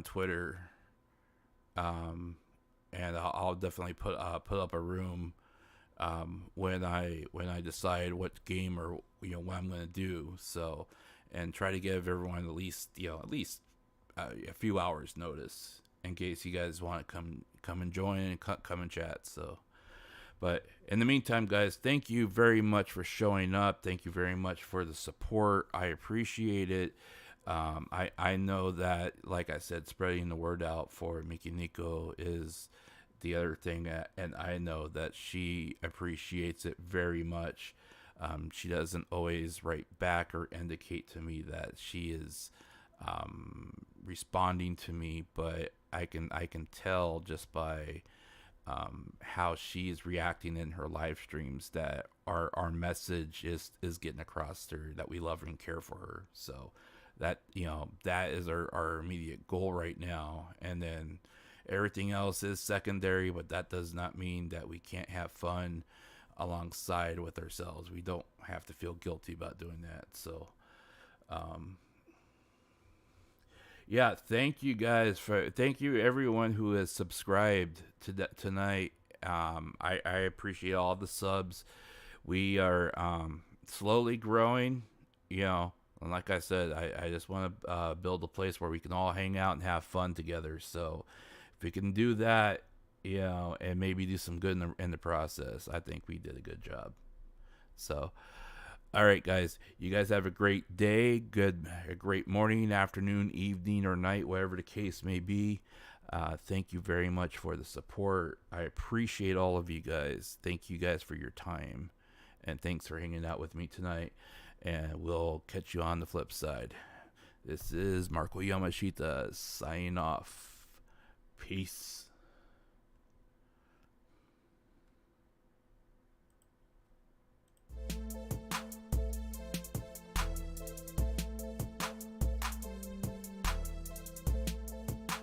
Twitter, and I'll definitely put up a room when I decide what game or what I'm gonna do. So, and try to give everyone at least a few hours notice in case you guys want to come and join and come and chat. So. But in the meantime, guys, thank you very much for showing up. Thank you very much for the support. I appreciate it. I know that, like I said, spreading the word out for Mikeneko is the other thing, and I know that she appreciates it very much. She doesn't always write back or indicate to me that she is responding to me, but I can tell just by how she's reacting in her live streams that our message is getting across to her, that we love her and care for her. So that that is our immediate goal right now, and then everything else is secondary, but that does not mean that we can't have fun alongside with ourselves. We don't have to feel guilty about doing that. So yeah, thank you guys thank you everyone who has subscribed to tonight. I appreciate all the subs. We are slowly growing, and like I said, I just want to build a place where we can all hang out and have fun together. So if we can do that, and maybe do some good in the process, I think we did a good job. So all right, guys. You guys have a great day, a great morning, afternoon, evening, or night, whatever the case may be. Thank you very much for the support. I appreciate all of you guys. Thank you guys for your time, and thanks for hanging out with me tonight. And we'll catch you on the flip side. This is Marko Yamashita signing off. Peace.